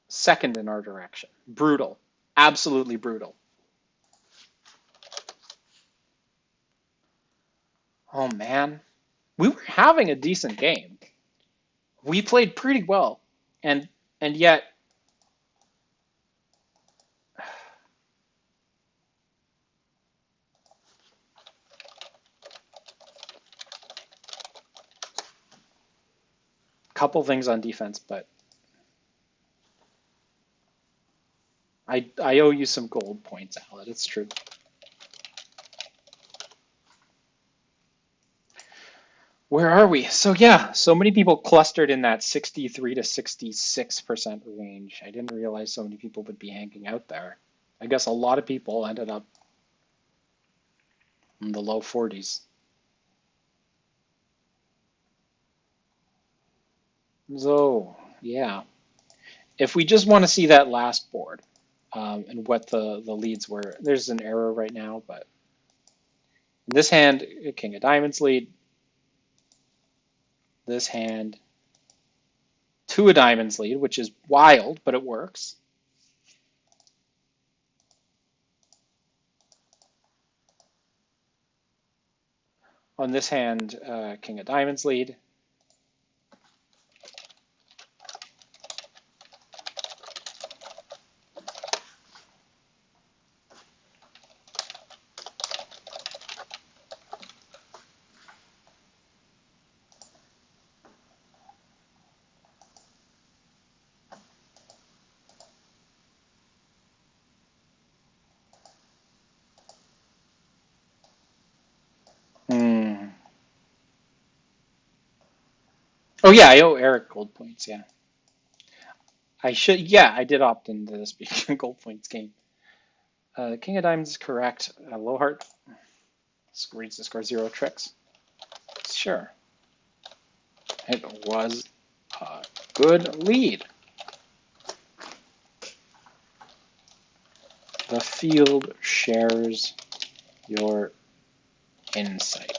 A: Second in our direction. Brutal. Absolutely brutal. Oh, man. We were having a decent game. We played pretty well. And yet couple things on defense, but I owe you some gold points, Alan. It's true. Where are we? So yeah, so many people clustered in that 63 to 66% range. I didn't realize so many people would be hanging out there. I guess a lot of people ended up in the low 40s. So yeah, if we just want to see that last board and what the leads were, there's an error right now, but in this hand, King of Diamonds lead. This hand, Two of Diamonds lead, which is wild, but it works. On this hand, King of Diamonds lead. Hmm. Oh yeah, I owe Eric gold points. Yeah, I should. Yeah, I did opt into this being a gold points game. King of Diamonds is correct. Low Hart reads the score 0 tricks. Sure, it was a good lead. The field shares your insight.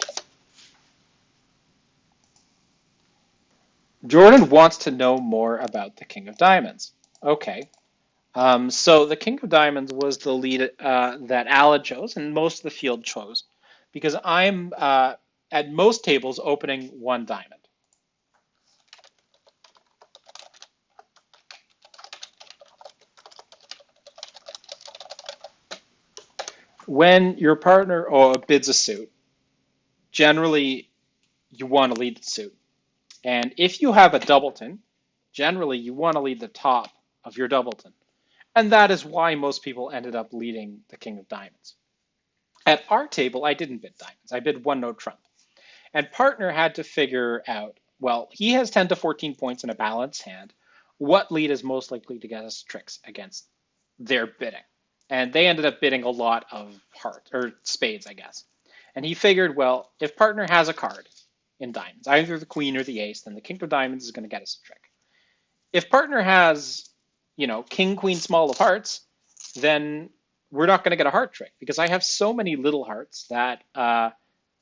A: Jordan wants to know more about the King of Diamonds. Okay. So the King of Diamonds was the lead that Ala chose and most of the field chose because I'm at most tables opening one diamond. When your partner bids a suit, generally you want to lead the suit. And if you have a doubleton, generally you want to lead the top of your doubleton. And that is why most people ended up leading the King of Diamonds. At our table, I didn't bid diamonds. I bid one note trump. And partner had to figure out, well, he has 10 to 14 points in a balanced hand. What lead is most likely to get us tricks against their bidding? And they ended up bidding a lot of hearts or spades, I guess. And he figured, well, if partner has a card in diamonds, either the queen or the ace, then the king of diamonds is going to get us a trick. If partner has, king, queen, small of hearts, then we're not going to get a heart trick because I have so many little hearts that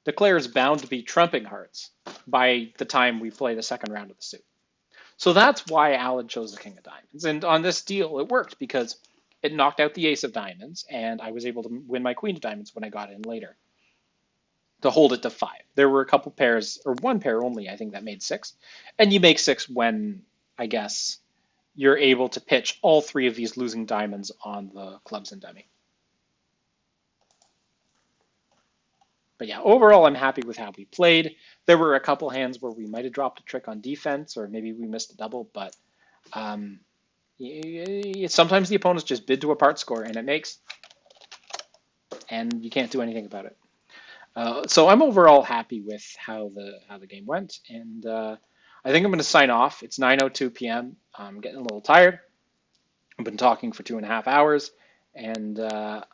A: declare is bound to be trumping hearts by the time we play the second round of the suit. So that's why Alan chose the king of diamonds. And on this deal, it worked because it knocked out the ace of diamonds, and I was able to win my queen of diamonds when I got in later to hold it to 5. There were a couple pairs, or one pair only, I think, that made 6. And you make 6 when, I guess, you're able to pitch all 3 of these losing diamonds on the clubs and dummy. But yeah, overall, I'm happy with how we played. There were a couple hands where we might have dropped a trick on defense, or maybe we missed a double, but sometimes the opponents just bid to a part score, and it makes, and you can't do anything about it. So I'm overall happy with how the game went, and I think I'm going to sign off. It's 9:02 p.m. I'm getting a little tired. I've been talking for 2.5 hours, and I'm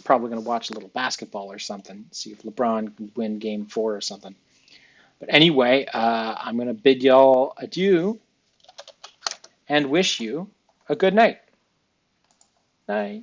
A: probably going to watch a little basketball or something, see if LeBron can win game 4 or something. But anyway, I'm going to bid y'all adieu and wish you a good night. Night.